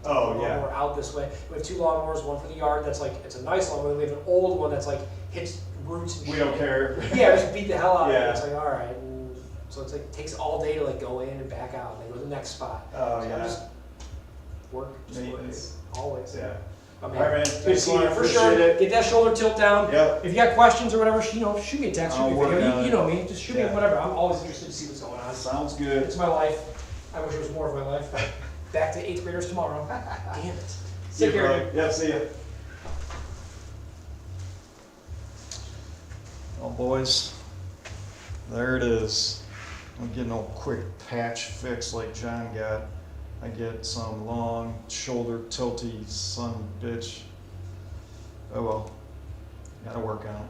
[SPEAKER 1] Oh, yeah.
[SPEAKER 2] lawnmower out this way. We have two lawnmowers, one for the yard that's like, it's a nice lawnmower. We have an old one that's like hits roots and
[SPEAKER 1] We
[SPEAKER 2] shit.
[SPEAKER 1] don't care.
[SPEAKER 2] Yeah, just beat the hell out of it.
[SPEAKER 1] Yeah.
[SPEAKER 2] It's like, all right. And so it's like, takes all day to like go in and back out and then go to the next spot.
[SPEAKER 1] Oh,
[SPEAKER 2] So
[SPEAKER 1] yeah.
[SPEAKER 2] just work,
[SPEAKER 1] Maintenance.
[SPEAKER 2] always.
[SPEAKER 1] Yeah.
[SPEAKER 2] But
[SPEAKER 1] All right, man.
[SPEAKER 2] good to
[SPEAKER 1] Thanks
[SPEAKER 2] see
[SPEAKER 1] a lot.
[SPEAKER 2] you for
[SPEAKER 1] Appreciate
[SPEAKER 2] sure.
[SPEAKER 1] it.
[SPEAKER 2] Get that shoulder tilt down.
[SPEAKER 1] Yep.
[SPEAKER 2] If you got questions or whatever, shoot me a text, shoot
[SPEAKER 1] I'll
[SPEAKER 2] me a
[SPEAKER 1] work
[SPEAKER 2] video.
[SPEAKER 1] on
[SPEAKER 2] You
[SPEAKER 1] it.
[SPEAKER 2] know me, just shoot me
[SPEAKER 1] Yeah.
[SPEAKER 2] whatever. I'm always interested to see what's going on.
[SPEAKER 1] Sounds good.
[SPEAKER 2] It's my life. I wish it was more of my life. Back to 8th graders tomorrow. Damn it. Take care.
[SPEAKER 1] Bro. Yeah, see ya. Well, boys, there it is. I'm getting a quick patch fix like John got. I get some long shoulder tilty son of a bitch. Oh well, gotta work on it.